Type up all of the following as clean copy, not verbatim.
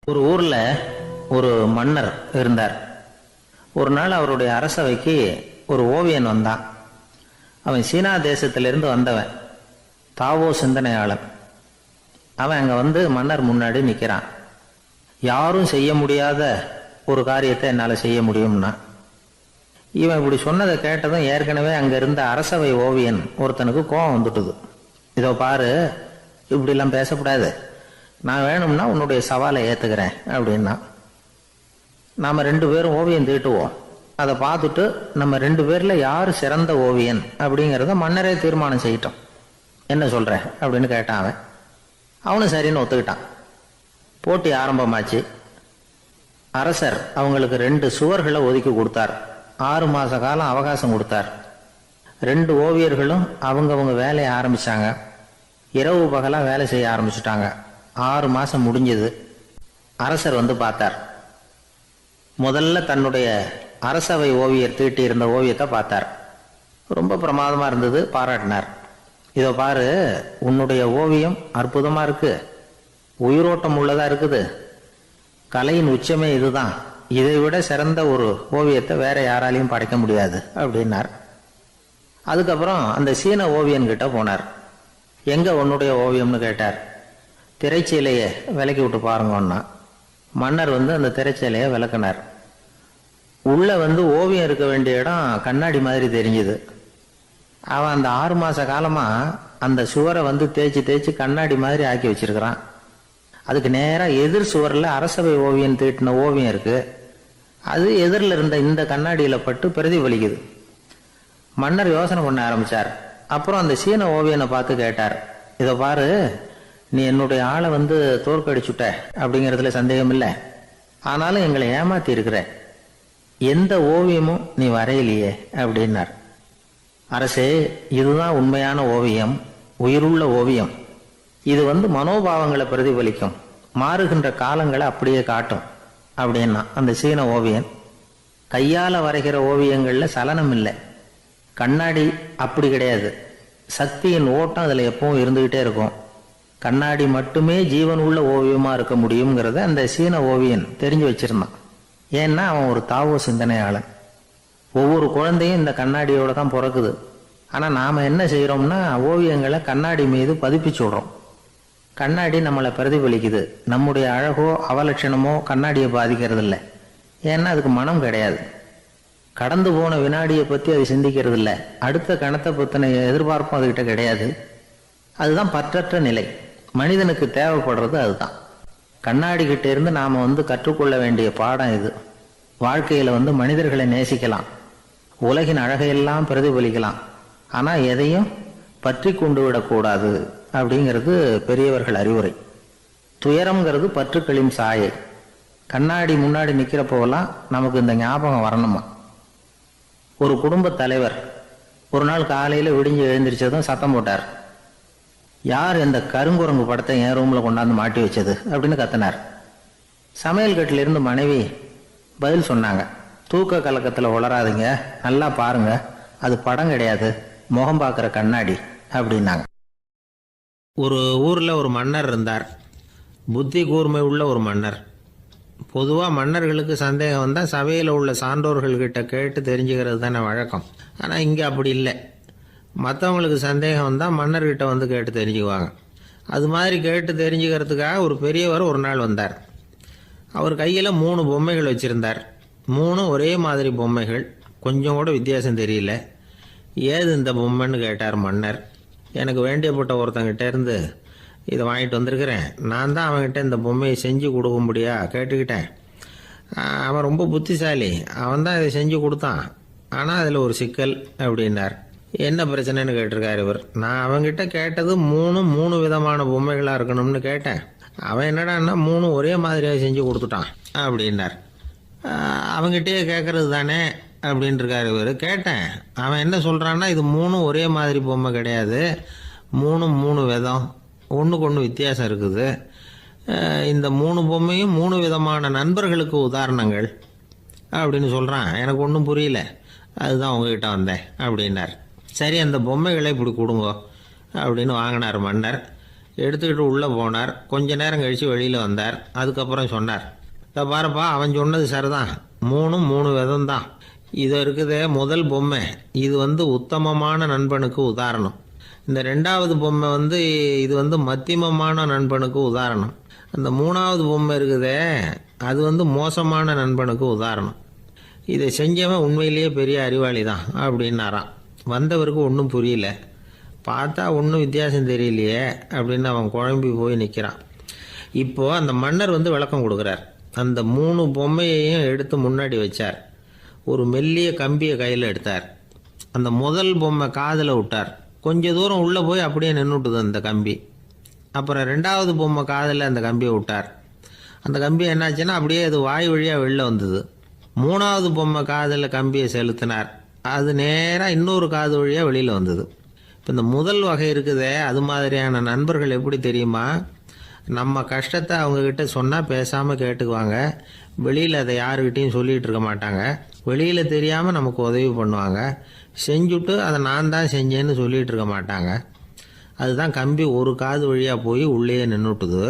ஒரு ஊர்ல ஒரு மன்னர் இருந்தார். ஒரு நாள் அவருடைய அரசவைக்கு ஒரு ஓவியன் வந்தான். அவன் சீனா தேசத்திலிருந்து வந்தவன், தாவோ சிந்தனையாளன். அவன் அங்க வந்து மன்னர் முன்னாடி நிக்கிறான். யாரும் செய்ய முடியாத ஒரு காரியத்தை என்னால செய்ய முடியும்னா. இவன் இப்படி சொன்னதை கேட்டதும் ஏற்கனவே அங்க இருந்த அரசவை ஓவியன் ஒருத்தனுக்கு கோபம் வந்துட்டுது. இதோ பாரு, இப்படி எல்லாம் பேசக்கூடாது, நான் வேணும்னா உன்னுடைய சவாலை ஏத்துக்கிறேன் அப்படின்னா. நாம 2 பேரும் ஓவியம் தீட்டுவோம், அதை பார்த்துட்டு நம்ம 2 பேர்ல யாரு சிறந்த ஓவியன் அப்படிங்கிறத மன்னரே தீர்மானம் செய்யட்டும், என்ன சொல்ற அப்படின்னு கேட்டான். அவனும் சரின்னு ஒத்துக்கிட்டான். போட்டி ஆரம்பமாச்சு. அரசர் அவங்களுக்கு 2 சுவர்களை ஒதுக்கி கொடுத்தார். 6 மாச காலம் அவகாசம் கொடுத்தார். 2 ஓவியர்களும் அவங்கவங்க வேலையை ஆரம்பிச்சாங்க. இரவு பகலா வேலை செய்ய ஆரம்பிச்சுட்டாங்க. 6 மாசம் முடிஞ்சது. அரசர் வந்து பார்த்தார். முதல்ல தன்னுடைய அரசவை ஓவியர் தீட்டி இருந்த ஓவியத்தை பார்த்தார். ரொம்ப பிரமாதமா இருந்தது, பாராட்டினார். இதோ பாரு, உன்னுடைய ஓவியம் அற்புதமா இருக்கு, உயிரோட்டம் உள்ளதா இருக்குது, கலையின் உச்சமே இதுதான், இதை விட சிறந்த ஒரு ஓவியத்தை வேற யாராலையும் படைக்க முடியாது அப்படின்னார். அதுக்கப்புறம் அந்த சீன ஓவியன் கிட்ட போனார். எங்க உன்னுடைய ஓவியம்னு கேட்டார். திரைச்சீலையை விலக்கி விட்டு பாருங்கன்னா. மன்னர் வந்து அந்த திரைச்சீலையை விளக்குனார். உள்ள வந்து ஓவியம் இருக்க வேண்டிய இடம் கண்ணாடி மாதிரி தெரிஞ்சுது. அவன் அந்த 6 மாச காலமா அந்த சுவரை வந்து தேய்ச்சி தேய்ச்சி கண்ணாடி மாதிரி ஆக்கி வச்சிருக்கிறான். அதுக்கு நேரா எதிர் சுவரில் அரசவை ஓவியம் தீட்டின ஓவியம் இருக்கு. அது எதிரில் இருந்த இந்த கண்ணாடியில பட்டு பிரதிபலிக்குது. மன்னர் யோசனை பண்ண ஆரம்பிச்சார். அப்புறம் அந்த சீன ஓவியனை பார்த்து கேட்டார். இதை பாரு, நீ என்னுடைய ஆளை வந்து தோற்கடிச்சுட்ட அப்படிங்கிறதுல சந்தேகம் இல்லை, ஆனாலும் எங்களை ஏமாத்தி இருக்கிற, எந்த ஓவியமும் நீ வரையிலையே அப்படின்னார். அரசே, இதுதான் உண்மையான ஓவியம், உயிருள்ள ஓவியம். இது வந்து மனோபாவங்களை பிரதிபலிக்கும், மாறுகின்ற காலங்களை அப்படியே காட்டும் அப்படின்னா அந்த சீன ஓவியன். கையால வரைகிற ஓவியங்கள்ல சலனம் இல்லை, கண்ணாடி அப்படி கிடையாது, சக்தியின் ஓட்டம் அதுல எப்பவும் இருந்துகிட்டே இருக்கும், கண்ணாடி மட்டுமே ஜீவன் உள்ள ஓவியமா இருக்க முடியுங்கிறத அந்த சீன ஓவியன் தெரிஞ்சு வச்சிருந்தான். ஏன்னா அவன் ஒரு தாவோ சிந்தனையாளன். ஒவ்வொரு குழந்தையும் இந்த கண்ணாடியோட தான் பிறக்குது. ஆனா நாம என்ன செய்யறோம்னா ஓவியங்களை கண்ணாடி மீது பதிப்பிச்சு விடுறோம். கண்ணாடி நம்மளை பிரதிபலிக்குது. நம்முடைய அழகோ அவலட்சணமோ கண்ணாடியை பாதிக்கிறது இல்லை. ஏன்னா அதுக்கு மனம் கிடையாது. கடந்து போன வினாடியை பத்தி அது சிந்திக்கிறது இல்லை. அடுத்த கணத்தை பத்தின எதிர்பார்ப்பும் அதுகிட்ட கிடையாது. அதுதான் பற்றற்ற நிலை. மனிதனுக்கு தேவைப்படுறது அதுதான். கண்ணாடி கிட்ட இருந்து நாம வந்து கற்றுக்கொள்ள வேண்டிய பாடம் இது. வாழ்க்கையில வந்து மனிதர்களை நேசிக்கலாம், உலகின் அழகையெல்லாம் பிரதிபலிக்கலாம், ஆனா எதையும் பற்றி கொண்டு விடக்கூடாது அப்படிங்கிறது பெரியவர்கள் அறிவுரை. துயரம்ங்கிறது பற்றுக்களின் சாயை. கண்ணாடி முன்னாடி நிக்கிறப்போவெல்லாம் நமக்கு இந்த ஞாபகம் வரணுமா. ஒரு குடும்ப தலைவர் ஒரு நாள் காலையில விடிஞ்சு எழுந்திரிச்சதும் சத்தம் போட்டார். யார் இந்த கருங்குரங்கு படத்தை என் ரூம்ல கொண்டாந்து மாட்டி வச்சது அப்படின்னு கத்தினார். சமையல் கட்டில இருந்து மனைவி பதில் சொன்னாங்க. தூக்க கலக்கத்துல உளராதுங்க, நல்லா பாருங்க, அது படம் கிடையாது, முகம் பார்க்கிற கண்ணாடி அப்படின்னாங்க. ஒரு ஊர்ல ஒரு மன்னர் இருந்தார். புத்தி கூர்மை உள்ள ஒரு மன்னர். பொதுவாக மன்னர்களுக்கு சந்தேகம் வந்தால் சபையில் உள்ள சான்றோர்கள்கிட்ட கேட்டு தெரிஞ்சுக்கிறது தானே வழக்கம். ஆனால் இங்கே அப்படி இல்லை. மற்றவங்களுக்கு சந்தேகம் வந்தால் மன்னர்கிட்ட வந்து கேட்டு தெரிஞ்சுக்குவாங்க. அது மாதிரி கேட்டு தெரிஞ்சுக்கிறதுக்காக ஒரு பெரியவர் ஒரு நாள் வந்தார். அவர் கையில் 3 பொம்மைகள் வச்சுருந்தார். 3 ஒரே மாதிரி பொம்மைகள், கொஞ்சம் கூட வித்தியாசம் தெரியல. ஏது இந்த பொம்மைன்னு கேட்டார் மன்னர். எனக்கு வேண்டியப்பட்ட ஒருத்தங்கிட்ட இருந்து இதை வாங்கிட்டு வந்திருக்கிறேன், நான் தான் அவன்கிட்ட இந்த பொம்மையை செஞ்சு கொடுக்கும்படியா கேட்டுக்கிட்டேன். அவன் ரொம்ப புத்திசாலி, அவன் தான் இதை செஞ்சு கொடுத்தான், ஆனால் அதில் ஒரு சிக்கல் அப்படின்னார். என்ன பிரச்சனைன்னு கேட்டிருக்காரு இவர். நான் அவன்கிட்ட கேட்டது 3 விதமான பொம்மைகளாக இருக்கணும்னு கேட்டேன். அவன் என்னடான்னா 3 ஒரே மாதிரியாக செஞ்சு கொடுத்துட்டான் அப்படின்னார். அவங்ககிட்டயே கேட்கறது தானே அப்படின்ட்டுருக்காரு இவர். கேட்டேன், அவன் என்ன சொல்கிறான்னா இது 3 ஒரே மாதிரி பொம்மை கிடையாது, 3 விதம், ஒன்றுக்கு ஒன்று வித்தியாசம் இருக்குது. இந்த 3 பொம்மையும் 3 விதமான நண்பர்களுக்கு உதாரணங்கள் அப்படின்னு சொல்கிறான். எனக்கு ஒன்றும் புரியல, அதுதான் உங்ககிட்ட வந்தேன் அப்படின்னார். சரி, அந்த பொம்மைகளை இப்படி கொடுங்க அப்படின்னு வாங்கினார் மன்னர். எடுத்துக்கிட்டு உள்ளே போனார். கொஞ்ச நேரம் கழித்து வெளியில் வந்தார். அதுக்கப்புறம் சொன்னார், இதை பாருப்பா, அவன் சொன்னது சரிதான், 3 விதம் தான். இது இருக்குதே முதல் பொம்மை, இது உத்தமமான நண்பனுக்கு உதாரணம். இந்த 2வது பொம்மை இது மத்தியமமான நண்பனுக்கு உதாரணம். அந்த 3வது பொம்மை இருக்குதே அது மோசமான நண்பனுக்கு உதாரணம். இதை செஞ்சவன் உண்மையிலேயே பெரிய அறிவாளி தான் அப்படின்னாராம். வந்தவருக்கு ஒன்றும் புரியல. பார்த்தா ஒன்றும் வித்தியாசம் தெரியலையே அப்படின்னு அவன் குழம்பி போய் நிற்கிறான். இப்போது அந்த மன்னர் விளக்கம் கொடுக்குறார். அந்த 3 பொம்மையையும் எடுத்து முன்னாடி வச்சார். ஒரு மெல்லிய கம்பியை கையில் எடுத்தார். அந்த முதல் பொம்மை காதில் விட்டார். கொஞ்சம் தூரம் உள்ளே போய் அப்படியே நின்றுட்டுது அந்த கம்பி. அப்புறம் 2வது பொம்மை காதில் அந்த கம்பியை விட்டார். அந்த கம்பி என்னாச்சுன்னா அப்படியே அது வாய் வழியாக வெளில வந்தது. 3வது பொம்மை காதில் கம்பியை செலுத்தினார். அது நேராக இன்னொரு காது வழியாக வெளியில் வந்தது. இப்போ இந்த முதல் வகை இருக்குதே, அது மாதிரியான நண்பர்கள் எப்படி தெரியுமா? நம்ம கஷ்டத்தை அவங்கக்கிட்ட சொன்னால் பேசாமல் கேட்டுக்குவாங்க. வெளியில் அதை யாருக்கிட்டையும் சொல்லிகிட்டு இருக்க மாட்டாங்க. வெளியில் தெரியாமல் நமக்கு உதவி பண்ணுவாங்க. செஞ்சுட்டு அதை நான் தான் செஞ்சேன்னு சொல்லிகிட்டு இருக்க மாட்டாங்க. அதுதான் கம்பி ஒரு காது வழியாக போய் உள்ளே நின்றுட்டுது.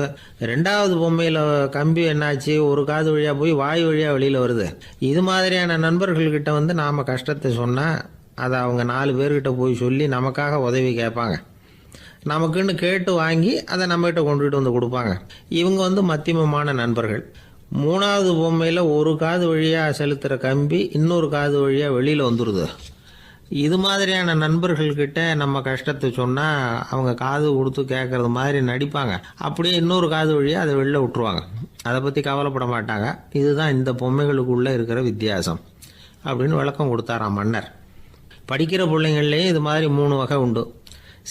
2வது பொம்மையில் கம்பி என்னாச்சு, ஒரு காது வழியாக போய் வாய் வழியாக வெளியில் வருது. இது மாதிரியான நண்பர்கள்கிட்ட நாம் கஷ்டத்தை சொன்னால் அதை அவங்க 4 பேர்கிட்ட போய் சொல்லி நமக்காக உதவி கேட்பாங்க. நமக்குன்னு கேட்டு வாங்கி அதை நம்மகிட்ட கொண்டுகிட்டு கொடுப்பாங்க. இவங்க மத்தியமமான நண்பர்கள். 3வது பொம்மையில் ஒரு காது வழியாக செலுத்துகிற கம்பி இன்னொரு காது வழியாக வெளியில் வந்துடுது. இது மாதிரியான நண்பர்கள்கிட்ட நம்ம கஷ்டத்தை சொன்னால் அவங்க காது கொடுத்து கேட்குறது மாதிரி நடிப்பாங்க. அப்படியே இன்னொரு காது வழியாக அதை வெளில விட்டுருவாங்க. அதை பற்றி கவலைப்பட மாட்டாங்க. இதுதான் இந்த பொம்மைகளுக்குள்ளே இருக்கிற வித்தியாசம் அப்படின்னு விளக்கம் கொடுத்தாராம் மன்னர். படிக்கிற பிள்ளைங்கள்லேயும் இது மாதிரி 3 வகை உண்டு.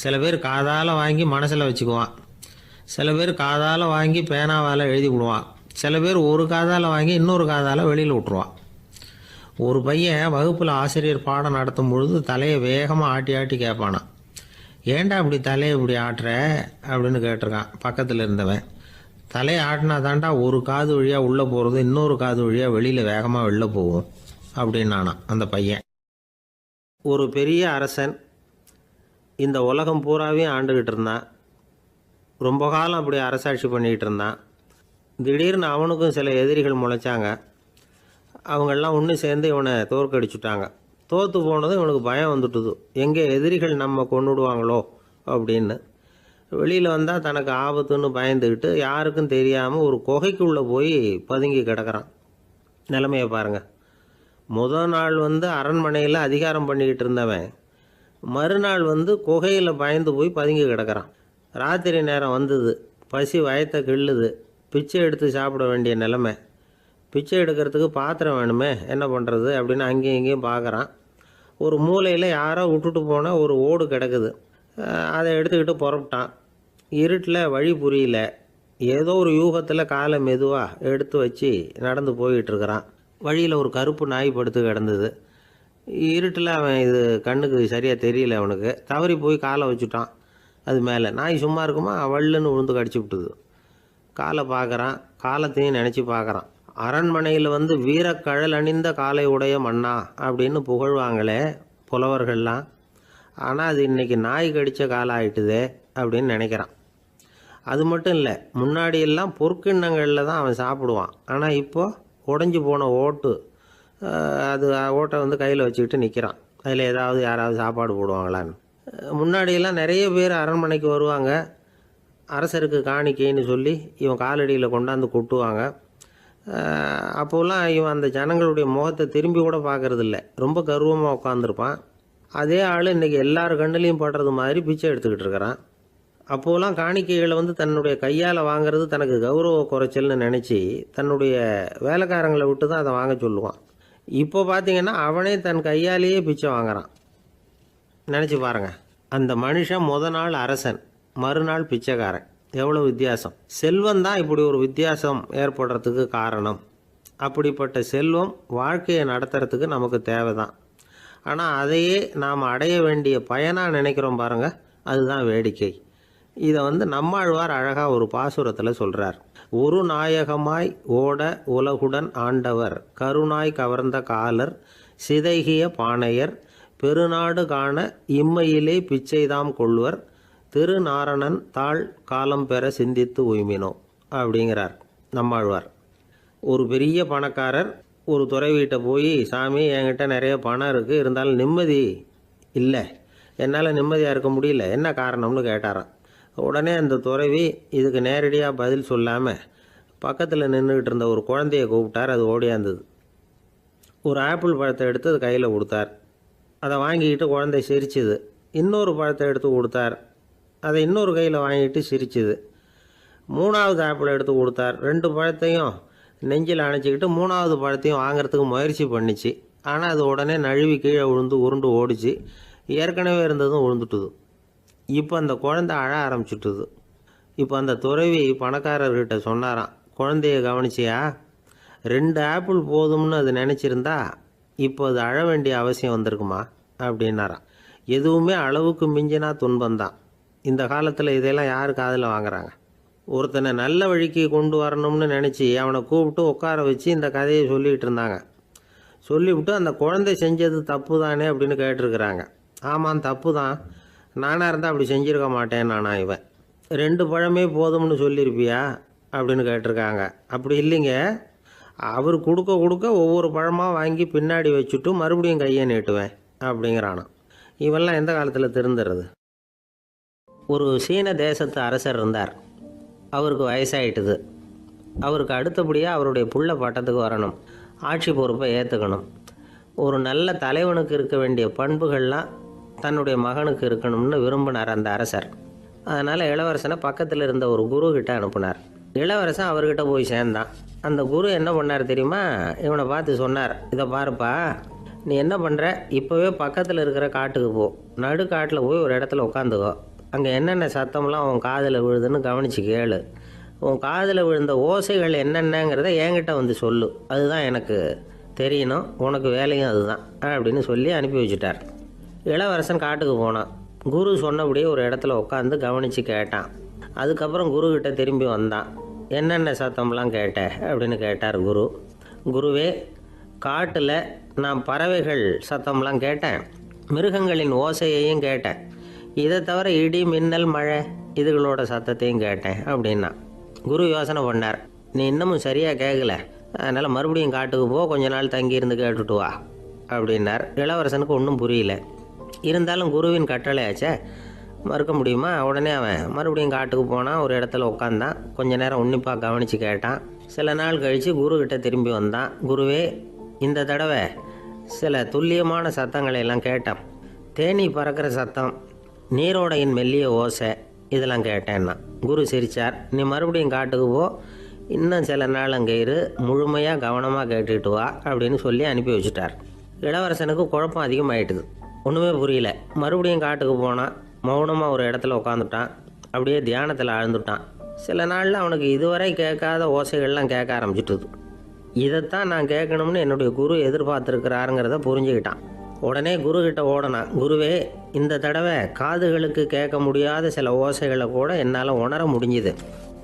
சில பேர் காதால் வாங்கி மனசில் வச்சுக்குவான். சில பேர் காதால் வாங்கி பேனாவால் எழுதி விடுவான். சில பேர் ஒரு காதால் வாங்கி இன்னொரு காதால் வெளியில் விட்டுருவான். ஒரு பையன் வகுப்பில் ஆசிரியர் பாடம் நடத்தும் பொழுது தலையை வேகமாக ஆட்டி ஆட்டி கேட்பானான். ஏன்டா இப்படி தலையை இப்படி ஆட்டுற அப்படின்னு கேட்டிருக்கான் பக்கத்தில் இருந்தவன். தலையை ஆட்டினா தாண்டா ஒரு காது வழியாக உள்ளே போகிறது, இன்னொரு காது வழியாக வெளியில் வேகமாக வெளில போகும் அப்படின்னானா அந்த பையன். ஒரு பெரிய அரசன் இந்த உலகம் பூராவையும் ஆண்டுக்கிட்டு இருந்தான். ரொம்ப காலம் அப்படி அரசாட்சி பண்ணிக்கிட்டு இருந்தான். திடீர்னு அவனுக்கும் சில எதிரிகள் முளைச்சாங்க. அவங்கெல்லாம் ஒன்று சேர்ந்து இவனை தோற்கடிச்சுட்டாங்க. தோற்று போனதும் இவனுக்கு பயம் வந்துட்டுது, எங்கே எதிரிகள் நம்ம கொண்டுடுவாங்களோ அப்படின்னு. வெளியில் வந்தால் தனக்கு ஆபத்துன்னு பயந்துக்கிட்டு யாருக்கும் தெரியாமல் ஒரு குகைக்குள்ளே போய் பதுங்கி கிடக்கிறான். நிலைமையை பாருங்கள். முதல் நாள் அரண்மனையில் அதிகாரம் பண்ணிக்கிட்டு இருந்தவன் மறுநாள் குகையில் பயந்து போய் பதுங்கி கிடக்கிறான். ராத்திரி நேரம் வந்தது. பசி வயத்தை கிள்ளுது. பிச்சை எடுத்து சாப்பிட வேண்டிய நிலைமை. பிச்சை எடுக்கிறதுக்கு பாத்திரம் வேணுமே, என்ன பண்ணுறது அப்படின்னு அங்கேயும் இங்கேயும் பார்க்குறான். ஒரு மூலையில் யாரோ விட்டுட்டு போன ஒரு ஓடு கிடக்குது. அதை எடுத்துக்கிட்டு புறப்பட்டான். இருட்டில் வழி புரியல. ஏதோ ஒரு யூகத்தில் காலை மெதுவாக எடுத்து வச்சு நடந்து போயிட்டுருக்கிறான். வழியில் ஒரு கருப்பு நாய் படுத்து கிடந்தது. இருட்டில் அவன் இது கண்ணுக்கு சரியாக தெரியல. அவனுக்கு தவறி போய் காலை வச்சுட்டான் அது மேலே. நாய் சும்மா இருக்குமா, வள்ளுன்னு விழுந்து கடிச்சு விட்டுது. காலை பார்க்குறான். காலத்தையும் நினச்சி பார்க்குறான். அரண்மனையில் வீரக்கழல் அணிந்த காலை உடைய மன்னா அப்படின்னு புகழ்வாங்களே புலவர்கள்லாம். ஆனால் அது இன்றைக்கி நாய் கடித்த காலம் ஆகிட்டுதே அப்படின்னு நினைக்கிறான். அது மட்டும் இல்லை, முன்னாடியெல்லாம் பொற்கிண்ணங்களில் தான் அவன் சாப்பிடுவான். ஆனால் இப்போது உடஞ்சி போன ஓட்டு, அது ஓட்டை கையில் வச்சுக்கிட்டு நிற்கிறான். அதில் ஏதாவது யாராவது சாப்பாடு போடுவாங்களான்னு. முன்னாடியெல்லாம் நிறைய பேர் அரண்மனைக்கு வருவாங்க. அரசருக்கு காணிக்கைன்னு சொல்லி இவன் காலடியில் கொண்டாந்து கொட்டுவாங்க. அப்போல்லாம் இவன் அந்த ஜனங்களுடைய முகத்தை திரும்பி கூட பார்க்குறதில்ல. ரொம்ப கர்வமாக உட்காந்துருப்பான். அதே ஆள் இன்றைக்கி எல்லார் கண்ணுலேயும் படுறது மாதிரி பிச்சை எடுத்துக்கிட்டு இருக்கிறான். அப்போலாம் காணிக்கைகளை தன்னுடைய கையால் வாங்கிறது தனக்கு கௌரவ குறைச்சல்னு நினச்சி தன்னுடைய வேலைக்காரங்களை விட்டு தான் அதை வாங்க சொல்லுவான். இப்போ பார்த்திங்கன்னா அவனே தன் கையாலேயே பிச்சை வாங்குறான். நினச்சி பாருங்கள். அந்த மனுஷன் நாள் அரசன், மறுநாள் பிச்சைக்காரன். எவ்வளோ வித்தியாசம். செல்வம் தான் இப்படி ஒரு வித்தியாசம் ஏற்படுறதுக்கு காரணம். அப்படிப்பட்ட செல்வம் வாழ்க்கையை நடத்துறதுக்கு நமக்கு தேவை தான். ஆனால் அதையே நாம் அடைய வேண்டிய பயனாக நினைக்கிறோம் பாருங்கள், அதுதான் வேடிக்கை. இதை நம்மாழ்வார் அழகாக ஒரு பாசுரத்தில் சொல்கிறார். ஒரு நாயகமாய் ஓட உலகுடன் ஆண்டவர், கருணாய் கவர்ந்த காலர், சிதைகிய பானையர், பெருநாடு காண இம்மையிலே பிச்சைதாம் கொள்வர், திருநாரணன் தாழ் காலம் பெற சிந்தித்து உய்மினோ அப்படிங்கிறார் நம்மாழ்வார். ஒரு பெரிய பணக்காரர் ஒரு துறவிகிட்ட போய், சாமி என்கிட்ட நிறைய பணம் இருக்குது, இருந்தாலும் நிம்மதி இல்லை, என்னால் நிம்மதியாக இருக்க முடியல, என்ன காரணம்னு கேட்டாராம். உடனே அந்த துறவி இதுக்கு நேரடியாக பதில் சொல்லாமல் பக்கத்தில் நின்றுக்கிட்டு இருந்த ஒரு குழந்தைய கூப்பிட்டார். அது ஓடியாந்தது. ஒரு ஆப்பிள் பழத்தை எடுத்து அது கையில் கொடுத்தார். அதை வாங்கிக்கிட்டு குழந்தை சிரிச்சுது. இன்னொரு பழத்தை எடுத்து கொடுத்தார். அதை இன்னொரு கையில் வாங்கிட்டு சிரிச்சுது. மூணாவது ஆப்பிள் எடுத்து கொடுத்தார். 2 பழத்தையும் நெஞ்சில் அணைச்சிக்கிட்டு 3ஆவது பழத்தையும் வாங்கிறதுக்கு முயற்சி பண்ணிச்சு. ஆனால் அது உடனே நழுவி கீழே விழுந்து உருண்டு ஓடிச்சு. ஏற்கனவே இருந்ததும் விழுந்துட்டுது. இப்போ அந்த குழந்தை அழ ஆரம்பிச்சுட்டுது. இப்போ அந்த துறவி பணக்காரர்கிட்ட சொன்னாராம், குழந்தைய கவனிச்சியா, 2 ஆப்பிள் போதும்னு அது நினச்சிருந்தா இப்போ அது அழ வேண்டிய அவசியம் வந்திருக்குமா அப்படின்னாராம். எதுவுமே அளவுக்கு மிஞ்சினா துன்பந்தான். இந்த காலத்தில் இதெல்லாம் யார் காதில் வாங்குறாங்க? ஒருத்தனை நல்ல வழிக்கு கொண்டு வரணும்னு நினச்சி அவனை கூப்பிட்டு உட்கார வச்சு இந்த கதையை சொல்லிகிட்டு இருந்தாங்க. சொல்லிவிட்டு அந்த குழந்தை செஞ்சது தப்பு தானே அப்படின்னு கேட்டிருக்கிறாங்க. ஆமாம், தப்பு தான், நானாக இருந்தால் அப்படி செஞ்சுருக்க மாட்டேன் நானா இவன். 2 பழமே போதும்னு சொல்லியிருப்பியா அப்படின்னு கேட்டிருக்காங்க. அப்படி இல்லைங்க, அவர் கொடுக்க கொடுக்க ஒவ்வொரு பழமாக வாங்கி பின்னாடி வச்சுட்டு மறுபடியும் கையை நீட்டுவேன் அப்படிங்கிறானா. இவெல்லாம் எந்த காலத்தில் திருந்துறது? ஒரு சீன தேசத்து அரசர் இருந்தார். அவருக்கு வயசாயிட்டுது. அவருக்கு அடுத்தபடியாக அவருடைய புள்ள பட்டத்துக்கு வரணும், ஆட்சி பொறுப்பை ஏற்றுக்கணும். ஒரு நல்ல தலைவனுக்கு இருக்க வேண்டிய பண்புகள்லாம் தன்னுடைய மகனுக்கு இருக்கணும்னு விரும்பினார் அந்த அரசர். அதனால் இளவரசனை பக்கத்தில் இருந்த ஒரு குரு கிட்ட அனுப்புனார். இளவரசன் அவர்கிட்ட போய் சேர்ந்தான். அந்த குரு என்ன பண்ணார் தெரியுமா? இவனை பார்த்து சொன்னார், இதை பாருப்பா, நீ என்ன பண்ணுற, இப்போவே பக்கத்தில் இருக்கிற காட்டுக்கு போ, நடு காட்டில் போய் ஒரு இடத்துல உட்காந்துக்கோ, அங்கே என்னென்ன சத்தம்லாம் உன் காதில் விழுதுன்னு கவனித்து கேளு, உன் காதில் விழுந்த ஓசைகள் என்னென்னங்கிறத என்கிட்ட வந்து சொல்லு, அதுதான் எனக்கு தெரியணும், உனக்கு வேலையும் அதுதான் அப்படின்னு சொல்லி அனுப்பி வச்சுட்டார். இளவரசன் காட்டுக்கு போனான். குரு சொன்னபடியே ஒரு இடத்துல உட்காந்து கவனித்து கேட்டான். அதுக்கப்புறம் குருக்கிட்ட திரும்பி வந்தான். என்னென்ன சத்தம்லாம் கேட்ட அப்படின்னு கேட்டார் குரு. குருவே, காட்டில் நான் பறவைகள் சத்தம்லாம் கேட்டேன், மிருகங்களின் ஓசையையும் கேட்டேன், இதை தவிர இடி மின்னல் மழை இதுகளோட சத்தத்தையும் கேட்டேன் அப்படின்னா. குரு யோசனை பண்ணார், நீ இன்னமும் சரியாக கேட்கல, அதனால் மறுபடியும் காட்டுக்கு போ, கொஞ்ச நாள் தங்கியிருந்து கேட்டுட்டு வா அப்படின்னார். இளவரசனுக்கு ஒன்றும் புரியல. இருந்தாலும் குருவின் கட்டளையாச்சே, மறுக்க முடியுமா? உடனே அவன் மறுபடியும் காட்டுக்கு போனான். ஒரு இடத்துல உட்காந்தான். கொஞ்ச நேரம் உன்னிப்பாக கவனித்து கேட்டான். சில நாள் கழித்து குருக்கிட்ட திரும்பி வந்தான். குருவே, இந்த தடவை சில துல்லியமான சத்தங்களை எல்லாம் கேட்டேன். தேனீ பறக்கிற சத்தம், நீரோடையின் மெல்லிய ஓசை, இதெல்லாம் கேட்டேன்னா. குரு சிரித்தார். நீ மறுபடியும் காட்டுக்கு போ, இன்னும் சில நாள் அங்கே இரு, முழுமையாக கவனமாக கேட்டுக்கிட்டு வா அப்படின்னு சொல்லி அனுப்பி வச்சுட்டார். இளவரசனுக்கு குழப்பம் அதிகமாகிட்டுது. ஒன்றுமே புரியல. மறுபடியும் காட்டுக்கு போனான். மௌனமாக ஒரு இடத்துல உட்காந்துட்டான். அப்படியே தியானத்தில் ஆழ்ந்துட்டான். சில நாளில் அவனுக்கு இதுவரை கேட்காத ஓசைகள்லாம் கேட்க ஆரம்பிச்சிட்டுது. இதைத்தான் நான் கேட்கணும்னு என்னுடைய குரு எதிர்பார்த்துருக்கிறாருங்கிறத புரிஞ்சுக்கிட்டான். உடனே குருக்கிட்ட ஓடனான். குருவே, இந்த தடவை காதுகளுக்கு கேட்க முடியாத சில ஓசைகளை கூட என்னால் உணர முடிஞ்சுது.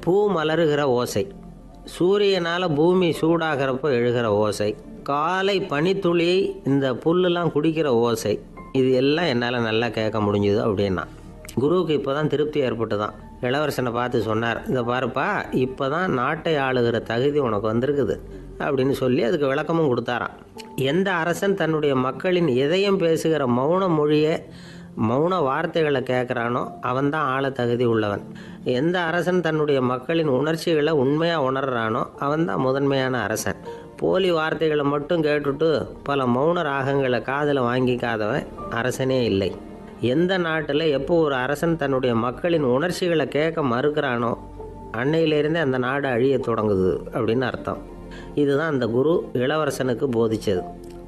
பூ மலருகிற ஓசை, சூரியனால் பூமி சூடாகிறப்போ எழுகிற ஓசை, காலை பனித்துளியை இந்த புல்லுலாம் குடிக்கிற ஓசை, இது எல்லாம் என்னால் நல்லா கேட்க முடிஞ்சுது அப்படின்னா. குருவுக்கு இப்போ தான் திருப்தி ஏற்பட்டு தான். இளவரசனை பார்த்து சொன்னார், இதை பாருப்பா, இப்போ தான் நாட்டை ஆளுகிற தகுதி உனக்கு வந்திருக்குது அப்படின்னு சொல்லி அதுக்கு விளக்கமும் கொடுத்தாராம். எந்த அரசன் தன்னுடைய மக்களின் இதயம் பேசுகிற மௌன மொழியை, மௌன வார்த்தைகளை கேட்குறானோ அவன்தான் ஆள தகுதி உள்ளவன். எந்த அரசன் தன்னுடைய மக்களின் உணர்ச்சிகளை உண்மையாக உணர்றானோ அவன்தான் முதன்மையான அரசன். போலி வார்த்தைகளை மட்டும் கேட்டுட்டு பல மௌன ராகங்களை காதில் வாங்கிக்காதவன் அரசனே இல்லை. எந்த நாட்டில் எப்போ ஒரு அரசன் தன்னுடைய மக்களின் உணர்ச்சிகளை கேட்க மறுக்கிறானோ அன்னையிலேருந்தே அந்த நாடு அழிய தொடங்குது அப்படின்னு அர்த்தம். இதுதான் அந்த குரு இளவரசனுக்கு போதிச்சது.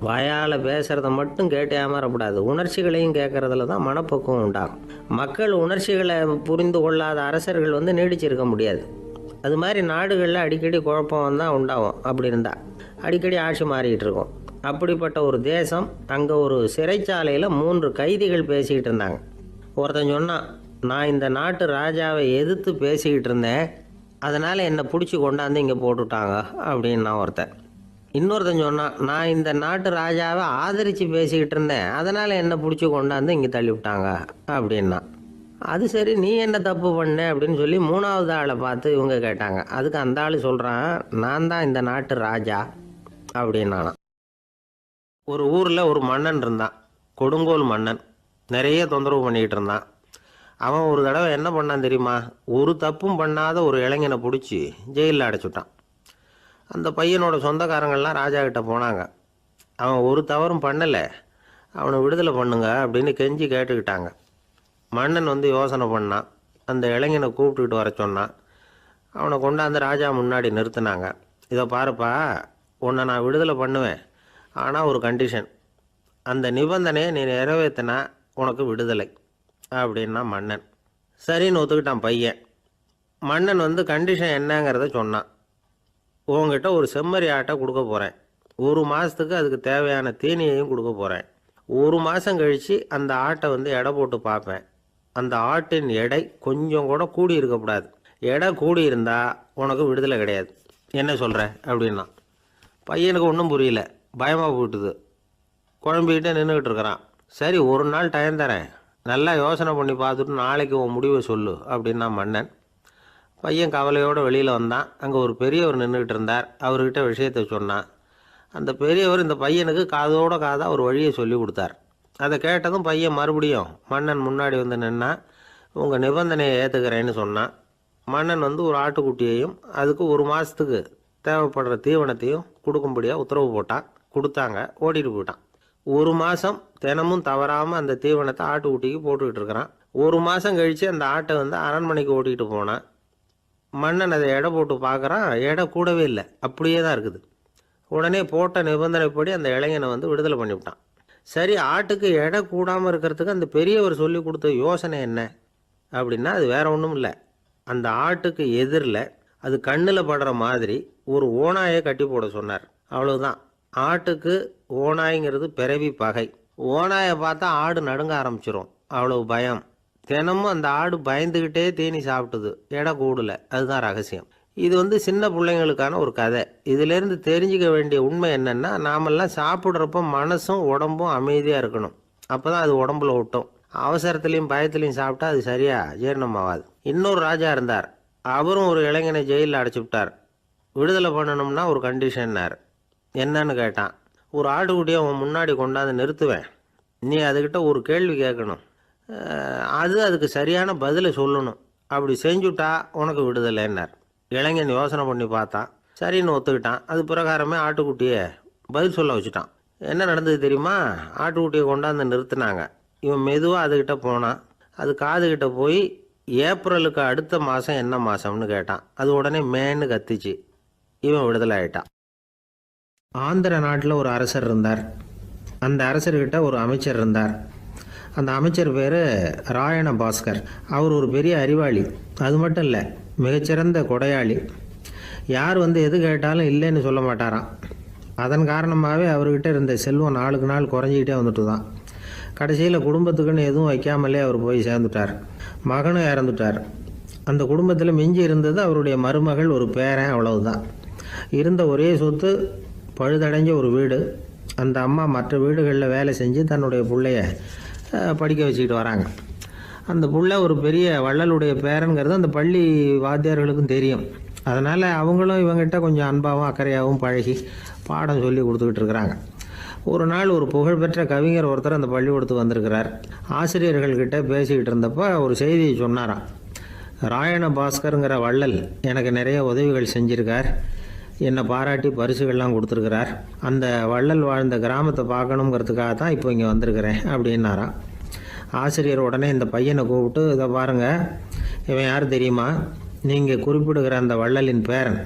வாயால் பேசுகிறத மட்டும் கேட்டு ஏமாறக்கூடாது, உணர்ச்சிகளையும் கேட்குறதுல தான் மனப்பக்குவம் உண்டாகும். மக்கள் உணர்ச்சிகளை புரிந்து கொள்ளாத அரசர்கள் நீடிச்சிருக்க முடியாது. அது மாதிரி நாடுகளில் அடிக்கடி குழப்பம் தான் உண்டாகும். அப்படி இருந்தால் அடிக்கடி ஆட்சி மாறிக்கிட்டு இருக்கும். அப்படிப்பட்ட ஒரு தேசம், அங்கே ஒரு சிறைச்சாலையில் 3 கைதிகள் பேசிக்கிட்டு இருந்தாங்க. ஒருத்தன் சொன்னான், நான் இந்த நாட்டு ராஜாவை எதிர்த்து பேசிக்கிட்டு இருந்தேன், அதனால் என்னை பிடிச்சி கொண்டாந்து இங்கே போட்டுவிட்டாங்க அப்படின்னா ஒருத்தன். இன்னொருத்தன் சொன்னான், நான் இந்த நாட்டு ராஜாவை ஆதரித்து பேசிக்கிட்டு இருந்தேன், அதனால் என்னை பிடிச்சி கொண்டாந்து இங்கே தள்ளிவிட்டாங்க அப்படின்னா. அது சரி, நீ என்ன தப்பு பண்ண அப்படின்னு சொல்லி மூணாவது ஆளை பார்த்து இவங்க கேட்டாங்க. அதுக்கு அந்த ஆள் சொல்கிறான், நான் தான் இந்த நாட்டு ராஜா அப்படின்னானா. ஒரு ஊரில் ஒரு மன்னன் இருந்தான், கொடுங்கோல் மன்னன். நிறைய தொந்தரவு பண்ணிக்கிட்டு இருந்தான். அவன் ஒரு தடவை என்ன பண்ணான் தெரியுமா? ஒரு தப்பும் பண்ணாத ஒரு இளைஞனை பிடிச்சி ஜெயிலில் அடைச்சுட்டான். அந்த பையனோட சொந்தக்காரங்கள்லாம் ராஜா கிட்ட போனாங்க. அவன் ஒரு தவறும் பண்ணலை, அவனை விடுதலை பண்ணுங்க அப்படின்னு கெஞ்சி கேட்டுக்கிட்டாங்க. மன்னன் வந்து யோசனை பண்ணான். அந்த இளைஞனை கூப்பிட்டுக்கிட்டு வர சொன்னான். அவனை கொண்டாந்து ராஜா முன்னாடி நிறுத்தினாங்க. இதை பாருப்பா, உன்னை நான் விடுதலை பண்ணுவேன், ஆனால் ஒரு கண்டிஷன். அந்த நிபந்தனையை நீ நிறைவேற்றினா உனக்கு விடுதலை அப்படின்னா மன்னன். சரின்னு ஒத்துக்கிட்டான் பையன். மன்னன் வந்து கண்டிஷன் என்னங்கிறத சொன்னான். உங்ககிட்ட ஒரு செம்மறி ஆட்டை கொடுக்க போகிறேன், 1 மாதத்துக்கு அதுக்கு தேவையான தீனியையும் கொடுக்க போகிறேன். 1 மாதம் கழித்து அந்த ஆட்டை வந்து எடை போட்டு பார்ப்பேன். அந்த ஆட்டின் எடை கொஞ்சம் கூட கூடி இருக்கக்கூடாது. எடை கூடி இருந்தால் உனக்கு விடுதலை கிடையாது. என்ன சொல்கிற அப்படின்னா. பையனுக்கு ஒன்றும் புரியல, பயமாக போட்டுது. குழம்பிக்கிட்டே நின்றுக்கிட்டு இருக்கிறான். சரி, ஒரு நாள் டைம் தரேன், நல்லா யோசனை பண்ணி பார்த்துட்டு நாளைக்கு உன் முடிவை சொல்லு அப்படின்னா மன்னன். பையன் கவலையோடு வெளியில் வந்தான். அங்கே ஒரு பெரியவர் நின்றுக்கிட்டு இருந்தார். அவர்கிட்ட விஷயத்தை சொன்னான். அந்த பெரியவர் இந்த பையனுக்கு காதோட காதாக ஒரு வழியை சொல்லி கொடுத்தார். அதை கேட்டதும் பையன் மறுபடியும் மன்னன் முன்னாடி வந்து நின்னா, உங்கள் நிபந்தனையை ஏற்றுக்கிறேன்னு சொன்னான். மன்னன் வந்து ஒரு ஆட்டுக்குட்டியையும் அதுக்கு 1 மாதத்துக்கு தேவைப்படுற தீவனத்தையும் கொடுக்கும்படியாக உத்தரவு போட்டான். கொடுத்தாங்க, ஓடிட்டு போயிட்டான். 1 மாதம் தினமும் தவறாமல் அந்த தீவனத்தை ஆட்டுக்குட்டிக்கு போட்டுக்கிட்டு இருக்கிறான். 1 மாதம் கழித்து அந்த ஆட்டை வந்து அரண்மனைக்கு ஓட்டிகிட்டு போனான். மன்னன் அதை எடை போட்டு பார்க்குறான், எடை கூடவே இல்லை, அப்படியே தான் இருக்குது. உடனே போட்ட நிபந்தனைப்படி அந்த இளைஞனை வந்து விடுதலை பண்ணிவிட்டான். சரி, ஆட்டுக்கு எடை கூடாமல் இருக்கிறதுக்கு அந்த பெரியவர் சொல்லி கொடுத்த யோசனை என்ன அப்படின்னா, அது வேற ஒன்றும் இல்லை. அந்த ஆட்டுக்கு எதிரில் அது கண்ணில் படுற மாதிரி ஒரு ஓநாயை கட்டி போட சொன்னார். அவ்வளவுதான். ஆட்டுக்கு ஓநாய்ங்கிறது பிறவி பகை. ஓநாயை பார்த்தா ஆடு நடுங்க ஆரம்பிச்சிரும், அவ்வளவு பயம். தினமும் அந்த ஆடு பயந்துக்கிட்டே தீனி சாப்பிட்டுது, எடை கூடல. அதுதான் ரகசியம். இது வந்து சின்ன பிள்ளைங்களுக்கான ஒரு கதை. இதிலேருந்து தெரிஞ்சிக்க வேண்டிய உண்மை என்னென்னா, நாமெல்லாம் சாப்பிட்றப்ப மனசும் உடம்பும் அமைதியாக இருக்கணும். அப்போ தான் அது உடம்புல ஒட்டும். அவசரத்துலேயும் பயத்துலேயும் சாப்பிட்டா அது சரியாக ஜீரணமாகாது. இன்னொரு ராஜா இருந்தார். அவரும் ஒரு இளைஞனை ஜெயிலில் அடைச்சி விட்டார். விடுதலை பண்ணணும்னா ஒரு கண்டிஷன்னார். என்னன்னு கேட்டான். ஒரு ஆட்டுக்குட்டியை அவன் முன்னாடி கொண்டாந்து நிறுத்துவேன், நீ அதுக்கிட்ட ஒரு கேள்வி கேட்கணும், அதுக்கு சரியான பதிலை சொல்லணும். அப்படி செஞ்சுட்டா உனக்கு விடுதலைன்னார். இளைஞன் யோசனை பண்ணி பார்த்தான். சரின்னு ஒத்துக்கிட்டான். அது பிரகாரமே ஆட்டுக்குட்டியை பதில் சொல்ல வச்சுட்டான். என்ன நடந்தது தெரியுமா? ஆட்டுக்குட்டியை கொண்டாந்து நிறுத்தினாங்க. இவன் மெதுவாக அதுக்கிட்ட போனான். அது காதுகிட்ட போய் ஏப்ரலுக்கு அடுத்த மாதம் என்ன மாதம்னு கேட்டான். அது உடனே மேன்னு கத்திச்சு. இவன் விடுதலை ஆயிட்டான். ஆந்திர நாட்டில் ஒரு அரசர் இருந்தார். அந்த அரசர்கிட்ட ஒரு அமைச்சர் இருந்தார். அந்த அமைச்சர் பேர் ராயண பாஸ்கர். அவர் ஒரு பெரிய அறிவாளி. அது மட்டும் இல்லை, மிகச்சிறந்த கொடையாளி. யார் வந்து எது கேட்டாலும் இல்லைன்னு சொல்ல மாட்டாராம். அதன் காரணமாகவே அவர்கிட்ட இருந்த செல்வம் நாளுக்கு நாள் குறைஞ்சிக்கிட்டே வந்துட்டு தான். கடைசியில் குடும்பத்துக்குன்னு எதுவும் வைக்காமலே அவர் போய் சேர்ந்துட்டார். மகனும் இறந்துட்டார். அந்த குடும்பத்தில் மிஞ்சி இருந்தது அவருடைய மருமகள், ஒரு பேரன், அவ்வளவுதான். இருந்த ஒரே சொத்து பழுதடைஞ்ச ஒரு வீடு. அந்த அம்மா மற்ற வீடுகளில் வேலை செஞ்சு தன்னுடைய பிள்ளைய படிக்க வச்சுக்கிட்டு வராங்க. அந்த புள்ள ஒரு பெரிய வள்ளலுடைய பேரனுங்கிறது அந்த பள்ளி வாத்தியார்களுக்கும் தெரியும். அதனால் அவங்களும் இவங்ககிட்ட கொஞ்சம் அன்பாகவும் அக்கறையாகவும் பழகி பாடம் சொல்லி கொடுத்துக்கிட்டு இருக்கிறாங்க. ஒரு நாள் ஒரு புகழ்பெற்ற கவிஞர் ஒருத்தர் அந்த பள்ளிக்கூடத்துக்கு வந்திருக்கிறார். ஆசிரியர்கள்கிட்ட பேசிக்கிட்டு இருந்தப்போ ஒரு செய்தியை சொன்னாராம். ராயண பாஸ்கருங்கிற வள்ளல் எனக்கு நிறைய உதவிகள் செஞ்சுருக்கார், என்னை பாராட்டி பரிசுகள்லாம் கொடுத்துருக்கிறார். அந்த வள்ளல் வாழ்ந்த கிராமத்தை பார்க்கணுங்கிறதுக்காக தான் இப்போ இங்கே வந்திருக்கிறேன் அப்படின்னாராம். ஆசிரியர் உடனே இந்த பையனை கூப்பிட்டு, இதை பாருங்கள், இவன் யார் தெரியுமா? நீங்கள் குறிப்பிடுகிற அந்த வள்ளலின் பேரன்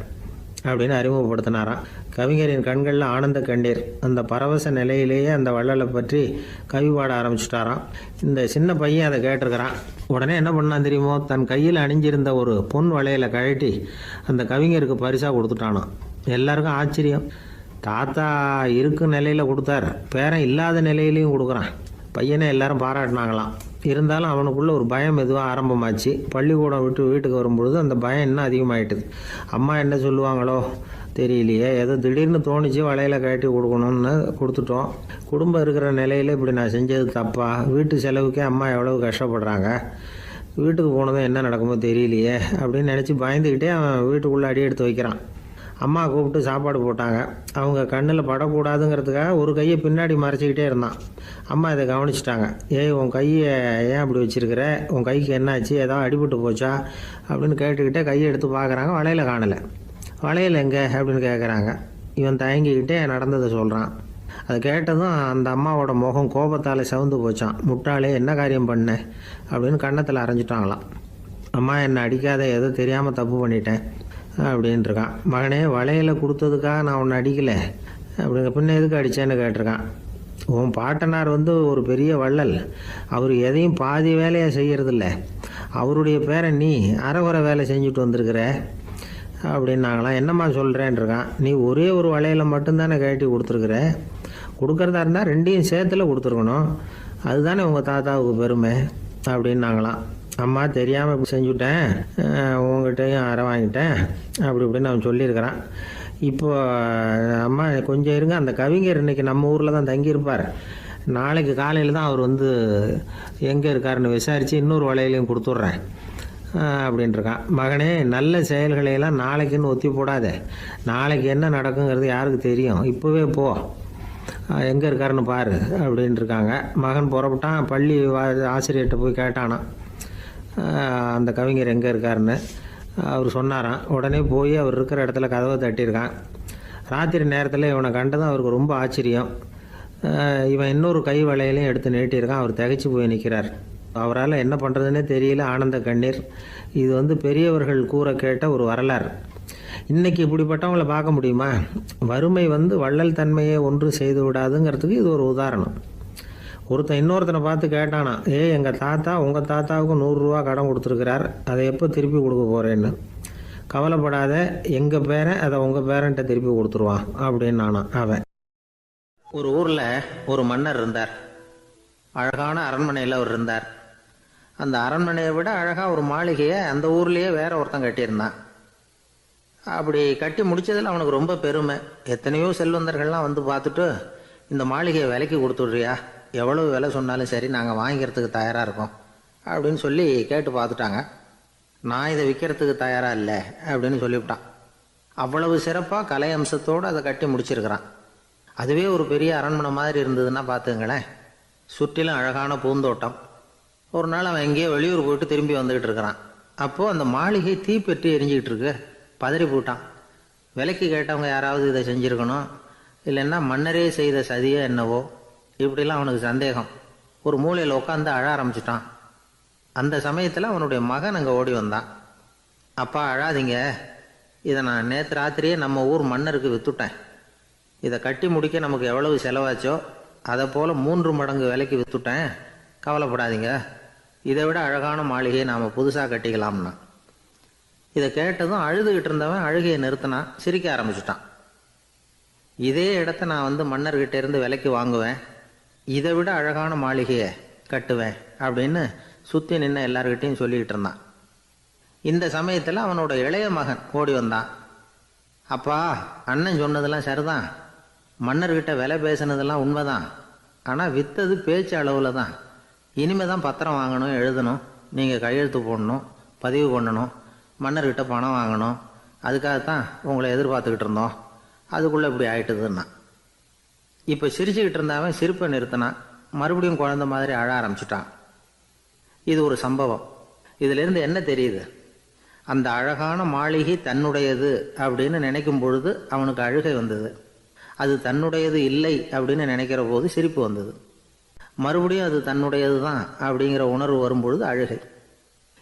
அப்படின்னு அறிமுகப்படுத்தினாராம். கவிஞரின் கண்களில் ஆனந்த கண்ணீர். அந்த பரவச நிலையிலேயே அந்த வள்ளலை பற்றி கவி பாட ஆரம்பிச்சுட்டாராம். இந்த சின்ன பையன் அதை கேட்டிருக்கிறான். உடனே என்ன பண்ணான் தெரியுமோ? தன் கையில் அணிஞ்சிருந்த ஒரு பொன் வளையலை கழட்டி அந்த கவிஞருக்கு பரிசாக கொடுத்துட்டானான். எல்லாருக்கும் ஆச்சரியம். தாத்தா இருக்கும் நிலையில் கொடுத்தார், பேரன் இல்லாத நிலையிலையும் கொடுக்குறான். பையனை எல்லாரும் பாராட்டினாங்களாம். இருந்தாலும் அவனுக்குள்ள ஒரு பயம் எதுவும் ஆரம்பமாச்சு. பள்ளிக்கூடம் விட்டு வீட்டுக்கு வரும்பொழுது அந்த பயம் இன்னும் அதிகமாகிட்டுது. அம்மா என்ன சொல்லுவாங்களோ தெரியலையே, ஏதோ திடீர்னு தோணிச்சு வளையல கட்டி கொடுக்கணும்னு கொடுத்துட்டோம். குடும்பம் இருக்கிற நிலையில் இப்படி நான் செஞ்சது தப்பா? வீட்டு செலவுக்கே அம்மா எவ்வளவு கஷ்டப்படுறாங்க. வீட்டுக்கு போனதும் என்ன நடக்குமோ தெரியலையே அப்படின்னு நினச்சி பயந்துக்கிட்டே அவன் வீட்டுக்குள்ளே அடி எடுத்து வைக்கிறான். அம்மா கூப்பிட்டு சாப்பாடு போட்டாங்க. அவங்க கண்ணில் படக்கூடாதுங்கிறதுக்காக ஒரு கையை பின்னாடி மறைச்சிக்கிட்டே இருந்தான். அம்மா இதை கவனிச்சிட்டாங்க. ஏய், உன் கையை ஏன் அப்படி வச்சிருக்கிற, உன் கைக்கு என்னாச்சு, ஏதாவது அடிபட்டு போச்சா அப்படின்னு கேட்டுக்கிட்டே கையை எடுத்து பார்க்குறாங்க. வளையல காணலை. வளையல் எங்கே அப்படின்னு கேட்குறாங்க. இவன் தயங்கிக்கிட்டே நடந்ததை சொல்கிறான். அதை கேட்டதும் அந்த அம்மாவோட முகம் கோபத்தால் சிவந்து போச்சான். முட்டாளே, என்ன காரியம் பண்ண அப்படின்னு கன்னத்தில் அரைஞ்சிட்டாங்களாம். அம்மா, என்னை அடிக்காத, ஏதோ தெரியாமல் தப்பு பண்ணிட்டேன் அப்படின்ட்டுருக்கான். மகனே, வளையலை கொடுத்ததுக்காக நான் உன்னை அடிக்கலை அப்படிங்க, பின்ன எதுக்கு அடித்தேன்னு கேட்டிருக்கான். உன் பாட்டனார் ஒரு பெரிய வள்ளல், அவர் எதையும் பாதி வேலையை செய்கிறதில்ல, அவருடைய பேரை நீ அரைகுறை வேலை செஞ்சுட்டு வந்திருக்கிற அப்படின்னாங்களாம். என்னம்மா சொல்கிறேன்ருக்கான். நீ ஒரே ஒரு வளையலை மட்டும்தானே கட்டி கொடுத்துருக்குற, கொடுக்குறதா இருந்தால் ரெண்டையும் சேர்த்துல கொடுத்துருக்கணும், அதுதானே உங்கள் தாத்தாவுக்கு பெருமை அப்படின்னாங்களாம். அம்மா, தெரியாமல் இப்படி செஞ்சுட்டேன், உங்கள்கிட்டையும் அரை வாங்கிட்டேன் அப்படி இப்படின்னு அவன் சொல்லியிருக்கிறான். இப்போ அம்மா கொஞ்சம் இருங்க, அந்த கவிஞர் இன்றைக்கி நம்ம ஊரில் தான் தங்கியிருப்பார், நாளைக்கு காலையில் தான் அவர் எங்கே இருக்காருன்னு விசாரித்து இன்னொரு வளையலையும் கொடுத்துட்றேன் அப்படின்ட்டுருக்கான். மகனே, நல்ல செயல்களையெல்லாம் நாளைக்குன்னு ஒத்தி போடாதே, நாளைக்கு என்ன நடக்குங்கிறது யாருக்கு தெரியும், இப்போவே போ, எங்கே இருக்காருன்னு பாரு அப்படின்ட்டுருக்காங்க. மகன் புறப்பட்டான். பள்ளி ஆசிரியர்கிட்ட போய் கேட்டானான் அந்த கவிஞர் எங்கே இருக்காருன்னு. அவர் சொன்னாராம். உடனே போய் அவர் இருக்கிற இடத்துல கதவை தட்டியிருக்கான். ராத்திரி நேரத்தில் இவனை கண்டதும் அவருக்கு ரொம்ப ஆச்சரியம். இவன் இன்னொரு கை வளையலையும் எடுத்து நீட்டியிருக்கான். அவர் திகைச்சு போய் நிற்கிறார். அவரால் என்ன பண்ணுறதுன்னே தெரியல, ஆனந்த கண்ணீர். இது பெரியவர்கள் கூற கேட்ட ஒரு வரலாறு. இன்றைக்கி இப்படிப்பட்டவங்கள பார்க்க முடியுமா? வறுமை வள்ளல் தன்மையை ஒன்று செய்து விடாதுங்கிறதுக்கு இது ஒரு உதாரணம். ஒருத்தன் இன்னொருத்தனை பார்த்து கேட்டானா, எங்கள் தாத்தா உங்கள் தாத்தாவுக்கு 100 ரூபா கடன் கொடுத்துருக்கிறார், அதை எப்போ திருப்பி கொடுக்க போகிறேன்னு. கவலைப்படாத, எங்கள் பேரன் அதை உங்கள் பேரன்ட்ட திருப்பி கொடுத்துருவான் அப்படின்னு நானான் அவன். ஒரு ஊரில் ஒரு மன்னர் இருந்தார். அழகான அரண்மனையில் அவர் இருந்தார். அந்த அரண்மனையை விட அழகாக ஒரு மாளிகையை அந்த ஊர்லேயே வேற ஒருத்தன் கட்டியிருந்தான். அப்படி கட்டி முடித்ததில் அவனுக்கு ரொம்ப பெருமை. எத்தனையோ செல்வந்தர்கள்லாம் பார்த்துட்டு, இந்த மாளிகையை விலைக்கு கொடுத்துட்றியா, எவ்வளவு விலை சொன்னாலும் சரி, நாங்கள் வாங்கிக்கிறதுக்கு தயாராக இருக்கோம் அப்படின்னு சொல்லி கேட்டு பார்த்துட்டாங்க. நான் இதை விற்கிறதுக்கு தயாராக இல்லை அப்படின்னு சொல்லிவிட்டான். அவ்வளவு சிறப்பாக கலை அம்சத்தோடு அதை கட்டி முடிச்சிருக்கிறான். அதுவே ஒரு பெரிய அரண்மனை மாதிரி இருந்ததுன்னா பார்த்துங்களேன். சுற்றிலும் அழகான பூந்தோட்டம். ஒரு நாள் அவன் எங்கேயோ வெளியூர் போயிட்டு திரும்பி வந்துக்கிட்டு இருக்கிறான். அப்போது அந்த மாளிகை தீப்பெட்டி எரிஞ்சிக்கிட்டு இருக்கு. பதறி போட்டான். விலைக்கு கேட்டவங்க யாராவது இதை செஞ்சுருக்கணும், இல்லைன்னா மன்னரே செய்த சதியோ என்னவோ, இப்படிலாம் அவனுக்கு சந்தேகம். ஒரு மூலையில் உட்காந்து அழ ஆரம்பிச்சிட்டான். அந்த சமயத்தில் அவனுடைய மகன் அங்கே ஓடி வந்தான். அப்பா, அழாதீங்க, இதை நான் நேற்று ராத்திரியே நம்ம ஊர் மன்னருக்கு விற்றுட்டேன். இதை கட்டி முடிக்க நமக்கு எவ்வளவு செலவாச்சோ அதை போல் 3 மடங்கு விலைக்கு விற்றுட்டேன், கவலைப்படாதீங்க, இதை விட அழகான மாளிகையை நாம் புதுசாக கட்டிக்கலாம்னா. இதை கேட்டதும் அழுதுகிட்டு இருந்தவன் அழுகையை நிறுத்தினான், சிரிக்க ஆரம்பிச்சிட்டான். இதே இடத்த நான் மன்னர்கிட்ட இருந்து விலைக்கு வாங்குவேன், இதை விட அழகான மாளிகையை கட்டுவேன் அப்படின்னு சுற்றி நின்று எல்லார்கிட்டையும் சொல்லிக்கிட்டு இருந்தான். இந்த சமயத்தில் அவனோட இளைய மகன் ஓடி வந்தான். அப்பா, அண்ணன் சொன்னதெல்லாம் சரிதான், மன்னர்கிட்ட விலை பேசினதெல்லாம் உண்மைதான், ஆனால் விற்றது பேச்சு அளவில் தான். இனிமே தான் பத்திரம் வாங்கணும், எழுதணும், நீங்கள் கையெழுத்து போடணும், பதிவு பண்ணணும், மன்னர்கிட்ட பணம் வாங்கணும், அதுக்காகத்தான் உங்களை எதிர்பார்த்துக்கிட்டு இருந்தோம், அதுக்குள்ளே இப்படி ஆயிட்டுதுன்னா. இப்போ சிரிச்சுக்கிட்டு இருந்தவன் சிரிப்பை நிறுத்தினான். மறுபடியும் குழந்தை மாதிரி அழ ஆரம்பிச்சிட்டான். இது ஒரு சம்பவம். இதிலிருந்து என்ன தெரியுது? அந்த அழகான மாளிகை தன்னுடையது அப்படின்னு நினைக்கும் பொழுது அவனுக்கு அழுகை வந்தது. அது தன்னுடையது இல்லை அப்படின்னு நினைக்கிற போது சிரிப்பு வந்தது. மறுபடியும் அது தன்னுடையது தான் அப்படிங்கிற உணர்வு வரும்பொழுது அழுகை.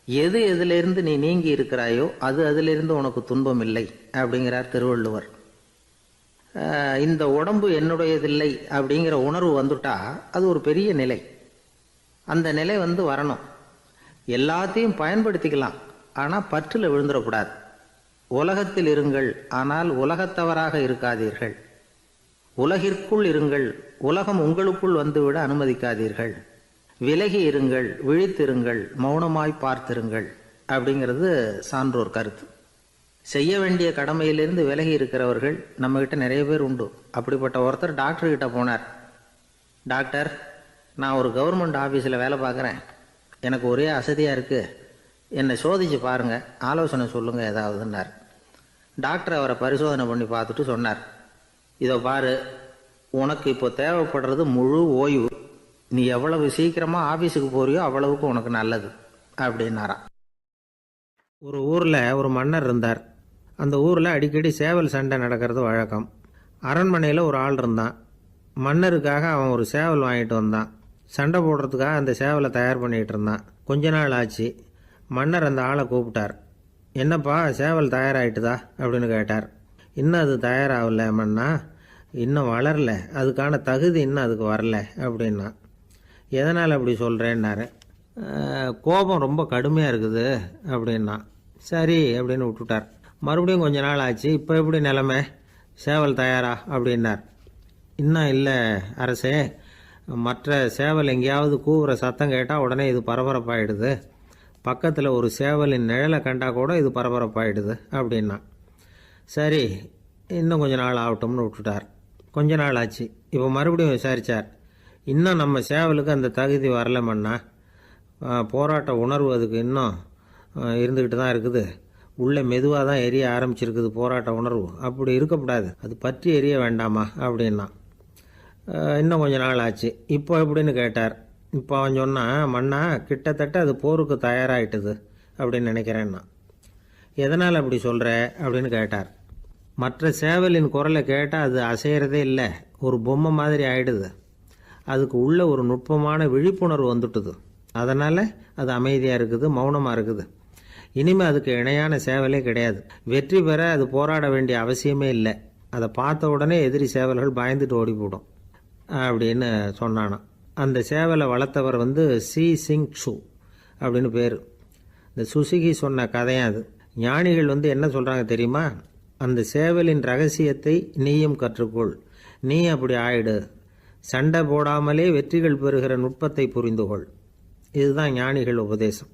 எது எதிலிருந்து நீ நீங்கி இருக்கிறாயோ அது அதிலிருந்து உனக்கு துன்பம் இல்லை அப்படிங்கிறார் திருவள்ளுவர். இந்த உடம்பு என்னுடையதில்லை அப்படிங்கிற உணர்வு வந்துட்டா அது ஒரு பெரிய நிலை. அந்த நிலை வரணும். எல்லாத்தையும் பயன்படுத்திக்கலாம், ஆனால் பற்றில் விழுந்துடக்கூடாது. உலகத்தில் இருங்கள், ஆனால் உலகத்தவராக இருக்காதீர்கள். உலகிற்குள் இருங்கள், உலகம் உங்களுக்குள் வந்துவிட அனுமதிக்காதீர்கள். விலகி இருங்கள், விழித்திருங்கள், மௌனமாய் பார்த்திருங்கள் அப்படிங்கிறது சான்றோர் கருத்து. செய்ய வேண்டிய கடமையிலிருந்து விலகி இருக்கிறவர்கள் நம்மகிட்ட நிறைய பேர் உண்டு. அப்படிப்பட்ட ஒருத்தர் டாக்டர்கிட்ட போனார். டாக்டர், நான் ஒரு கவர்மெண்ட் ஆஃபீஸில் வேலை பார்க்குறேன், எனக்கு ஒரே அசதியாக இருக்குது, என்னை சோதிச்சு பாருங்கள், ஆலோசனை சொல்லுங்கள் ஏதாவதுன்னார். டாக்டர் அவரை பரிசோதனை பண்ணி பார்த்துட்டு சொன்னார், இதோ பாரு, உனக்கு இப்போ தேவைப்படுறது முழு ஓய்வு. நீ எவ்வளவு சீக்கிரமாக ஆஃபீஸுக்கு போறியோ அவ்வளவுக்கு உனக்கு நல்லது அப்படின்னாராம். ஒரு ஊரில் ஒரு மன்னர் இருந்தார். அந்த ஊரில் அடிக்கடி சேவல் சண்டை நடக்கிறது வழக்கம். அரண்மனையில் ஒரு ஆள் இருந்தான். மன்னருக்காக அவன் ஒரு சேவல் வாங்கிட்டு வந்தான். சண்டை போடுறதுக்காக அந்த சேவலை தயார் பண்ணிகிட்டு இருந்தான். கொஞ்ச நாள் ஆச்சு. மன்னர் அந்த ஆளை கூப்பிட்டார். என்னப்பா, சேவல் தயாராகிட்டுதா அப்படின்னு கேட்டார். இன்னும் அது தயாராகல மன்னா, இன்னும் வளரல, அதுக்கான தகுதி இன்னும் அதுக்கு வரல அப்படின்னா. எதனால் அப்படி சொல்கிறேன்னாரு. கோபம் ரொம்ப கடுமையாக இருக்குது அப்படின்னா. சரி அப்படின்னு விட்டுட்டார். மறுபடியும் கொஞ்ச நாள் ஆச்சு. இப்போ எப்படி நிலைமை, சேவல் தயாரா அப்படின்னார். இன்னும் இல்லை அரசே, மற்ற சேவல் எங்கேயாவது கூவுற சத்தம் கேட்டால் உடனே இது பரபரப்பாயிடுது. பக்கத்தில் ஒரு சேவலின் நிழலை கண்டா கூட இது பரபரப்பாயிடுது அப்படின்னா. சரி, இன்னும் கொஞ்ச நாள் ஆகட்டும்னு விட்டுட்டார். கொஞ்ச நாள் ஆச்சு. இப்போ மறுபடியும் விசாரித்தார். இன்னும் நம்ம சேவலுக்கு அந்த தகுதி வரலமன்னா, போராட்ட உணர்வு அதுக்கு இன்னும் இருந்துக்கிட்டு தான் இருக்குது. உள்ளே மெதுவாக தான் எரிய ஆரம்பிச்சிருக்குது போராட்ட உணர்வு. அப்படி இருக்கக்கூடாது, அது பற்றி எரிய வேண்டாமா அப்படின்னா. இன்னும் கொஞ்ச நாள் ஆச்சு. இப்போ எப்படின்னு கேட்டார். இப்போ அவன் சொன்னான், மன்னா, கிட்டத்தட்ட அது போருக்கு தயாராகிட்டுது அப்படின்னு நினைக்கிறேன்னா. எதனால் அப்படி சொல்கிற அப்படின்னு கேட்டார். மற்ற சேவலின் குரலை கேட்டால் அது அசைகிறதே இல்லை, ஒரு பொம்மை மாதிரி ஆயிடுது. அதுக்கு உள்ள ஒரு நுட்பமான விழிப்புணர்வு வந்துட்டுது. அதனால் அது அமைதியாக இருக்குது, மௌனமாக இருக்குது. இனிமேல் அதுக்கு இணையான சேவலே கிடையாது. வெற்றி பெற அது போராட வேண்டிய அவசியமே இல்லை. அதை பார்த்த உடனே எதிரி சேவல்கள் பயந்துட்டு ஓடி போடும் அப்படின்னு சொன்னானான். அந்த சேவலை வளர்த்தவர் சி சிங் சு அப்படின்னு பேர். இந்த சுசுகி சொன்ன கதையும் அது. ஞானிகள் என்ன சொல்கிறாங்க தெரியுமா? அந்த சேவலின் ரகசியத்தை நீயும் கற்றுக்கொள், நீ அப்படி ஆயிடு, சண்டை போடாமலே வெற்றிகள் பெறுகிற நுட்பத்தை புரிந்துகொள். இதுதான் ஞானிகள் உபதேசம்.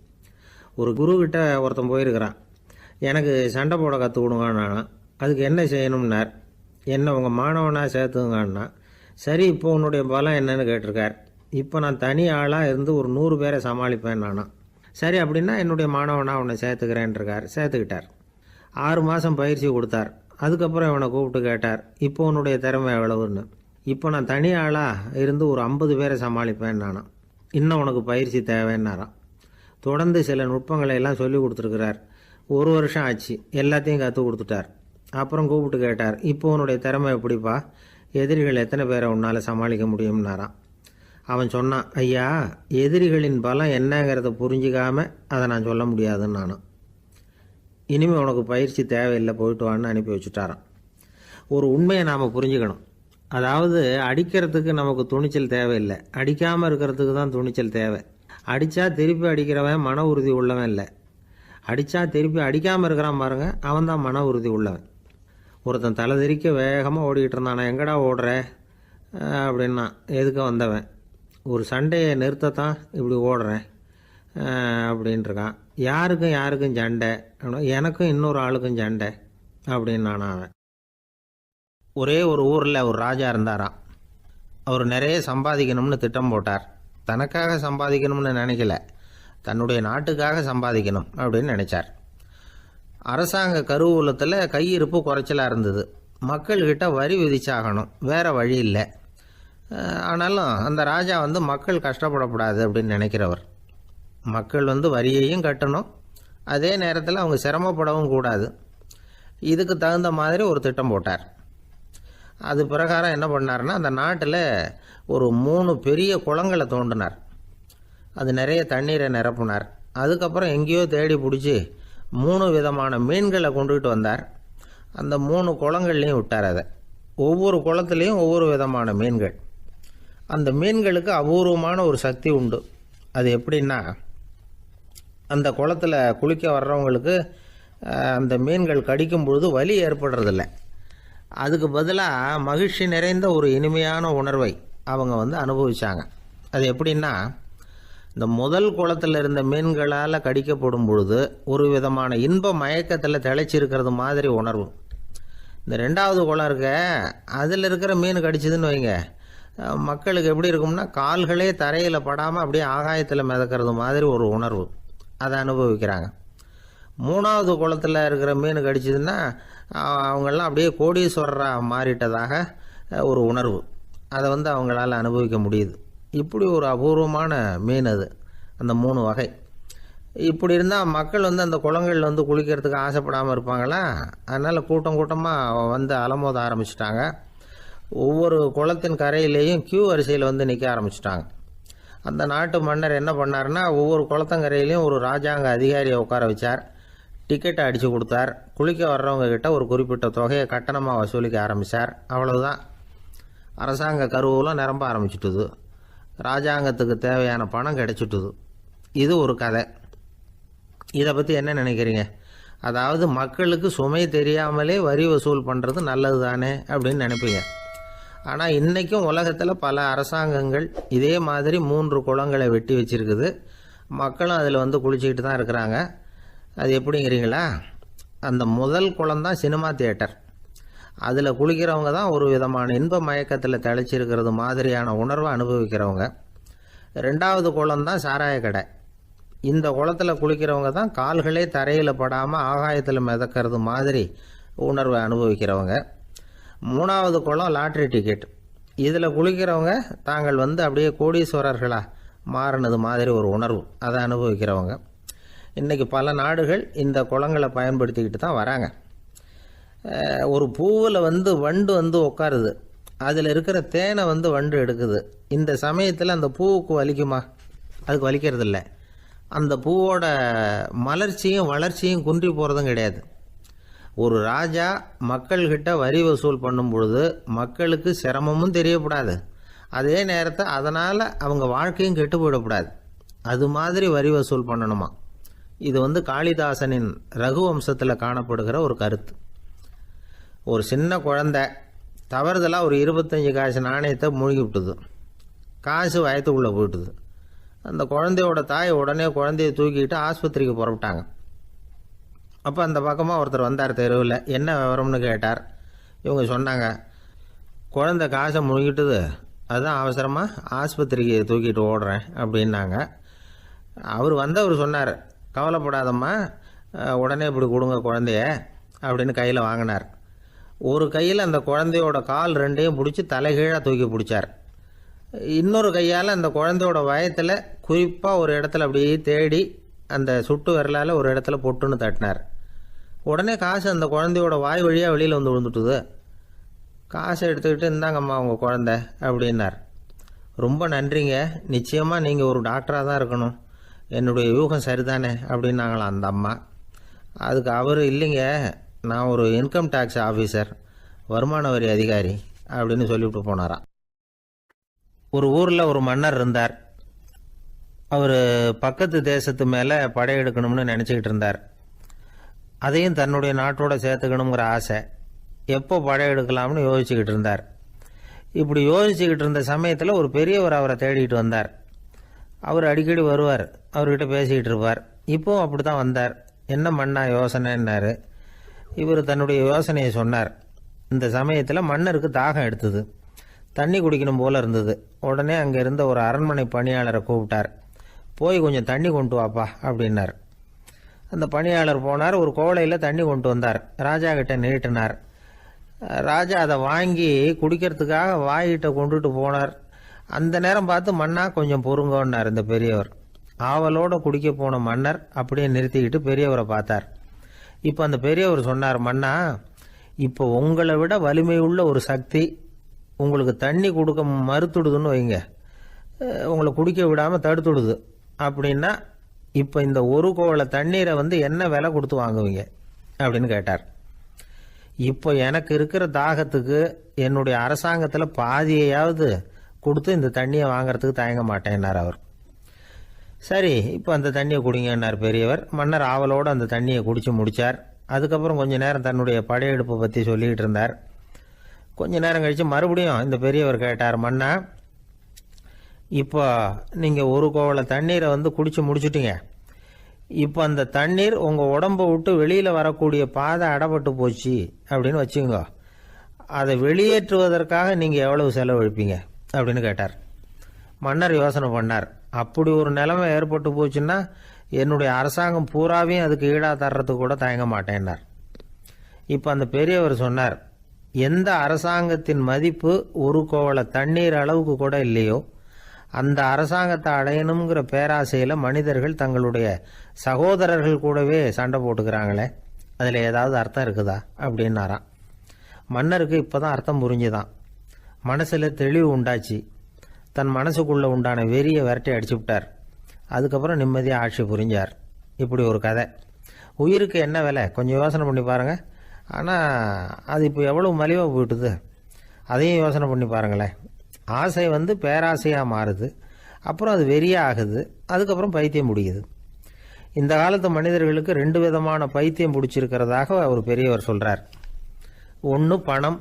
ஒரு குருக்கிட்ட ஒருத்தன் போயிருக்கிறான். எனக்கு சண்டை போட கற்றுக் கொடுங்கண்ணா. அதுக்கு என்ன செய்யணும்னார். என்ன உங்கள் மாணவனாக சேர்த்துங்கண்ணா. சரி, இப்போ உன்னுடைய பலம் என்னன்னு கேட்டிருக்கார். இப்போ நான் தனி ஆளாக இருந்து ஒரு 100 பேரை சமாளிப்பேன் நானா. சரி, அப்படின்னா என்னுடைய மாணவனாக உன்னை சேர்த்துக்கிறேன்ருக்கார். சேர்த்துக்கிட்டார். 6 மாதம் பயிற்சி கொடுத்தார். அதுக்கப்புறம் இவனை கூப்பிட்டு கேட்டார், இப்போ உன்னுடைய திறமை எவ்வளவுன்னு. இப்போ நான் தனி ஆளாக இருந்து ஒரு 50 பேரை சமாளிப்பேன் நானா. இன்னும் உனக்கு பயிற்சி தேவைன்னாராம். தொடர்ந்து சில நுட்பங்களை எல்லாம் சொல்லி கொடுத்துருக்கிறார். 1 வருஷம் ஆச்சு. எல்லாத்தையும் கற்றுக் கொடுத்துட்டார். அப்புறம் கூப்பிட்டு கேட்டார், இப்போ உன்னுடைய திறமை எப்படிப்பா, எதிரிகள் எத்தனை பேரை உன்னால் சமாளிக்க முடியும்னாராம். அவன் சொன்னான், ஐயா, எதிரிகளின் பலம் என்னங்கிறத புரிஞ்சிக்காமல் அதை நான் சொல்ல முடியாதுன்னு நானும். இனிமேல் உனக்கு பயிற்சி தேவையில்லை, போயிட்டு வான்னு அனுப்பி வச்சுட்டாரான். ஒரு உண்மையை நாம் புரிஞ்சுக்கணும். அதாவது, அடிக்கிறதுக்கு நமக்கு துணிச்சல் தேவையில்லை, அடிக்காமல் இருக்கிறதுக்கு தான் துணிச்சல் தேவை. அடித்தா திருப்பி அடிக்கிறவன் மன உறுதி உள்ளவன் இல்லை. அடித்தா திருப்பி அடிக்காமல் இருக்கிறான் பாருங்க, அவன் தான் மன உறுதி உள்ளவன். ஒருத்தன் தலை தெறிக்க வேகமாக ஓடிக்கிட்டு இருந்தான். நான் எங்கடா ஓடுற அப்படின்னா, எதுக்க வந்தவன். ஒரு சண்டையை நிறுத்தத்தான் இப்படி ஓடுறேன் அப்படின்ட்டுருக்கான். யாருக்கும் சண்டை, எனக்கும் இன்னொரு ஆளுக்கும் சண்டை அப்படின்னு அவன். ஒரே ஒரு ஊரில் ஒரு ராஜா இருந்தாராம். அவர் நிறைய சம்பாதிக்கணும்னு திட்டம் போட்டார். தனக்காக சம்பாதிக்கணும்னு நினைக்கல, தன்னுடைய நாட்டுக்காக சம்பாதிக்கணும் அப்படின்னு நினைச்சார். அரசாங்க கருவூலத்தில் கையிருப்பு குறைச்சலாக இருந்தது. மக்கள்கிட்ட வரி விதிச்சாகணும், வேறு வழி இல்லை. ஆனாலும் அந்த ராஜா மக்கள் கஷ்டப்படக்கூடாது அப்படின்னு நினைக்கிறவர். மக்கள் வரியையும் கட்டணும், அதே நேரத்தில் அவங்க சிரமப்படவும் கூடாது. இதுக்கு தகுந்த மாதிரி ஒரு திட்டம் போட்டார். அது பிரகாரம் என்ன பண்ணார்னா, அந்த நாட்டில் ஒரு 3 பெரிய குளங்களை தோண்டினார். அது நிறைய தண்ணீரை நிரப்புனார். அதுக்கப்புறம் எங்கேயோ தேடி பிடிச்சி 3 விதமான மீன்களை கொண்டுகிட்டு வந்தார். அந்த 3 குளங்கள்லையும் விட்டார். அதை ஒவ்வொரு குளத்துலேயும் ஒவ்வொரு விதமான மீன்கள். அந்த மீன்களுக்கு அபூர்வமான ஒரு சக்தி உண்டு. அது எப்படின்னா, அந்த குளத்தில் குளிக்க வர்றவங்களுக்கு அந்த மீன்கள் கடிக்கும் பொழுது வலி ஏற்படுறதில்ல. அதுக்கு பதிலாக மகிழ்ச்சி நிறைந்த ஒரு இனிமையான உணர்வை அவங்க அனுபவித்தாங்க. அது எப்படின்னா, இந்த முதல் குளத்தில் இருந்த மீன்களால் கடிக்கப்படும் பொழுது ஒரு விதமான இன்ப மயக்கத்தில் திளைச்சிருக்கிறது மாதிரி உணர்வு. இந்த 2வது குளம் இருக்க, அதில் இருக்கிற மீன் கடிச்சதுன்னு வைங்க, மக்களுக்கு எப்படி இருக்கும்னா கால்களே தரையில் படாமல் அப்படியே ஆகாயத்தில் மிதக்கிறது மாதிரி ஒரு உணர்வு, அதை அனுபவிக்கிறாங்க. 3வது குளத்தில் இருக்கிற மீன் கடிச்சதுன்னா அவங்கெல்லாம் அப்படியே கோடீஸ்வரராக மாறிட்டதாக ஒரு உணர்வு, அதை அவங்களால அனுபவிக்க முடியுது. இப்படி ஒரு அபூர்வமான மீன் அது, அந்த 3 வகை. இப்படி இருந்தால் மக்கள் அந்த குளங்களில் குளிக்கிறதுக்கு ஆசைப்படாமல் இருப்பாங்களா? அதனால் கூட்டம் கூட்டமாக அலமோத ஆரம்பிச்சிட்டாங்க. ஒவ்வொரு குளத்தின் கரையிலேயும் கியூ வரிசையில் நிற்க ஆரம்பிச்சிட்டாங்க. அந்த நாட்டு மன்னர் என்ன பண்ணார்னா, ஒவ்வொரு குளத்தங்கரையிலையும் ஒரு ராஜாங்க அதிகாரியை உட்கார வச்சார். டிக்கெட்டை அடித்து கொடுத்தார். குளிக்க வர்றவங்க கிட்ட ஒரு குறிப்பிட்ட தொகையை கட்டணமாக வசூலிக்க ஆரம்பித்தார். அவ்வளவுதான். அரசாங்க கருவூலம் நிரம்ப ஆரம்பிச்சுட்டுது. ராஜாங்கத்துக்கு தேவையான பணம் கிடைச்சிட்டுது. இது ஒரு கதை. இதை பற்றி என்ன நினைக்கிறீங்க? அதாவது மக்களுக்கு சுமை தெரியாமலே வரி வசூல் பண்ணுறது நல்லது தானே அப்படின்னு நினைப்பீங்க. ஆனால் இன்றைக்கும் உலகத்தில் பல அரசாங்கங்கள் இதே மாதிரி 3 குளங்களை வெட்டி வச்சுருக்குது. மக்களும் அதில் குளிச்சுக்கிட்டு தான் இருக்கிறாங்க. அது எப்படிங்கிறீங்களா? அந்த முதல் குளம்தான் சினிமா தியேட்டர். அதில் குளிக்கிறவங்க தான் ஒரு விதமான இன்ப மயக்கத்தில் தெளிச்சிருக்கிறது மாதிரியான உணர்வை அனுபவிக்கிறவங்க. 2வது குளம்தான் சாராய கடை. இந்த குளத்தில் குளிக்கிறவங்க தான் கால்களே தரையில் படாமல் ஆகாயத்தில் மிதக்கிறது மாதிரி உணர்வை அனுபவிக்கிறவங்க. 3வது குளம் லாட்ரி டிக்கெட். இதில் குளிக்கிறவங்க தாங்கள் அப்படியே கோடீஸ்வரர்களாக மாறினது மாதிரி ஒரு உணர்வு, அதை அனுபவிக்கிறவங்க. இன்றைக்கி பல நாடுகள் இந்த குளங்களை பயன்படுத்திக்கிட்டு தான் வராங்க. ஒரு பூவில் வண்டு உட்காருது. அதில் இருக்கிற தேனை வண்டு எடுக்குது. இந்த சமயத்தில் அந்த பூவுக்கு வலிக்குமா? அதுக்கு வலிக்கிறது இல்லை. அந்த பூவோட மலர்ச்சியும் வளர்ச்சியும் குன்றி போகிறதும் கிடையாது. ஒரு ராஜா மக்கள்கிட்ட வரி வசூல் பண்ணும் பொழுது மக்களுக்கு சிரமமும் தெரியக்கூடாது, அதே நேரத்தை அதனால் அவங்க வாழ்க்கையும் கெட்டு போயிடக்கூடாது. அது மாதிரி வரி வசூல் பண்ணணுமா. இது காளிதாசனின் ரகுவம்சத்தில் காணப்படுகிற ஒரு கருத்து. ஒரு சின்ன குழந்தை தவறுதலாக ஒரு 25 காசு நாணயத்தை மூழ்கி விட்டுது. காசு வயத்துக்குள்ளே போயிட்டுது. அந்த குழந்தையோட தாய் உடனே குழந்தைய தூக்கிட்டு ஆஸ்பத்திரிக்கு புறப்பட்டாங்க. அப்போ அந்த பக்கமாக ஒருத்தர் வந்தார் தெருவில். என்ன விவரம்னு கேட்டார். இவங்க சொன்னாங்க, குழந்தை காசை முழுகிட்டுது, அதுதான் அவசரமாக ஆஸ்பத்திரிக்கு தூக்கிட்டு ஓடுறேன் அப்படின்னாங்க. அவர் சொன்னார், கவலைப்படாதம்மா, உடனே இப்படி கொடுங்க குழந்தைய அப்படின்னு கையில் வாங்கினார். ஒரு கையில் அந்த குழந்தையோட கால் 2ஐயும் பிடிச்சி தலைகீழாக தூக்கி பிடிச்சார். இன்னொரு கையால் அந்த குழந்தையோட வயத்தில் குறிப்பாக ஒரு இடத்துல அப்படியே தேடி அந்த சுட்டு விரலால் ஒரு இடத்துல பொட்டுன்னு தட்டினார். உடனே காசு அந்த குழந்தையோட வாய் வழியாக வெளியில் விழுந்துட்டுது. காசை எடுத்துக்கிட்டு இந்தாங்கம்மா உங்கள் குழந்தை அப்படின்னார். ரொம்ப நன்றிங்க, நிச்சயமாக நீங்கள் ஒரு டாக்டராக தான் இருக்கணும், என்னுடைய யூகம் சரிதானே அப்படின்னாங்களாம் அந்த அம்மா. அதுக்கு அவர், இல்லைங்க, நான் ஒரு இன்கம் டேக்ஸ் ஆஃபீஸர், வருமான வரி அதிகாரி அப்படின்னு சொல்லிவிட்டு போனாராம். ஒரு ஊரில் ஒரு மன்னர் இருந்தார். அவர் பக்கத்து தேசத்து மேலே படையெடுக்கணும்னு நினச்சிக்கிட்டு இருந்தார். அதையும் தன்னுடைய நாட்டோட சேர்த்துக்கணுங்கிற ஆசை. எப்போ படையெடுக்கலாம்னு யோசிச்சுக்கிட்டு இருந்தார். இப்படி யோசிச்சுக்கிட்டு இருந்த சமயத்தில் ஒரு பெரியவர் அவரை தேடிட்டு வந்தார். அவர் அடிக்கடி வருவார், அவர்கிட்ட பேசிக்கிட்டு இருப்பார். இப்போவும் அப்படி தான் வந்தார். என்ன மன்னா யோசனைன்னாரு. இவர் தன்னுடைய யோசனையை சொன்னார். இந்த சமயத்தில் மன்னருக்கு தாகம் எடுத்தது, தண்ணி குடிக்கணும் போல இருந்தது. உடனே அங்கே இருந்த ஒரு அரண்மனை பணியாளரை கூப்பிட்டார். போய் கொஞ்சம் தண்ணி கொண்டு வாப்பா அப்படின்னார். அந்த பணியாளர் போனார். ஒரு கோலையில் தண்ணி கொண்டு வந்தார். ராஜா கிட்ட நீட்டினார். ராஜா அதை வாங்கி குடிக்கிறதுக்காக வாய்கிட்ட கொண்டுட்டு போனார். அந்த நேரம் பார்த்து, மன்னா கொஞ்சம் பொறுங்கன்னார் இந்த பெரியவர். ஆவலோடு குடிக்க போன மன்னர் அப்படியே நிறுத்திக்கிட்டு பெரியவரை பார்த்தார். இப்போ அந்த பெரியவர் சொன்னார், மன்னா, இப்போ உங்களை விட வலிமை உள்ள ஒரு சக்தி உங்களுக்கு தண்ணி கொடுக்க மறுத்துடுதுன்னு வைங்க, உங்களை குடிக்க விடாமல் தடுத்துடுது அப்படின்னா, இப்போ இந்த ஒரு கோவலை தண்ணீரை என்ன விலை கொடுத்து வாங்குவீங்க அப்படின்னு கேட்டார். இப்போ எனக்கு இருக்கிற தாகத்துக்கு என்னுடைய அரசாங்கத்தில் பாதியையாவது கொடுத்து இந்த தண்ணியை வாங்கிறதுக்கு தயங்க மாட்டேன்னார் அவர். சரி, இப்போ அந்த தண்ணியை குடிங்கன்னார் பெரியவர். மன்னர் ஆவலோடு அந்த தண்ணியை குடித்து முடித்தார். அதுக்கப்புறம் கொஞ்ச நேரம் தன்னுடைய படையெடுப்பை பற்றி சொல்லிக்கிட்டு இருந்தார். கொஞ்ச நேரம் கழித்து மறுபடியும் இந்த பெரியவர் கேட்டார், மன்னா, இப்போ நீங்கள் ஒரு கோவலை தண்ணீரை குடித்து முடிச்சுட்டீங்க. இப்போ அந்த தண்ணீர் உங்கள் உடம்பை விட்டு வெளியில் வரக்கூடிய பாதை அடைபட்டு போச்சு அப்படின்னு வச்சுங்க. அதை வெளியேற்றுவதற்காக நீங்கள் எவ்வளவு செலவழிப்பீங்க அப்படின்னு கேட்டார். மன்னர் யோசனை பண்ணார். அப்படி ஒரு நிலைமை ஏற்பட்டு போச்சுன்னா என்னுடைய அரசாங்கம் பூராவையும் அதுக்கு ஈடாக தர்றதுக்கு கூட தயங்க மாட்டேன்னார். இப்போ அந்த பெரியவர் சொன்னார், எந்த அரசாங்கத்தின் மதிப்பு ஒரு கோவள தண்ணீர் அளவுக்கு கூட இல்லையோ அந்த அரசாங்கத்தை அடையணுங்கிற பேராசையில் மனிதர்கள் தங்களுடைய சகோதரர்கள் கூடவே சண்டை போட்டுக்கிறாங்களே, அதில் ஏதாவது அர்த்தம் இருக்குதா அப்படின்னாராம். மன்னருக்கு இப்போ தான் அர்த்தம் புரிஞ்சுதான். மனசில் தெளிவு உண்டாச்சு. தன் மனசுக்குள்ளே உண்டான வெறியை விரட்டி அடிச்சு விட்டார். அதுக்கப்புறம் நிம்மதியாக ஆட்சி புரிஞ்சார். இப்படி ஒரு கதை. உயிருக்கு என்ன விலை கொஞ்சம் யோசனை பண்ணி பாருங்கள். ஆனால் அது இப்போ எவ்வளோ மலிவாக போயிட்டுது, அதையும் யோசனை பண்ணி பாருங்களேன். ஆசை பேராசையாக மாறுது, அப்புறம் அது வெறியாக ஆகுது, அதுக்கப்புறம் பைத்தியம் பிடிக்குது. இந்த காலத்து மனிதர்களுக்கு 2 விதமான பைத்தியம் பிடிச்சிருக்கிறதாக ஒரு பெரியவர் சொல்கிறார். ஒன்று பணம்,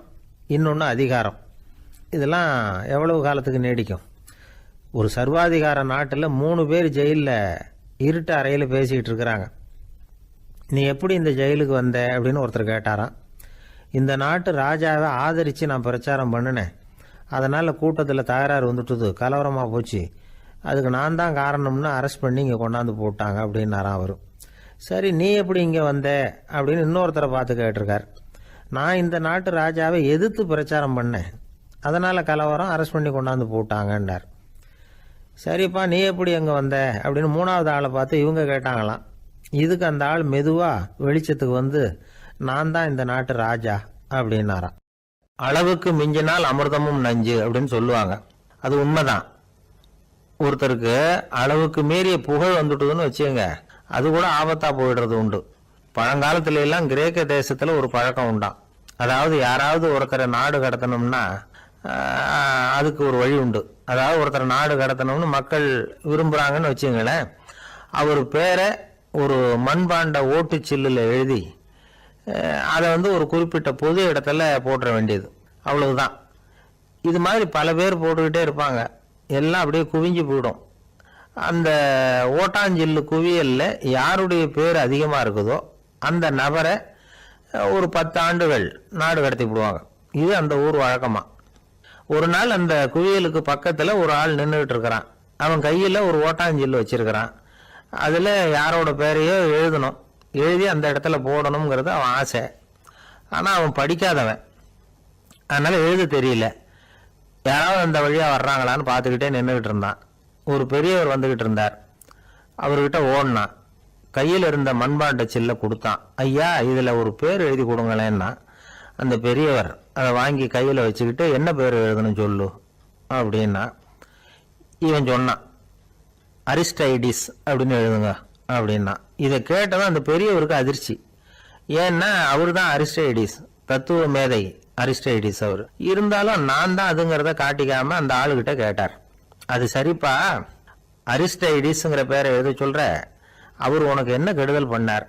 இன்னொன்று அதிகாரம். இதெல்லாம் எவ்வளவு காலத்துக்கு நீடிக்கும்? ஒரு சர்வாதிகார நாட்டில் 3 பேர் ஜெயிலில் இருட்டு அறையில் பேசிக்கிட்டு இருக்கிறாங்க. நீ எப்படி இந்த ஜெயிலுக்கு வந்த அப்படின்னு ஒருத்தர் கேட்டாராம். இந்த நாட்டு ராஜாவை ஆதரித்து நான் பிரச்சாரம் பண்ணினேன், அதனால் கூட்டத்தில் தகராறு வந்துட்டுது, கலவரமாக போச்சு, அதுக்கு நான் தான் காரணம்னு அரெஸ்ட் பண்ணி இங்கே கொண்டாந்து போட்டாங்க அப்படின்னாராம் அவர். சரி, நீ எப்படி இங்கே வந்த அப்படின்னு இன்னொருத்தரை பார்த்து கேட்டிருக்கார். நான் இந்த நாட்டு ராஜாவை எதிர்த்து பிரச்சாரம் பண்ணேன், அதனால் கலவரம், அரெஸ்ட் பண்ணி கொண்டாந்து போட்டாங்கன்னார். சரிப்பா, நீ எப்படி அங்கே வந்த அப்படின்னு 3வது ஆளை பார்த்து இவங்க கேட்டாங்களாம். இதுக்கு அந்த ஆள் மெதுவாக வெளிச்சத்துக்கு நான் தான் இந்த நாட்டு ராஜா அப்படின்னாராம். அளவுக்கு மிஞ்சினால் அமிர்தமும் நஞ்சு அப்படின்னு சொல்லுவாங்க. அது உண்மைதான். ஒருத்தருக்கு அளவுக்கு மீறிய புகழ் வந்துட்டுதுன்னு வச்சுங்க, அது கூட ஆபத்தா போயிடுறது உண்டு. பழங்காலத்துல எல்லாம் கிரேக்க தேசத்துல ஒரு பழக்கம் உண்டாம். அதாவது யாராவது ஒருத்தரை நாடு கடத்தணும்னா அதுக்கு ஒரு வழி உண்டு. அதாவது ஒருத்தரை நாடு கடத்தணும்னு மக்கள் விரும்புறாங்கன்னு வச்சுங்களேன், அவர் பேரை ஒரு மண்பாண்ட ஓட்டுச்சில்லில் எழுதி அதை ஒரு குறிப்பிட்ட பொது இடத்துல போட்டுற வேண்டியது, அவ்வளவுதான். இது மாதிரி பல பேர் போட்டுக்கிட்டே இருப்பாங்க, எல்லாம் அப்படியே குவிஞ்சு போயிடும். அந்த ஓட்டாஞ்சில்லு குவியலில் யாருடைய பேர் அதிகமாக இருக்குதோ அந்த நபரை ஒரு 10 ஆண்டுகள் நாடு கடத்தி விடுவாங்க. இது அந்த ஊர் வழக்கமாக. ஒரு நாள் அந்த குவியலுக்கு பக்கத்தில் ஒரு ஆள் நின்றுட்டு இருக்கிறான். அவன் கையில் ஒரு ஓட்டாஞ்சில்லு வச்சிருக்கிறான். அதில் யாரோட பேரையோ எழுதணும், எழுதி அந்த இடத்துல போடணுங்கிறது அவன் ஆசை. ஆனால் அவன் படிக்காதவன், அதனால் எழுத தெரியல. யாராவது அந்த வழியாக வர்றாங்களான்னு பார்த்துக்கிட்டே நின்றுக்கிட்டு இருந்தான். ஒரு பெரியவர் வந்துக்கிட்டு இருந்தார். அவர்கிட்ட ஓடினான். கையில் இருந்த மண்பாண்ட சில்லை கொடுத்தான். ஐயா, இதில் ஒரு பேர் எழுதி கொடுங்களேன்னா அந்த பெரியவர் அதை வாங்கி கையில் வச்சுக்கிட்டு என்ன பேர் எழுதணும் சொல்லு அப்படின்னா இவன் சொன்னான், அரிஸ்டைடிஸ் அப்படின்னு எழுதுங்க அப்படின்னா. இதை கேட்டதான் அந்த பெரியவருக்கு அதிர்ச்சி. ஏன்னா அவர் தான் அரிஸ்டைடிஸ், தத்துவ மேதை அரிஸ்டைடிஸ் அவர். இருந்தாலும் நான் தான் அதுங்கிறத காட்டிக்காம அந்த ஆளுகிட்ட கேட்டார். அது சரிப்பா, அரிஸ்டைடிஸ்ங்கிற பேரை எழுத சொல்ற, அவர் உனக்கு என்ன கெடுதல் பண்ணார்,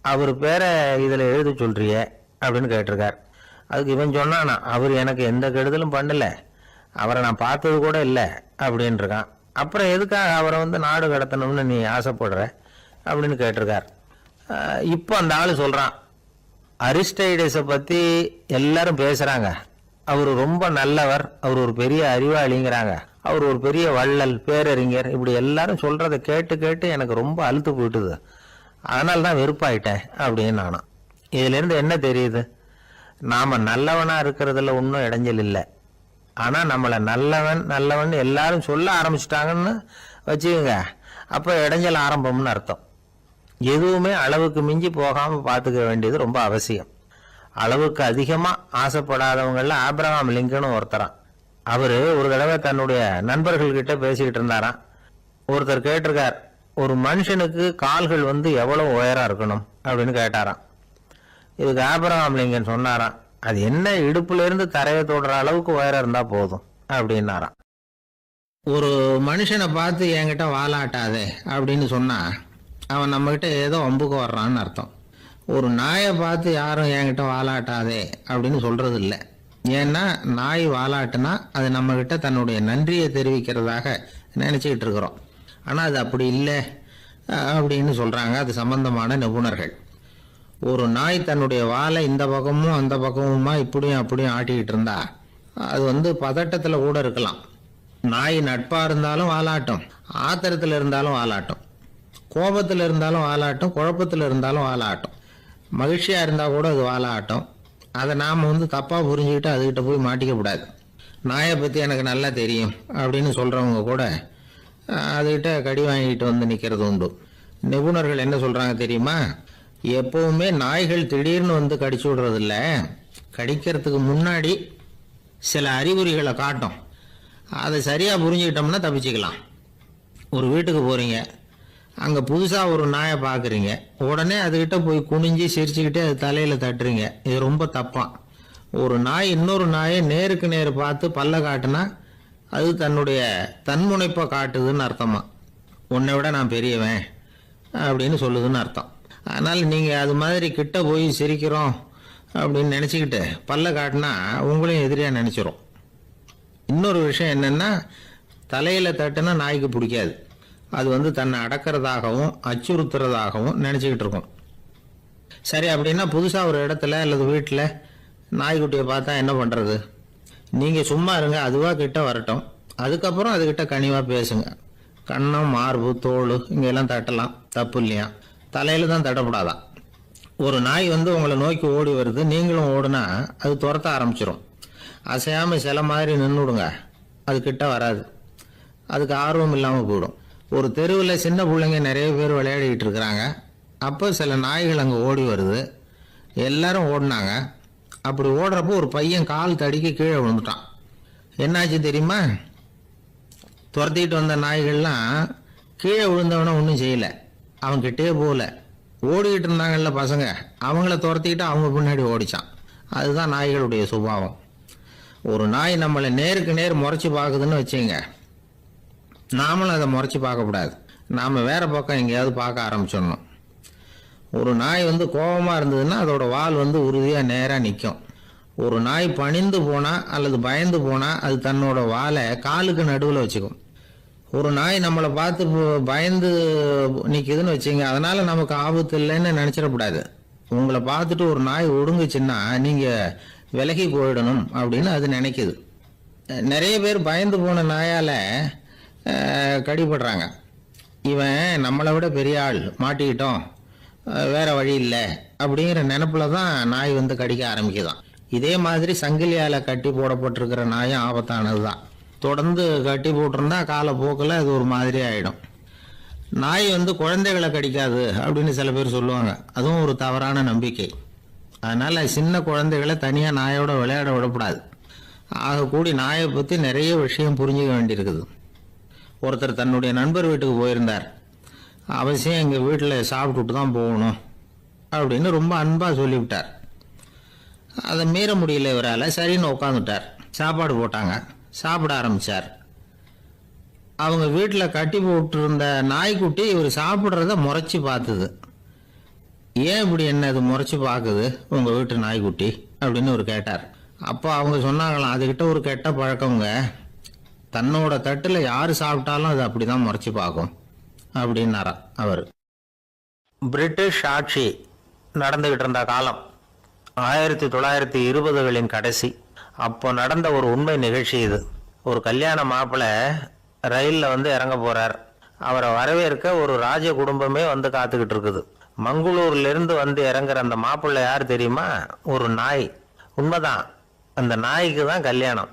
அவர் பேரை இதில் எழுத சொல்றிய அப்படின்னு கேட்டிருக்கார். அதுக்கு இவன் சொன்னானா, அவர் எனக்கு எந்த கெடுதலும் பண்ணல, அவரை நான் பார்த்தது கூட இல்லை அப்படின்னு இருக்கான். அப்புறம் எதுக்காக அவரை நாடு கடத்தணும்னு நீ ஆசைப்படுற அப்படின்னு கேட்டிருக்கார். இப்போ அந்த ஆள் சொல்றான், அரிஸ்டைடஸை பற்றி எல்லாரும் பேசுறாங்க, அவர் ரொம்ப நல்லவர், அவர் ஒரு பெரிய அறிவாளிங்கிறாங்க, அவர் ஒரு பெரிய வள்ளல், பேரறிஞர், இப்படி எல்லாரும் சொல்றதை கேட்டு கேட்டு எனக்கு ரொம்ப அழுத்து போயிட்டுது, அதனால தான் வெறுப்பாயிட்டேன் அப்படின்னு நானும். இதிலிருந்து என்ன தெரியுது, நாம நல்லவனா இருக்கிறதுல ஒன்றும் இடைஞ்சல் இல்லை. ஆனா நம்மளை நல்லவன் நல்லவன் எல்லாரும் சொல்ல ஆரம்பிச்சிட்டாங்கன்னு வச்சுக்கோங்க, அப்போ இடைஞ்சல் ஆரம்பம்னு அர்த்தம். எதுவுமே அளவுக்கு மிஞ்சி போகாம பார்த்துக்க வேண்டியது ரொம்ப அவசியம். அளவுக்கு அதிகமா ஆசைப்படாதவங்கள ஆபிரகாம் லிங்கனும் ஒருத்தரான். அவரு ஒரு தடவை தன்னுடைய நண்பர்கள் கிட்ட பேசிக்கிட்டு இருந்தாராம். ஒருத்தர் கேட்டிருக்கார், ஒரு மனுஷனுக்கு கால்கள் எவ்வளவு உயரம் இருக்கணும் அப்படின்னு கேட்டாராம். இதுக்கு ஆபிரகாம் லிங்கன் சொன்னாராம், அது என்ன இடுப்புல இருந்து தரையை தொடுற அளவுக்கு உயரம் இருந்தா போதும் அப்படின்னாராம். ஒரு மனுஷனை பார்த்து என்கிட்ட வாலாட்டாதே அப்படின்னு சொன்னா அவன் நம்மகிட்ட ஏதோ வம்புக்கு வர்றான்னு அர்த்தம். ஒரு நாயை பார்த்து யாரும் என்கிட்ட வாலாட்டாதே அப்படின்னு சொல்றது இல்லை. ஏன்னா நாய் வாலாட்டுனா அது நம்மகிட்ட தன்னுடைய நன்றியை தெரிவிக்கிறதாக நினைச்சுக்கிட்டு இருக்கிறோம். ஆனால் அது அப்படி இல்லை அப்படின்னு சொல்றாங்க அது சம்பந்தமான நிபுணர்கள். ஒரு நாய் தன்னுடைய வாலை இந்த பக்கமும் அந்த பக்கமுமா இப்படியும் அப்படியும் ஆட்டிக்கிட்டு இருந்தா அது பதட்டத்தில் கூட இருக்கலாம். நாய் நட்பாக இருந்தாலும் வாலாட்டும், ஆத்திரத்தில் இருந்தாலும் வாலாட்டும், கோபத்தில் இருந்தாலும் வாலாட்டும், குழப்பத்தில் இருந்தாலும் வாலாட்டும், மகிழ்ச்சியாக இருந்தால் கூட அது வாலாட்டும். அதை நாம் தப்பாக புரிஞ்சுக்கிட்டு அதுக்கிட்ட போய் மாட்டிக்கக்கூடாது. நாயை பற்றி எனக்கு நல்லா தெரியும் அப்படின்னு சொல்கிறவங்க கூட அதுக்கிட்ட கடி வாங்கிட்டு நிற்கிறது உண்டு. நிபுணர்கள் என்ன சொல்கிறாங்க தெரியுமா? எப்போவுமே நாய்கள் திடீர்னு கடிச்சு விடுறதில்ல, கடிக்கிறதுக்கு முன்னாடி சில அறிகுறிகளை காட்டும். அதை சரியாக புரிஞ்சுக்கிட்டோம்னா தப்பிச்சுக்கலாம். ஒரு வீட்டுக்கு போகிறீங்க, அங்கே புதுசாக ஒரு நாயை பார்க்குறீங்க, உடனே அதுக்கிட்ட போய் குனிஞ்சு சிரிச்சுக்கிட்டே அது தலையில் தட்டுறீங்க. இது ரொம்ப தப்பான். ஒரு நாய் இன்னொரு நாயை நேருக்கு நேர் பார்த்து பல்ல காட்டுனா அது தன்னுடைய தன்முனைப்பை காட்டுதுன்னு அர்த்தமா. உன்னை விட நான் பெரியவன் அப்படின்னு சொல்லுதுன்னு அர்த்தம். அதனால் நீங்கள் அது மாதிரி கிட்ட போய் சிரிக்கிறோம் அப்படின்னு நினச்சிக்கிட்டு பல்ல காட்டினா உங்களையும் எதிரியாக நினச்சிரும். இன்னொரு விஷயம் என்னென்னா, தலையில் தட்டுனா நாய்க்கு பிடிக்காது. அது தன்னை அடக்கிறதாகவும் அச்சுறுத்துறதாகவும் நினச்சிக்கிட்டு இருக்கும். சரி, அப்படின்னா புதுசாக ஒரு இடத்துல அல்லது வீட்டில் நாய்க்குட்டியை பார்த்தா என்ன பண்ணுறது? நீங்கள் சும்மா இருங்க, அதுவாக கிட்ட வரட்டும். அதுக்கப்புறம் அதுக்கிட்ட கனிவாக பேசுங்க. கன்னம், மார்பு, தோல் இங்கெல்லாம் தட்டலாம், தப்பு இல்லையா? தலையில் தான் தட்டப்படாதான். ஒரு நாய் உங்களை நோக்கி ஓடி வருது, நீங்களும் ஓடுனா அது துரத்த ஆரம்பிச்சிடும். அசையாமல் சில மாதிரி நின்றுடுங்க, அது கிட்ட வராது. அதுக்கு ஆர்வம் இல்லாமல் போயிடும். ஒரு தெருவில் சின்ன பிள்ளைங்க நிறைய பேர் விளையாடிக்கிட்டு இருக்கிறாங்க. அப்போ சில நாய்கள் அங்கே ஓடி வருது. எல்லாரும் ஓடினாங்க. அப்படி ஓடுறப்போ ஒரு பையன் கால் தடிக்க கீழே விழுந்துட்டான். என்னாச்சு தெரியுமா? துரத்திட்டு வந்த நாய்கள்லாம் கீழே விழுந்தவன ஒன்றும் செய்யலை, அவன்கிட்டே போகல. ஓடிக்கிட்டு இருந்தாங்கல்ல பசங்க, அவங்கள துரத்திக்கிட்டு அவங்க பின்னாடி ஓடிச்சான். அதுதான் நாய்களுடைய சுபாவம். ஒரு நாய் நம்மளை நேருக்கு நேர் முறைச்சி பார்க்குதுன்னு வச்சுங்க, நாமளும் அதை முறைச்சி பார்க்கக்கூடாது. நாம் வேற பக்கம் எங்கேயாவது பார்க்க ஆரம்பிச்சிடணும். ஒரு நாய் கோபமாக இருந்ததுன்னா அதோட வால் உறுதியாக நேராக நிற்கும். ஒரு நாய் பணிந்து போனால் அல்லது பயந்து போனால் அது தன்னோட வாலை காலுக்கு நடுவில் வச்சுக்கும். ஒரு நாய் நம்மளை பார்த்து பயந்து நிற்குதுன்னு வச்சுங்க, அதனால் நமக்கு ஆபத்து இல்லைன்னு நினச்சிடக்கூடாது. உங்களை பார்த்துட்டு ஒரு நாய் ஒடுங்குச்சுன்னா நீங்கள் விலகி போயிடணும் அப்படின்னு அது நினைக்குது. நிறைய பேர் பயந்து போன நாயால் கடிபடுறாங்க. இவன் நம்மளை விட பெரிய ஆள், மாட்டிக்கிட்டோம், வேற வழி இல்லை அப்படிங்கிற நினப்பில் தான் நாய் கடிக்க ஆரம்பிக்குதான். இதே மாதிரி சங்கிலியால் கட்டி போடப்பட்டிருக்கிற நாயும் ஆபத்தானது தான். தொடர்ந்து கட்டி போட்டிருந்தா காலப்போக்கில் அது ஒரு மாதிரி ஆகிடும். நாய் குழந்தைகளை கடிக்காது அப்படின்னு சில பேர் சொல்லுவாங்க. அதுவும் ஒரு தவறான நம்பிக்கை. அதனால் சின்ன குழந்தைகளை தனியாக நாயோட விளையாட விடக்கூடாது. ஆகக்கூடி நாயை பற்றி நிறைய விஷயம் புரிஞ்சுக்க வேண்டியிருக்குது. ஒருத்தர் தன்னுடைய நண்பர் வீட்டுக்கு போயிருந்தார். அவசியம் எங்கள் வீட்டில் சாப்பிட்டுட்டு தான் போகணும் அப்படின்னு ரொம்ப அன்பாக சொல்லிவிட்டார். அதை மீற முடியல இவரால். சரின்னு உட்காந்துட்டார். சாப்பாடு போட்டாங்க, சாப்பிட ஆரம்பித்தார். அவங்க வீட்டில் கட்டி போட்டிருந்த நாய்க்குட்டி இவர் சாப்பிட்றத முறைச்சி பார்த்துது. ஏன் இப்படி என்ன இது முறைச்சி பார்க்குது உங்கள் வீட்டு நாய்க்குட்டி அப்படின்னு அவர் கேட்டார். அப்போ அவங்க சொன்னாங்களாம், அதுக்கிட்ட ஒரு கெட்ட பழக்கங்க, தன்னோட தட்டில் யார் சாப்பிட்டாலும் அது அப்படி தான் முறைச்சி பார்க்கும் அப்படின்னாரா அவர். பிரிட்டிஷ் ஆட்சி நடந்துகிட்டு இருந்த காலம் 1920களின் கடைசி. அப்போ நடந்த ஒரு உண்மை நிகழ்ச்சி இது. ஒரு கல்யாண மாப்பிள்ளை ரயிலில் இறங்க போகிறார். அவரை வரவேற்க ஒரு ராஜ குடும்பமே காத்துக்கிட்டு இருக்குது. மங்களூர்லேருந்து இறங்குற அந்த மாப்பிள்ளை யார் தெரியுமா? ஒரு நாய். உண்மைதான், அந்த நாய்க்கு தான் கல்யாணம்.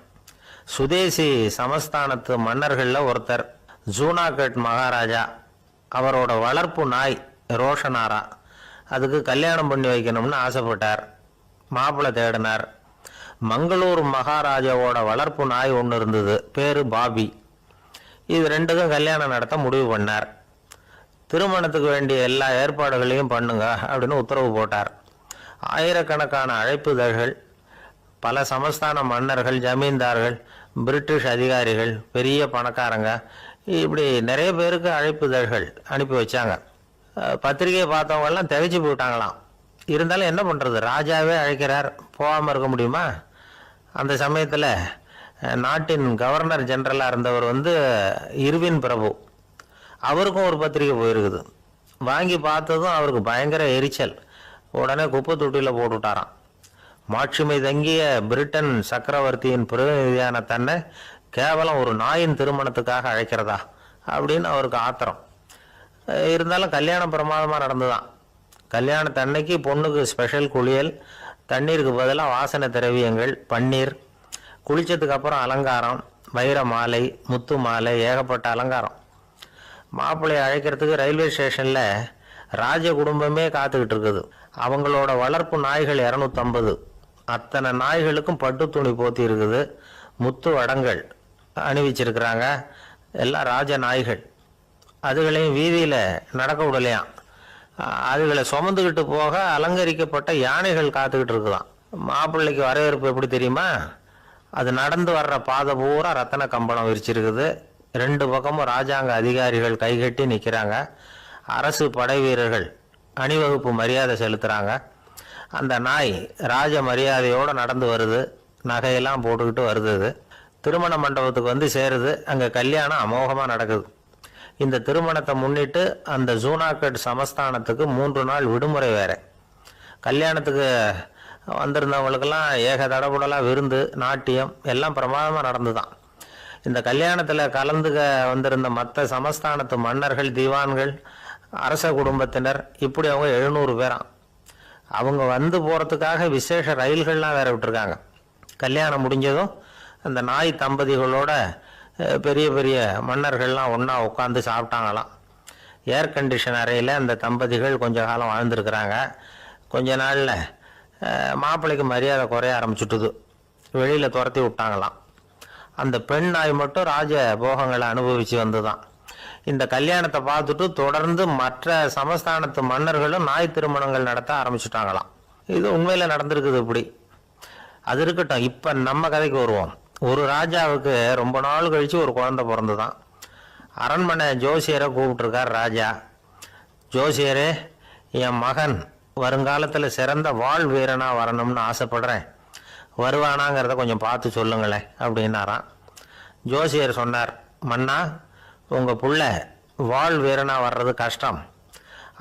சுதேசி சமஸ்தானத்து மன்னர்களில் ஒருத்தர் ஜூனாகட் மகாராஜா. அவரோட வளர்ப்பு நாய் ரோஷனாரா. அதுக்கு கல்யாணம் பண்ணி வைக்கணும்னு ஆசைப்பட்டார். மாப்பிள்ளை தேடினார். மங்களூர் மகாராஜாவோட வளர்ப்பு நாய் ஒன்று இருந்தது, பேரு பாபி. இது ரெண்டுக்கும் கல்யாணம் நடத்த முடிவு பண்ணார். திருமணத்துக்கு வேண்டிய எல்லா ஏற்பாடுகளையும் பண்ணுங்க அப்படின்னு உத்தரவு போட்டார். ஆயிரக்கணக்கான அழைப்புதழ்கள், பல சமஸ்தான மன்னர்கள், ஜமீன்தார்கள், பிரிட்டிஷ் அதிகாரிகள், பெரிய பணக்காரங்க, இப்படி நிறைய பேருக்கு அழைப்புதழ்கள் அனுப்பி வச்சாங்க. பத்திரிகையை பார்த்தவங்கெல்லாம் திகைச்சு போயிட்டாங்களாம். இருந்தாலும் என்ன பண்ணுறது, ராஜாவே அழைக்கிறார், போகாமல் இருக்க முடியுமா? அந்த சமயத்தில் நாட்டின் கவர்னர் ஜெனரலாக இருந்தவர் இர்வின் பிரபு, அவருக்கும் ஒரு பத்திரிகை போயிருக்குது. வாங்கி பார்த்ததும் அவருக்கு பயங்கர எரிச்சல். உடனே குப்பை தொட்டியில் போட்டுவிட்டாராம். மாட்சிமை தங்கிய பிரிட்டன் சக்கரவர்த்தியின் பிரதிநிதியான தன்னை கேவலம் ஒரு நாயின் திருமணத்துக்காக அழைக்கிறதா அப்படின்னு அவருக்கு ஆத்திரம். இருந்தாலும் கல்யாணம் பிரமாதமாக நடந்துதான். கல்யாணத்து அன்னைக்கு பொண்ணுக்கு ஸ்பெஷல் குளியல், தண்ணீருக்கு பதிலாக வாசனை திரவியங்கள், பன்னீர், குளித்ததுக்கு அப்புறம் அலங்காரம், வைர மாலை, முத்து மாலை, ஏகப்பட்ட அலங்காரம். மாப்பிள்ளையை அழைக்கிறதுக்கு ரயில்வே ஸ்டேஷனில் ராஜ குடும்பமே காத்துக்கிட்டு இருக்குது. அவங்களோட வளர்ப்பு நாய்கள் 250. அத்தனை நாய்களுக்கும் பட்டு துணி போத்தி இருக்குது. முத்து வடங்கள் அணிவிச்சிருக்கிறாங்க. எல்லாம் ராஜ நாய்கள். அதுகளையும் வீதியில் நடக்க விடலையாம். அதுகளை சுமந்துக்கிட்டு போக அலங்கரிக்கப்பட்ட யானைகள் காத்துக்கிட்டு இருக்குதான். மாப்பிள்ளைக்கு வரவேற்பு எப்படி தெரியுமா? அது நடந்து வர்ற பாதை பூரா ரத்தன கம்பளம் விரிச்சிருக்குது. 2 பக்கமும் ராஜாங்க அதிகாரிகள் கைகட்டி நிற்கிறாங்க. அரசு படை வீரர்கள் அணிவகுப்பு மரியாதை செலுத்துகிறாங்க. அந்த நாய் ராஜ மரியாதையோடு நடந்து வருது. நகையெல்லாம் போட்டுக்கிட்டு வருது. திருமண மண்டபத்துக்கு வந்து சேருது. அங்கே கல்யாணம் அமோகமாக நடக்குது. இந்த திருமணத்தை முன்னிட்டு அந்த ஜூனாகட் சமஸ்தானத்துக்கு 3 நாள் விடுமுறை வேறு. கல்யாணத்துக்கு வந்திருந்தவங்களுக்கெல்லாம் ஏக தடபுடலாக விருந்து, நாட்டியம் எல்லாம் பிரமாதமாக நடந்துதான். இந்த கல்யாணத்தில் கலந்துக்க வந்திருந்த மற்ற சமஸ்தானத்து மன்னர்கள், திவான்கள், அரச குடும்பத்தினர், இப்படி அவங்க 700 பேராம். அவங்க வந்து போகிறதுக்காக விசேஷ ரயில்கள்லாம் வேற விட்டுருக்காங்க. கல்யாணம் முடிஞ்சதும் அந்த நாய் தம்பதிகளோட பெரிய பெரிய மன்னர்கள்லாம் ஒன்றா உட்காந்து சாப்பிட்டாங்களாம். ஏர் கண்டிஷன் அறையில் அந்த தம்பதிகள் கொஞ்ச காலம் வாழ்ந்துருக்குறாங்க. கொஞ்ச நாளில் மாப்பிள்ளைக்கு மரியாதை குறைய ஆரம்பிச்சுட்டுது. வெளியில் துரத்தி விட்டாங்களாம். அந்த பெண் நாய் மட்டும் ராஜ போகங்களை அனுபவித்து வந்து தான். இந்த கல்யாணத்தை பார்த்துட்டு தொடர்ந்து மற்ற சமஸ்தானத்து மன்னர்களும் நாய் திருமணங்கள் நடத்த ஆரம்பிச்சுட்டாங்களாம். இது உண்மையில் நடந்திருக்குது. இப்படி அது இருக்கட்டும். இப்போ நம்ம கதைக்கு வருவோம். ஒரு ராஜாவுக்கு ரொம்ப நாள் கழித்து ஒரு குழந்தை பிறந்து தான். அரண்மனை ஜோசியரை கூப்பிட்டுருக்கார் ராஜா. ஜோசியரே, என் மகன் வருங்காலத்தில் சிறந்த வாழ் வீரனாக வரணும்னு ஆசைப்படுறேன். வருவானாங்கிறத கொஞ்சம் பார்த்து சொல்லுங்களேன் அப்படின்னாராம். ஜோசியர் சொன்னார், மன்னா, உங்கள் புள்ள வாழ் வீரனாக வர்றது கஷ்டம்.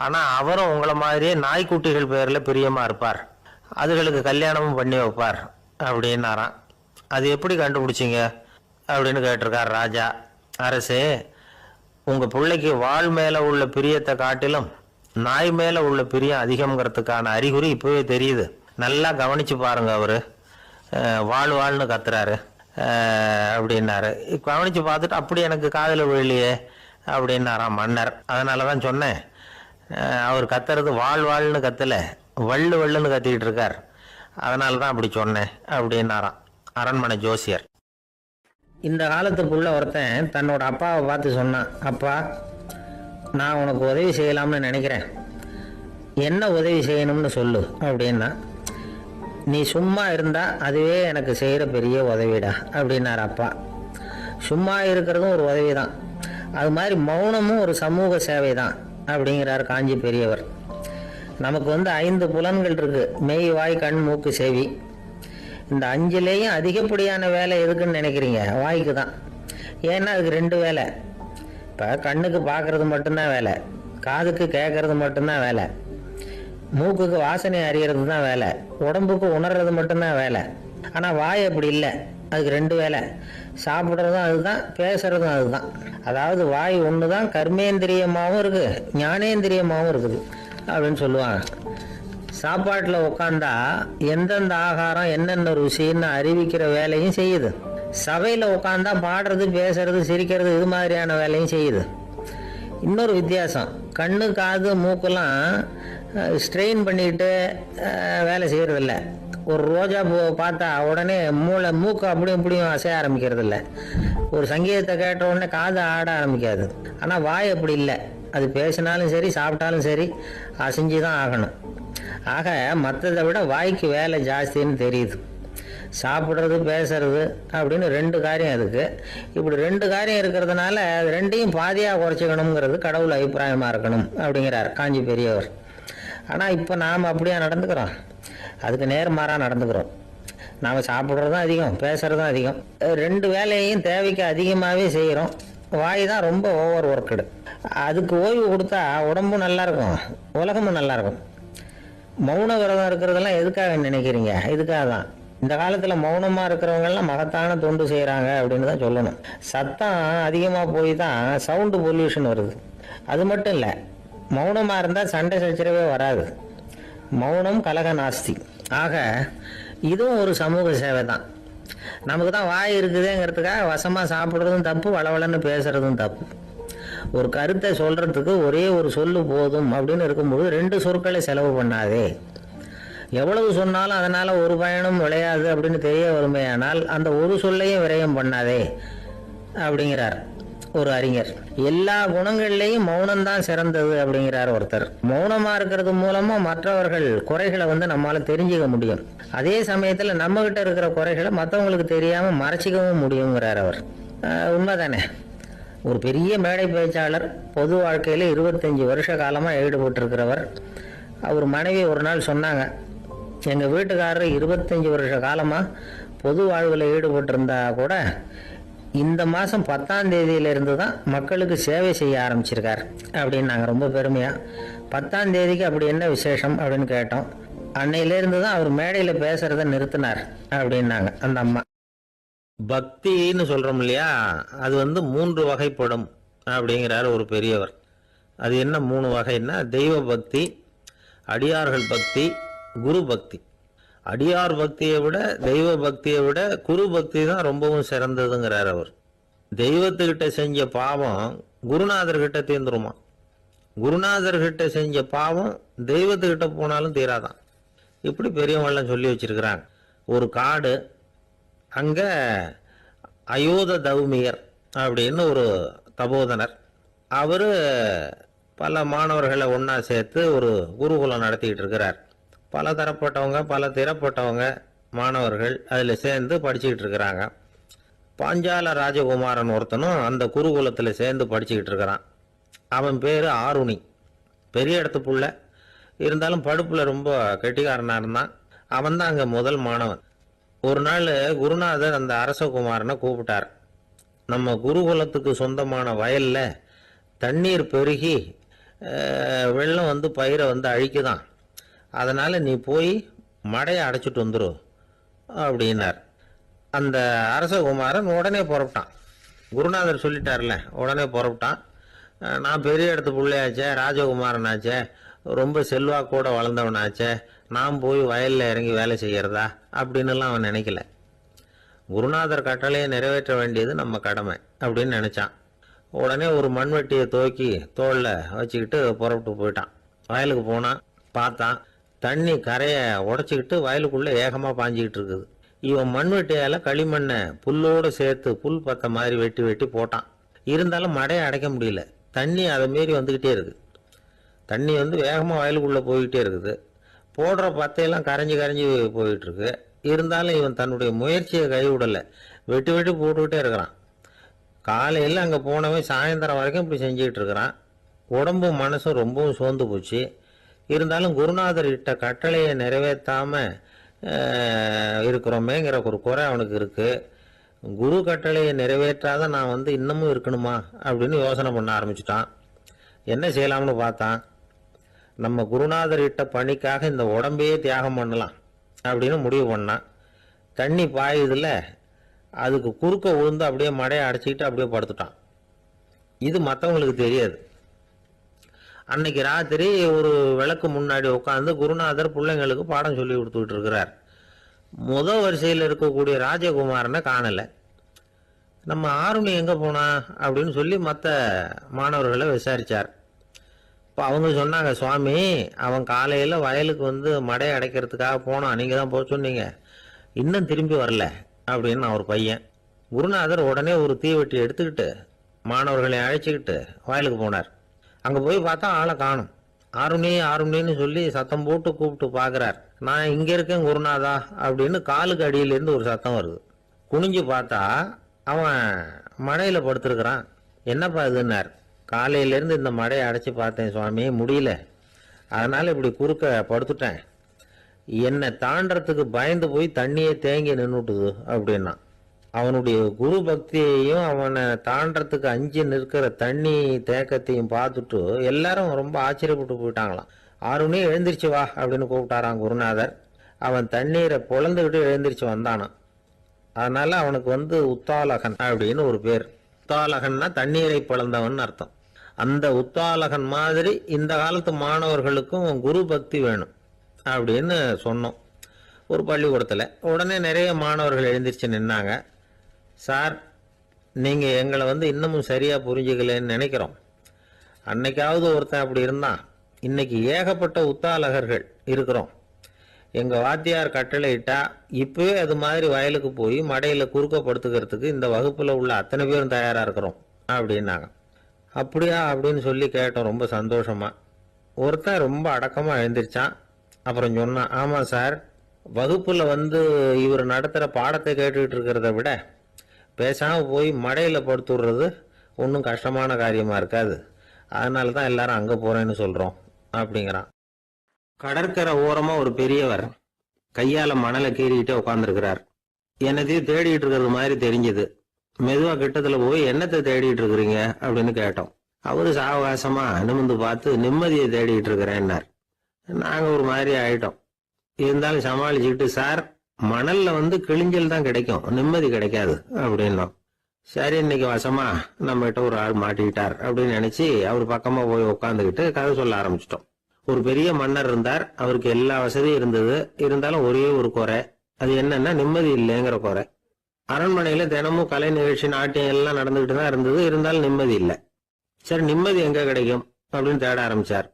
ஆனால் அவரும் உங்களை மாதிரியே நாய்க்குட்டிகள் பேரில் பிரியமாக இருப்பார். அதுகளுக்கு கல்யாணமும் பண்ணி வைப்பார் அப்படின்னாராம். அது எப்படி கண்டுபிடிச்சிங்க அப்படின்னு கேட்டிருக்கார் ராஜா. அரசே, உங்கள் பிள்ளைக்கு வாழ் மேலே உள்ள பிரியத்தை காட்டிலும் நாய் மேலே உள்ள பிரியம் அதிகம்ங்கிறதுக்கான அறிகுறி இப்போவே தெரியுது. நல்லா கவனித்து பாருங்க. அவர் வாழ்ன்னு கத்துறாரு அப்படின்னாரு. கவனித்து பார்த்துட்டு அப்படி எனக்கு காதில் விழலையே அப்படின்னாராம் மன்னர். அதனால தான் சொன்னேன், அவர் கத்துறது வாழ்ன்னு கத்தலை, வள்ளுன்னு கத்திக்கிட்டு இருக்கார். அதனால தான் அப்படி சொன்னேன் அப்படின்னாராம் அரண்மனை ஜோசியர். இந்த காலத்துக்குள்ள ஒருத்தன் தன்னோட அப்பாவை பார்த்து சொன்னான், அப்பா, நான் உனக்கு உதவி செய்யலாம்னு நினைக்கிறேன், என்ன உதவி செய்யணும்னு சொல்லு அப்படின்னா. நீ சும்மா இருந்தால் அதுவே எனக்கு செய்கிற பெரிய உதவிடா அப்படின்னார் அப்பா. சும்மா இருக்கிறதும் ஒரு உதவி தான், அது மாதிரி மௌனமும் ஒரு சமூக சேவை தான் அப்படிங்கிறார் காஞ்சி பெரியவர். நமக்கு 5 புலன்கள் இருக்குது, மெய், வாய், கண், மூக்கு, செவி. இந்த 5லேயும் அதிகப்படியான வேலை எதுக்குன்னு நினைக்கிறீங்க? வாய்க்கு தான். ஏன்னா அதுக்கு 2 வேலை. இப்போ கண்ணுக்கு பார்க்கறது மட்டும்தான் வேலை, காதுக்கு கேட்கறது மட்டும்தான் வேலை, மூக்குக்கு வாசனை அறியறது தான் வேலை, உடம்புக்கு உணர்றது மட்டும்தான் வேலை. ஆனால் வாய் அப்படி இல்லை, அதுக்கு 2 வேலை. சாப்பிட்றதும் அதுதான், பேசுறதும் அதுதான். அதாவது வாய் ஒன்று தான் கர்மேந்திரியமாகவும் இருக்குது, ஞானேந்திரியமாகவும் இருக்குது அப்படின்னு சொல்லுவாங்க. சாப்பாட்டில் உட்காந்தா எந்தெந்த ஆகாரம் என்னென்ன ருசின்னு அறிவிக்கிற வேலையும் செய்யுது. சபையில் உட்காந்தா பாடுறது, பேசுறது, சிரிக்கிறது, இது மாதிரியான வேலையும் செய்யுது. இன்னொரு வித்தியாசம், கண்ணு, காது, மூக்கெல்லாம் ஸ்ட்ரெயின் பண்ணிக்கிட்டு வேலை செய்கிறதில்ல. ஒரு ரோஜா பூ பார்த்தா உடனே மூக்கு அப்படியும் இப்படியும் அசைய ஆரம்பிக்கிறது இல்லை. ஒரு சங்கீதத்தை கேட்ட உடனே காது ஆட ஆரம்பிக்காது. ஆனால் வாய் அப்படி இல்லை, அது பேசினாலும் சரி சாப்பிட்டாலும் சரி அசைஞ்சு தான் ஆகணும். ஆக மற்றதை விட வாய்க்கு வேலை ஜாஸ்தின்னு தெரியுது. சாப்பிட்றது, பேசுறது அப்படின்னு 2 காரியம் அதுக்கு. இப்படி 2 காரியம் இருக்கிறதுனால அது 2ஐயும் பாதியாக குறைச்சிக்கணுங்கிறது கடவுள் அபிப்பிராயமாக இருக்கணும் அப்படிங்கிறார் காஞ்சி பெரியவர். ஆனால் இப்போ நாம் அப்படியே நடந்துக்கிறோம், அதுக்கு நேர்மாறாக நடந்துக்கிறோம். நாம் சாப்பிட்றதும் அதிகம், பேசுகிறதும் அதிகம், 2 வேலையையும் தேவைக்கு அதிகமாகவே செய்கிறோம். வாய் தான் ரொம்ப ஓவர் ஒர்க்குடு. அதுக்கு ஓய்வு கொடுத்தா உடம்பும் நல்லாயிருக்கும், உலகமும் நல்லாயிருக்கும். மௌன விரதம் இருக்கிறதெல்லாம் எதுக்காக நினைக்கிறீங்க? இதுக்காக தான். இந்த காலத்தில் மௌனமாக இருக்கிறவங்கெல்லாம் மகத்தான தொண்டு செய்கிறாங்க அப்படின்னு தான் சொல்லணும். சத்தம் அதிகமாக போய் தான் சவுண்டு பொல்யூஷன் வருது. அது மட்டும் இல்லை, மௌனமாக இருந்தால் சண்டை சச்சரவே வராது. மௌனம் கலக நாஸ்தி. ஆக இதுவும் ஒரு சமூக சேவை தான். நமக்கு தான் வாய் இருக்குதுங்கிறதுக்காக வசமாக சாப்பிட்றதும் தப்பு, வளவளன்னு பேசுறதும் தப்பு. ஒரு கருத்தை சொல்றதுக்கு ஒரே ஒரு சொல்லு போதும் அப்படின்னு இருக்கும்போது 2 சொற்களை செலவு பண்ணாதே. எவ்வளவு சொன்னாலும் அதனால ஒரு பயனும் விளையாது அப்படின்னு தெரிய வருமையானால் அந்த ஒரு சொல்லையும் விரயம் பண்ணாதே அப்படிங்கிறார் ஒரு அறிஞர். எல்லா குணங்கள்லையும் மௌனம்தான் சிறந்தது அப்படிங்கிறார் ஒருத்தர். மௌனமா இருக்கிறது மூலமா மற்றவர்கள் குறைகளை நம்மால தெரிஞ்சுக்க முடியும். அதே சமயத்துல நம்ம கிட்ட இருக்கிற குறைகளை மற்றவங்களுக்கு தெரியாம மறைச்சிக்கவும் முடியுங்கிறார் அவர். உண்மைதானே? ஒரு பெரிய மேடை பேச்சாளர், பொது வாழ்க்கையில 25 வருஷ காலமா ஈடுபட்டிருக்கிறவர். அவர் மனைவி ஒரு நாள் சொன்னாங்க, எங்கள் வீட்டுக்காரர் 25 வருஷ காலமாக பொது வாழ்வில் ஈடுபட்டிருந்தா கூட இந்த மாதம் 10ஆம் தேதியிலிருந்து தான் மக்களுக்கு சேவை செய்ய ஆரம்பிச்சிருக்கார் அப்படின்னு நாங்கள் ரொம்ப பெருமையாக. 10ஆம் தேதிக்கு அப்படி என்ன விசேஷம் அப்படின்னு கேட்டோம். அன்னையிலேருந்து தான் அவர் மேடையில் பேசுகிறத நிறுத்தினார் அப்படின்னாங்க அந்த அம்மா. பக்தின்னு சொல்கிறோம் இல்லையா, அது 3 வகைப்படும் அப்படிங்கிறார் ஒரு பெரியவர். அது என்ன 3 வகைன்னா, தெய்வ பக்தி, அடியார்கள் பக்தி, குரு பக்தி. அடியார் பக்தியை விட தெய்வ பக்தியை விட குரு பக்தி தான் ரொம்பவும் சிறந்ததுங்கிறார் அவர். தெய்வத்துக்கிட்ட செஞ்ச பாவம் குருநாதர்கிட்ட தீர்ந்துருமா, குருநாதர்கிட்ட செஞ்ச பாவம் தெய்வத்துக்கிட்ட போனாலும் தீராதான். இப்படி பெரியவங்களாம் சொல்லி வச்சிருக்கிறாங்க. ஒரு காடு, அங்கே அயோத தௌமியர் அப்படின்னு ஒரு தபோதனர். அவர் பல மாணவர்களை ஒன்றா சேர்த்து ஒரு குருகுலம் நடத்திக்கிட்டு இருக்கிறார். பல தரப்பட்டவங்க, பல திறப்பட்டவங்க மாணவர்கள் அதில் சேர்ந்து படிச்சுக்கிட்டு இருக்கிறாங்க. பாஞ்சால ராஜகுமாரன் ஒருத்தனும் அந்த குருகுலத்தில் சேர்ந்து படிச்சுக்கிட்டு இருக்கிறான். அவன் பேர் ஆருணி. பெரிய இடத்து புள்ள, இருந்தாலும் படுப்பில் ரொம்ப கெட்டிக்காரனாக இருந்தான். அவன் தான் அங்கே முதல் மாணவன். ஒரு நாள் குருநாதர் அந்த அரசகுமாரனை கூப்பிட்டார். நம்ம குருகுலத்துக்கு சொந்தமான வயலில் தண்ணீர் பெருகி வெள்ளம் பயிரை அழிக்குதான், அதனால் நீ போய் மடையை அடைச்சிட்டு வந்துரு அப்படின்னார். அந்த அரசகுமாரன் உடனே புறப்பட்டான். குருநாதர் சொல்லிட்டார்ல, உடனே புறப்பட்டான். நான் பெரிய இடத்து பிள்ளையாச்சே, ராஜகுமாரனாச்சே, ரொம்ப செல்வாக்கூட வளர்ந்தவனாச்சே, நான் போய் வயலில் இறங்கி வேலை செய்கிறதா அப்படின்னுலாம் அவன் நினைக்கல. குருநாதர் கட்டளையை நிறைவேற்ற வேண்டியது நம்ம கடமை அப்படின்னு நினச்சான். உடனே ஒரு மண்வெட்டியை தூக்கி தோளில் வச்சுக்கிட்டு புறப்பட்டு போயிட்டான். வயலுக்கு போனான். பார்த்தான், தண்ணி கரையை உடச்சிக்கிட்டு வயலுக்குள்ளே ஏகமாக பாஞ்சிக்கிட்டு இருக்குது. இவன் மண்வெட்டியால் களிமண்ணை புல்லோடு சேர்த்து புல் பத்த மாதிரி வெட்டி வெட்டி போட்டான். இருந்தாலும் மடையை அடைக்க முடியல. தண்ணி அதை மீறி வந்துக்கிட்டே இருக்குது. தண்ணி வேகமாக வயலுக்குள்ளே போய்கிட்டே இருக்குது. போடுற பத்தையெல்லாம் கரைஞ்சி கரைஞ்சி போயிட்டுருக்கு. இருந்தாலும் இவன் தன்னுடைய முயற்சியை கைவிடலை. வெட்டி வெட்டி போட்டுக்கிட்டே இருக்கிறான். காலையில் அங்கே போனவன் சாயந்தரம் வரைக்கும் இப்படி செஞ்சுக்கிட்டு இருக்கிறான். உடம்பும் மனசும் ரொம்பவும் சோர்ந்து போச்சு. இருந்தாலும் குருநாதர் இட்ட கட்டளையை நிறைவேற்றாமல் இருக்கிறோமேங்கிற ஒரு குறை அவனுக்கு இருக்குது. குரு கட்டளையை நிறைவேற்றாத நான் இன்னமும் இருக்கணுமா அப்படின்னு யோசனை பண்ண ஆரம்பிச்சிட்டான். என்ன செய்யலாம்னு பார்த்தான். நம்ம குருநாதர் இட்ட பணிக்காக இந்த உடம்பையே தியாகம் பண்ணலாம் அப்படின்னு முடிவு பண்ணான். தண்ணி பாயுதில்ல, அதுக்கு குறுக்க விழுந்து அப்படியே மடையை அடைச்சிக்கிட்டு அப்படியே படுத்துட்டான். இது மற்றவங்களுக்கு தெரியாது. அன்னைக்கு ராத்திரி ஒரு விளக்கு முன்னாடி உட்காந்து குருநாதர் பிள்ளைங்களுக்கு பாடம் சொல்லி கொடுத்துக்கிட்டு இருக்கிறார். முதல் வரிசையில் இருக்கக்கூடிய ராஜகுமாரனை காணலை. நம்ம ஆருணி எங்கே போனா அப்படின்னு சொல்லி மற்ற மாணவர்களை விசாரித்தார். இப்போ அவங்க சொன்னாங்க, சுவாமி, அவன் காலையில் வயலுக்கு மடையை அடைக்கிறதுக்காக போனான், நீங்கள் தான் போக சொன்னீங்க, இன்னும் திரும்பி வரல அப்படின்னு அவர் பையன். குருநாதர் உடனே ஒரு தீவெட்டி எடுத்துக்கிட்டு மாணவர்களை அழைச்சிக்கிட்டு வயலுக்கு போனார். அங்கே போய் பார்த்தா ஆளை காணும். ஆருணி ஆருணின்னு சொல்லி சத்தம் போட்டு கூப்பிட்டு பார்க்குறார். நான் இங்கே இருக்கேன் குருநாதா அப்படின்னு காலுக்கு அடியிலேருந்து ஒரு சத்தம் வருது. குனிஞ்சு பார்த்தா அவன் மடையில் படுத்துருக்கிறான். என்னப்பா இதுன்னார். காலையிலேருந்து இந்த மடையை அடைச்சி பார்த்தேன் சுவாமி, முடியல, அதனால் இப்படி குறுக்க படுத்துட்டேன். என்னை தாண்டறதுக்கு பயந்து போய் தண்ணியே தேங்கி நின்றுட்டுது அப்படின்னா. அவனுடைய குரு பக்தியையும் அவனை தாண்டறதுக்கு அஞ்சு நிற்கிற தண்ணி தேக்கத்தையும் பார்த்துட்டு எல்லாரும் ரொம்ப ஆச்சரியப்பட்டு போயிட்டாங்களாம். ஆறுனே எழுந்திரிச்சு வா அப்படின்னு கூப்பிட்டாராம் குருநாதர். அவன் தண்ணீரை பொழந்துக்கிட்டு எழுந்திரிச்சு வந்தானான். அதனால அவனுக்கு உத்தாலகன் அப்படின்னு ஒரு பேர். உத்தாலகன்னா தண்ணீரை பிளந்தவன் அர்த்தம். அந்த உத்தாலகன் மாதிரி இந்த காலத்து மாணவர்களுக்கும் குரு பக்தி வேணும் அப்படின்னு சொன்னோம் ஒரு பள்ளிக்கூடத்தில். உடனே நிறைய மாணவர்கள் எழுந்திரிச்சு நின்னாங்க. சார், நீங்கள் எங்களை இன்னமும் சரியாக புரிஞ்சுக்கலன்னு நினைக்கிறோம். அன்னைக்காவது ஒருத்தன் அப்படி இருந்தான், இன்னைக்கு ஏகப்பட்ட உத்தாலகர்கள் இருக்கிறோம். எங்கள் வாத்தியார் கட்டளையிட்டா இப்போவே அது மாதிரி வயலுக்கு போய் மடையில் குறுக்கப்படுத்துக்கிறதுக்கு இந்த வகுப்பில் உள்ள அத்தனை பேரும் தயாராக இருக்கிறோம் அப்படின்னாங்க. அப்படியா அப்படின்னு சொல்லி கேட்டோம் ரொம்ப சந்தோஷமா. ஒருத்தன் ரொம்ப அடக்கமாக எழுந்திரிச்சான். அப்புறம் சொன்னான், ஆமாம் சார், வகுப்பில் இவர் நடத்துகிற பாடத்தை கேட்டுக்கிட்டு இருக்கிறத விட பேசாமல் போய் மடையில் படுத்துடுறது ஒன்றும் கஷ்டமான காரியமாக இருக்காது. அதனால தான் எல்லாரும் அங்கே போகிறேன்னு சொல்கிறோம் அப்படிங்கிறான். கடற்கரை ஓரமாக ஒரு பெரியவர் கையால் மணலை கீறிக்கிட்டே உட்காந்துருக்கிறார். என்னத்தையும் தேடிட்டு இருக்கிறது மாதிரி தெரிஞ்சது. மெதுவாக கிட்டத்தில் போய் என்னத்தை தேடிட்டு இருக்கிறீங்க அப்படின்னு கேட்டோம். அவரு சாவகாசமா நிமிந்து பார்த்து நிம்மதியை தேடிட்டு இருக்கிறேன்னார். நாங்கள் ஒரு மாதிரி ஆயிட்டோம். இருந்தாலும் சமாளிச்சுக்கிட்டு, சார், மணல்ல கிழிஞ்சல் தான் கிடைக்கும், நிம்மதி கிடைக்காது அப்படின்னோம். சரி, இன்னைக்கு வசமா நம்ம கிட்ட ஒரு ஆள் மாட்டிக்கிட்டார் அப்படின்னு நினைச்சு அவர் பக்கமா போய் உட்காந்துக்கிட்டு கதை சொல்ல ஆரம்பிச்சிட்டோம். ஒரு பெரிய மன்னர் இருந்தார். அவருக்கு எல்லா வசதியும் இருந்தது. இருந்தாலும் ஒரே ஒரு குறை. அது என்னன்னா நிம்மதி இல்லைங்கிற குறை. அரண்மனையில தினமும் கலை நிகழ்ச்சி, நாட்டியம் எல்லாம் நடந்துகிட்டு தான் இருந்தது. இருந்தாலும் நிம்மதி இல்லை. சரி, நிம்மதி எங்க கிடைக்கும் அப்படின்னு தேட ஆரம்பிச்சார்.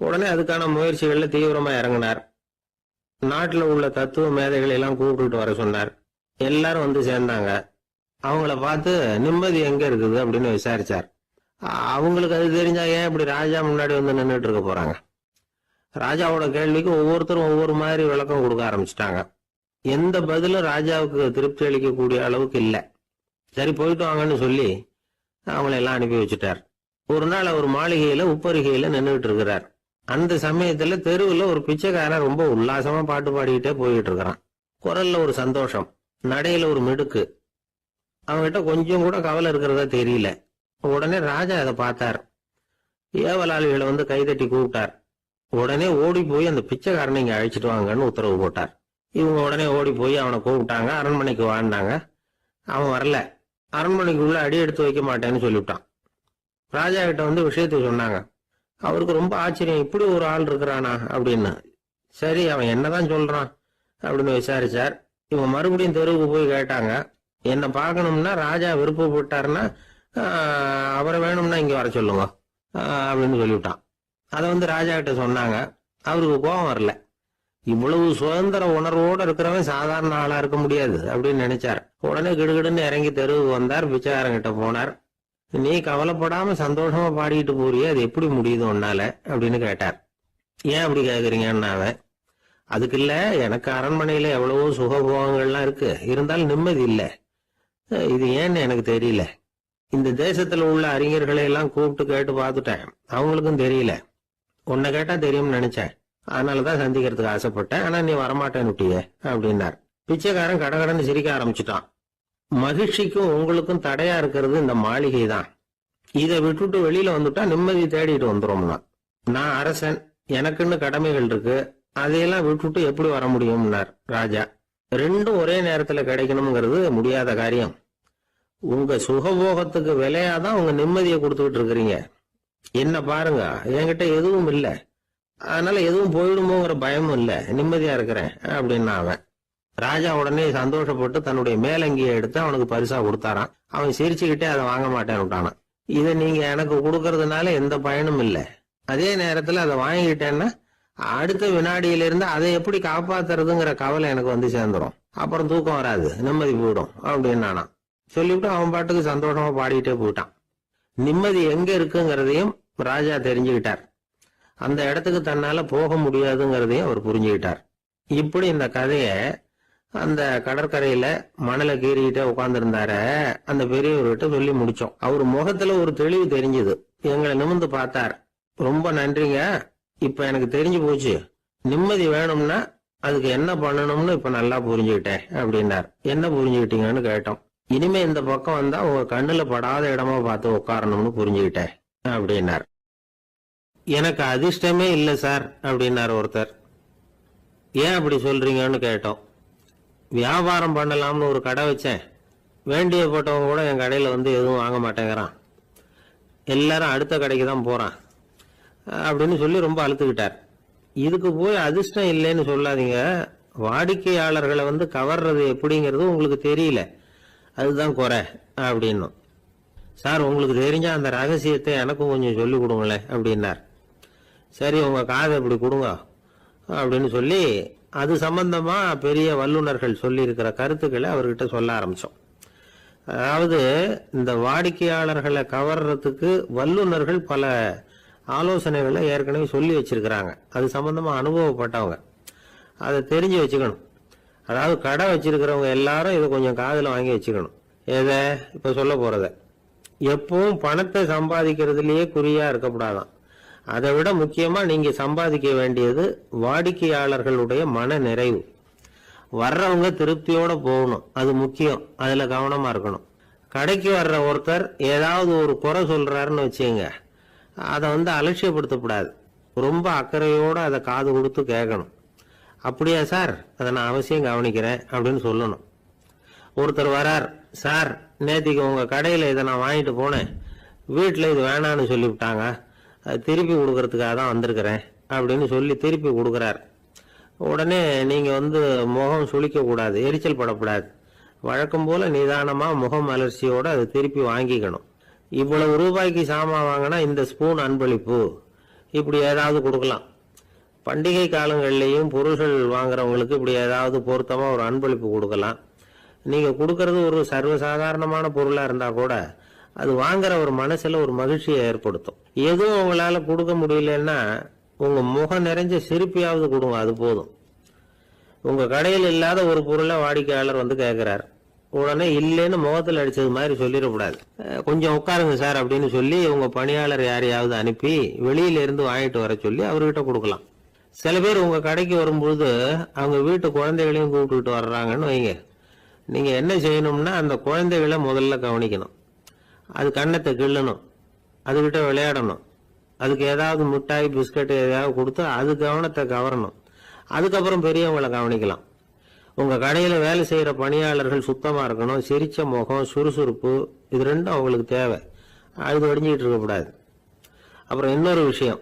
உடனே அதுக்கான முயற்சிகள்ல தீவிரமா இறங்கினார். நாட்டில் உள்ள தத்துவ மேதைகளை எல்லாம் கூப்பிட்டுட்டு வர சொன்னார். எல்லாரும் சேர்ந்தாங்க. அவங்கள பார்த்து நிம்மதி எங்க இருக்குது அப்படின்னு விசாரிச்சார். அவங்களுக்கு அது தெரிஞ்சா ஏன் இப்படி ராஜா முன்னாடி நின்றுட்டு இருக்க போறாங்க? ராஜாவோட கேள்விக்கு ஒவ்வொருத்தரும் ஒவ்வொரு மாதிரி விளக்கம் கொடுக்க ஆரம்பிச்சிட்டாங்க. எந்த பதிலும் ராஜாவுக்கு திருப்தி அளிக்கக்கூடிய அளவுக்கு இல்லை. சரி, போயிட்டு வாங்கன்னு சொல்லி அவங்கள எல்லாம் அனுப்பி வச்சுட்டார். ஒரு நாள் அவர் மாளிகையில உப்பருகையில நின்றுட்டு இருக்கிறார். அந்த சமயத்துல தெருவில் ஒரு பிச்சைக்காரன் ரொம்ப உல்லாசமா பாட்டு பாடிக்கிட்டே போயிட்டு இருக்கிறான். குரல்ல ஒரு சந்தோஷம், நடையில ஒரு மிடுக்கு. அவன்கிட்ட கொஞ்சம் கூட கவலை இருக்கிறதா தெரியல. உடனே ராஜா அதை பார்த்தார். ஏவலாளிகளை கைதட்டி கூப்பிட்டார். உடனே ஓடி போய் அந்த பிச்சைக்காரனை இங்க அழைச்சிட்டு வாங்கன்னு உத்தரவு போட்டார். இவங்க உடனே ஓடி போய் அவனை கூப்பிட்டாங்க. அரண்மனைக்கு வாழ்ந்தாங்க. அவன் வரல. அரண்மனைக்குள்ள அடி எடுத்து வைக்க மாட்டேன்னு சொல்லிவிட்டான். ராஜா கிட்ட விஷயத்தை சொன்னாங்க. அவருக்கு ரொம்ப ஆச்சரியம், இப்படி ஒரு ஆள் இருக்கிறானா அப்படின்னு. சரி, அவன் என்னதான் சொல்றான் அப்படின்னு விசாரிச்சார். இவங்க மறுபடியும் தெருவுக்கு போய் கேட்டாங்க. என்ன பார்க்கணும்னா ராஜா விருப்பப்பட்டாருன்னா அவரை வேணும்னா இங்க வர சொல்லுங்க அப்படின்னு சொல்லிவிட்டான். அதை ராஜா கிட்ட சொன்னாங்க. அவருக்கு கோபம் வரல. இவ்வளவு சுதந்திர உணர்வோடு இருக்கிறவன் சாதாரண ஆளா இருக்க முடியாது அப்படின்னு நினைச்சார். உடனே கிடுகிடுன்னு இறங்கி தெருவுக்கு வந்தார். பிச்சைக்காரங்கிட்ட போனார். நீ கவலைப்படாம சந்தோஷமா பாடிக்கிட்டு போறியே, அது எப்படி முடியுது உன்னால அப்படின்னு கேட்டார். ஏன் அப்படி கேக்குறீங்கன்னு அவன், அதுக்கு இல்ல, எனக்கு அரண்மனையில எவ்வளவோ சுகபோகங்கள்லாம் இருக்கு, இருந்தாலும் நிம்மதி இல்லை. இது ஏன்னு எனக்கு தெரியல. இந்த தேசத்துல உள்ள அறிஞர்களை எல்லாம் கூப்பிட்டு கேட்டு பார்த்துட்டேன், அவங்களுக்கும் தெரியல. உன்னை கேட்டா தெரியும்னு நினைச்சேன், அதனாலதான் சந்திக்கிறதுக்கு ஆசைப்பட்டேன். ஆனா நீ வரமாட்டேன்னுட்டியே அப்படின்னார். பிச்சைக்காரன் கடகடன்னு சிரிக்க ஆரம்பிச்சுட்டான். மகிழ்ச்சிக்கும் உங்களுக்கும் தடையா இருக்கிறது இந்த மாளிகை தான். இதை விட்டுட்டு வெளியில வந்துட்டா நிம்மதி தேடிட்டு வந்துடும்னா. நான் அரசன், எனக்குன்னு கடமைகள் இருக்கு, அதையெல்லாம் விட்டுட்டு எப்படி வர முடியும்னார் ராஜா. ரெண்டும் ஒரே நேரத்துல கிடைக்கணுங்கிறது முடியாத காரியம். உங்க சுகபோகத்துக்கு விலையாதான் உங்க நிம்மதியை கொடுத்துக்கிட்டு இருக்கிறீங்க. என்ன பாருங்க, என்கிட்ட எதுவும் இல்லை, அதனால எதுவும் போயிடுமோங்கிற பயமும் இல்லை, நிம்மதியா இருக்கிறேன் அப்படின்னா அவன். ராஜா உடனே சந்தோஷப்பட்டு தன்னுடைய மேலங்கியை எடுத்து அவனுக்கு பரிசா கொடுத்தாரான். அவன் சிரிச்சுக்கிட்டே அதை வாங்க மாட்டேன்னு விட்டானான். இதை நீங்க எனக்கு கொடுக்கறதுனால எந்த பயனும் இல்லை, அதே நேரத்துல அதை வாங்கிக்கிட்டேன்னா அடுத்த வினாடியிலிருந்து அதை எப்படி காப்பாத்துறதுங்கிற கவலை எனக்கு சேர்ந்துடும். அப்புறம் தூக்கம் வராது, நிம்மதி போயிடும் அப்படின்னானா. சொல்லிவிட்டு அவன் பாட்டுக்கு சந்தோஷமா பாடிக்கிட்டே போயிட்டான். நிம்மதி எங்க இருக்குங்கிறதையும் ராஜா தெரிஞ்சுக்கிட்டார். அந்த இடத்துக்கு தன்னால போக முடியாதுங்கிறதையும் அவர் புரிஞ்சுக்கிட்டார். இப்படி இந்த கதைய அந்த கடற்கரையில மணலை கீறிக்கிட்டே உட்கார்ந்துருந்தார அந்த பெரியவர்கிட்ட சொல்லி முடிச்சோம். அவர் முகத்துல ஒரு தெளிவு தெரிஞ்சது. எங்களை நிமிர்ந்து பார்த்தார். ரொம்ப நன்றிங்க, இப்ப எனக்கு தெரிஞ்சு போச்சு, நிம்மதி வேணும்னா அதுக்கு என்ன பண்ணணும்னு இப்ப நல்லா புரிஞ்சுக்கிட்டேன் அப்படின்னார். என்ன புரிஞ்சுக்கிட்டீங்கன்னு கேட்டோம். இனிமே இந்த பக்கம் வந்தா உங்க கண்ணுல படாத இடமா பார்த்து உட்காரணும்னு புரிஞ்சுக்கிட்டேன் அப்படின்னார். எனக்கு அதிர்ஷ்டமே இல்லை சார் அப்படின்னார் ஒருத்தர். ஏன் அப்படி சொல்றீங்கன்னு கேட்டோம். வியாபாரம் பண்ணலாம்னு ஒரு கடை வச்சேன். வேண்டியப்பட்டவங்க கூட என் கடையில் வந்து எதுவும் வாங்க மாட்டேங்கிறான். எல்லாரும் அடுத்த கடைக்கு தான் போறான் அப்படின்னு சொல்லி ரொம்ப அழுத்துக்கிட்டார். இதுக்கு போய் அதிர்ஷ்டம் இல்லைன்னு சொல்லாதீங்க. வாடிக்கையாளர்களை வந்து கவர்றது எப்படிங்கிறது உங்களுக்கு தெரியல, அதுதான் குறை அப்படின்னும். சார், உங்களுக்கு தெரிஞ்ச அந்த ரகசியத்தை எனக்கும் கொஞ்சம் சொல்லி கொடுங்களேன் அப்படின்னார். சரி, உங்க காதை இப்படி கொடுங்க அப்படின்னு சொல்லி அது சம்பந்தமா பெரிய வல்லுநர்கள் சொல்லி இருக்கிற கருத்துக்களை அவர்கிட்ட சொல்ல ஆரம்பிச்சோம். அதாவது இந்த வாடிக்கையாளர்களை கவர்றதுக்கு வல்லுநர்கள் பல ஆலோசனைகளை ஏற்கனவே சொல்லி வச்சிருக்கிறாங்க. அது சம்பந்தமா அனுபவப்பட்டவங்க, அதை தெரிஞ்சு வச்சுக்கணும். அதாவது கடை வச்சிருக்கிறவங்க எல்லாரும் இதை கொஞ்சம் காதில் வாங்கி வச்சுக்கணும். எதை இப்ப சொல்ல போறத. எப்பவும் பணத்தை சம்பாதிக்கிறதுலயே குறியா இருக்கக்கூடாதான். அதை விட முக்கியமா நீங்க சம்பாதிக்க வேண்டியது வாடிக்கையாளர்களுடைய மன நிறைவு. வர்றவங்க திருப்தியோட போகணும், அது முக்கியம். அதுல கவனமா இருக்கணும். கடைக்கு வர்ற ஒருத்தர் ஏதாவது ஒரு குறை சொல்றாருன்னு வச்சுங்க, அதை வந்து அலட்சியப்படுத்தக்கூடாது. ரொம்ப அக்கறையோட அதை காது கொடுத்து கேட்கணும். அப்படியா சார், அதை நான் அவசியம் கவனிக்கிறேன் அப்படின்னு சொல்லணும். ஒருத்தர் வரார், சார் நேத்திக்கு உங்க கடையில இதை நான் வாங்கிட்டு போனேன், வீட்டில் இது வேணான்னு சொல்லிவிட்டாங்க, அது திருப்பி கொடுக்கறதுக்காக தான் வந்திருக்கிறேன் அப்படின்னு சொல்லி திருப்பி கொடுக்குறார். உடனே நீங்க வந்து முகம் சுளிக்க கூடாது, எரிச்சல் படக்கூடாது. வழக்கம் போல நிதானமா முகம் அலர்ச்சியோட அதை திருப்பி வாங்கிக்கணும். இவ்வளவு ரூபாய்க்கு சாமான் வாங்கினா இந்த ஸ்பூன் அன்பளிப்பு, இப்படி ஏதாவது கொடுக்கலாம். பண்டிகை காலங்கள்லயும் பொருள்கள் வாங்குறவங்களுக்கு இப்படி ஏதாவது பொருத்தமா ஒரு அன்பளிப்பு கொடுக்கலாம். நீங்க கொடுக்கறது ஒரு சர்வசாதாரணமான பொருளா இருந்தா கூட அது வாங்குற ஒரு மனசுல ஒரு மகிழ்ச்சியை ஏற்படுத்தும். எதுவும் உங்களால கொடுக்க முடியலன்னா உங்க முகம் நிறைஞ்ச சிரிப்பையாவது கொடுங்க, அது போதும். உங்க கடையில் இல்லாத ஒரு பொருளை வாடிக்கையாளர் வந்து கேட்கிறார், உடனே இல்லைன்னு முகத்தில் அடிச்சது மாதிரி சொல்லிடக்கூடாது. கொஞ்சம் உட்காருங்க சார் அப்படின்னு சொல்லி உங்க பணியாளர் யாரையாவது அனுப்பி வெளியில இருந்து வாங்கிட்டு வர சொல்லி அவர்கிட்ட கொடுக்கலாம். சில பேர் உங்க கடைக்கு வரும்பொழுது அவங்க வீட்டு குழந்தைகளையும் கூப்பிட்டுட்டு வர்றாங்கன்னு வைங்க. நீங்க என்ன செய்யணும்னா அந்த குழந்தைகளை முதல்ல கவனிக்கணும். அது கண்ணத்தை கிள்ளணும், அதுகிட்ட விளையாடணும், அதுக்கு ஏதாவது மிட்டாய் பிஸ்கட் ஏதாவது கொடுத்து அது கவனத்தை கவரணும். அதுக்கப்புறம் பெரியவங்களை கவனிக்கலாம். உங்க கடையில வேலை செய்யற பணியாளர்கள் சுத்தமா இருக்கணும். சிரிச்ச முகம், சுறுசுறுப்பு, இது ரெண்டும் அவங்களுக்கு தேவை. அழுது வடிஞ்சிட்டு இருக்கக்கூடாது. அப்புறம் இன்னொரு விஷயம்,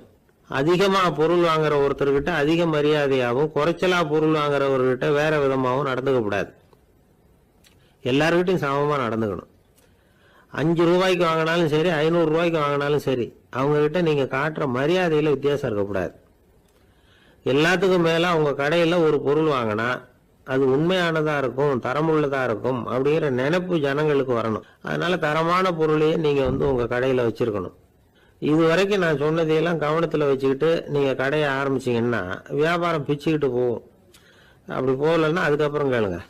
அதிகமா பொருள் வாங்குற ஒருத்தர்கிட்ட அதிக மரியாதையாகவும், குறைச்சலா பொருள் வாங்குறவர்கிட்ட வேற விதமாகவும் நடந்துக்க கூடாது. எல்லாருக்கிட்டையும் சமமா நடந்துக்கணும். 5 ரூபாய்க்கு வாங்கினாலும் சரி, 500 ரூபாய்க்கு வாங்கினாலும் சரி, அவங்க கிட்ட நீங்க காட்டுற மரியாதையில வித்தியாசம் இருக்கக்கூடாது. எல்லாத்துக்கும் மேல உங்க கடையில ஒரு பொருள் வாங்கினா அது உண்மையானதா இருக்கும், தரமுள்ளதா இருக்கும் அப்படிங்கிற நினைப்பு ஜனங்களுக்கு வரணும். அதனால தரமான பொருளையே நீங்க வந்து உங்க கடையில வச்சிருக்கணும். இது வரைக்கும் நான் சொன்னதையெல்லாம் கவனத்துல வச்சுக்கிட்டு நீங்க கடையை ஆரம்பிச்சீங்கன்னா வியாபாரம் பிச்சுக்கிட்டு போகும். அப்படி போகலன்னா அதுக்கப்புறம் கேளுங்க.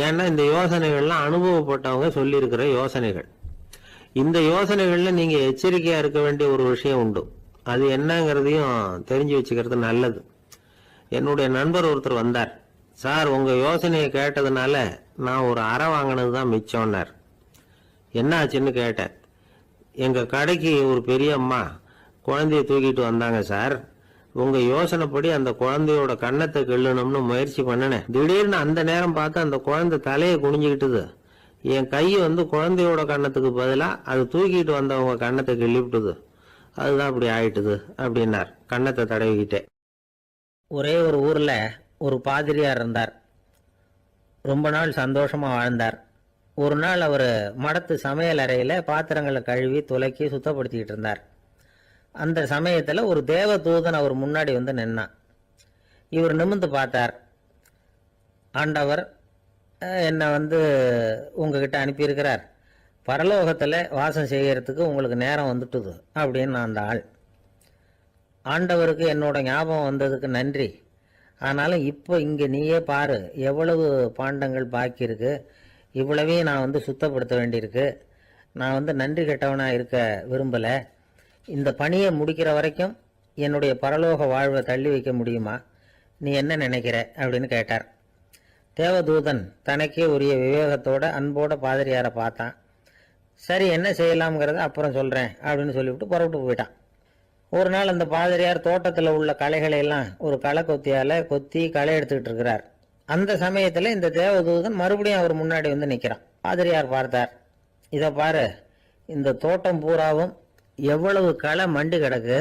ஏன்னா இந்த யோசனைகள்லாம் அனுபவப்பட்டவங்க சொல்லியிருக்கிற யோசனைகள். இந்த யோசனைகள்ல நீங்க எச்சரிக்கையா இருக்க வேண்டிய ஒரு விஷயம் உண்டு. அது என்னங்கிறதையும் தெரிஞ்சு வச்சுக்கிறது நல்லது. என்னுடைய நண்பர் ஒருத்தர் வந்தார். சார், உங்க யோசனையை கேட்டதுனால நான் ஒரு அறை வாங்கினதுதான் மிச்சம்னார். என்ன ஆச்சுன்னு கேட்டேன். எங்க கடைக்கு ஒரு பெரிய அம்மா குழந்தைய தூக்கிட்டு வந்தாங்க சார். உங்க யோசனைப்படி அந்த குழந்தையோட கண்ணத்தை கிள்ளணும்னு முயற்சி பண்ணினேன். திடீர்னு அந்த நேரம் பார்த்து அந்த குழந்தை தலையை குனிஞ்சுக்கிட்டுது. என் கை வந்து குழந்தையோட கண்ணத்துக்கு பதிலா அது தூக்கிட்டு வந்தவங்க கண்ணத்தை கிள்ளிவிட்டுது. அதுதான் அப்படி ஆயிட்டுது அப்படின்னார் கண்ணத்தை தடவிக்கிட்டே. ஒரே ஒரு ஊர்ல ஒரு பாதிரியார் இருந்தார். ரொம்ப நாள் சந்தோஷமா வாழ்ந்தார். ஒரு நாள் அவர் மடத்து சமையல் அறையில பாத்திரங்களை கழுவி துலக்கி சுத்தப்படுத்திக்கிட்டு இருந்தார். அந்த சமயத்துல ஒரு தேவ தூதன் அவர் முன்னாடி வந்து நின்னான். இவர் நிமிர்ந்து பார்த்தார். ஆண்டவர் என்னை வந்து உங்ககிட்ட அனுப்பியிருக்கிறார், பரலோகத்துல வாசம் செய்யறதுக்கு உங்களுக்கு நேரம் வந்துட்டுது அப்படின்னு அந்த ஆள். ஆண்டவருக்கு என்னோட ஞாபகம் வந்ததுக்கு நன்றி. ஆனாலும் இப்போ இங்கே நீயே பாரு, எவ்வளவு பாண்டங்கள் பாக்கி இருக்கு, இவ்வளவையும் நான் வந்து சுத்தப்படுத்த வேண்டியிருக்கு. நான் வந்து நன்றி கெட்டவனாக இருக்க விரும்பலை. இந்த பணியை முடிக்கிற வரைக்கும் என்னுடைய பரலோக வாழ்வை தள்ளி வைக்க முடியுமா? நீ என்ன நினைக்கிற அப்படின்னு கேட்டார். தேவதூதன் தனக்கே உரிய விவேகத்தோட அன்போட பாதிரியாரை பார்த்தான். சரி, என்ன செய்யலாம்ங்கிறத அப்புறம் சொல்கிறேன் அப்படின்னு சொல்லிவிட்டு புறப்பட்டு போயிட்டான். ஒரு நாள் அந்த பாதிரியார் தோட்டத்தில் உள்ள களைகளை எல்லாம் ஒரு களை கொத்தியால கொத்தி களை எடுத்துக்கிட்டு இருக்கிறார். அந்த சமயத்துல இந்த தேவதூதன் மறுபடியும் அவர் முன்னாடி வந்து நிற்கிறான். பாதிரியார் பார்த்தார், இதை பாரு, இந்த தோட்டம் பூராவும் எவ்வளவு களை மண்டி கிடக்கு,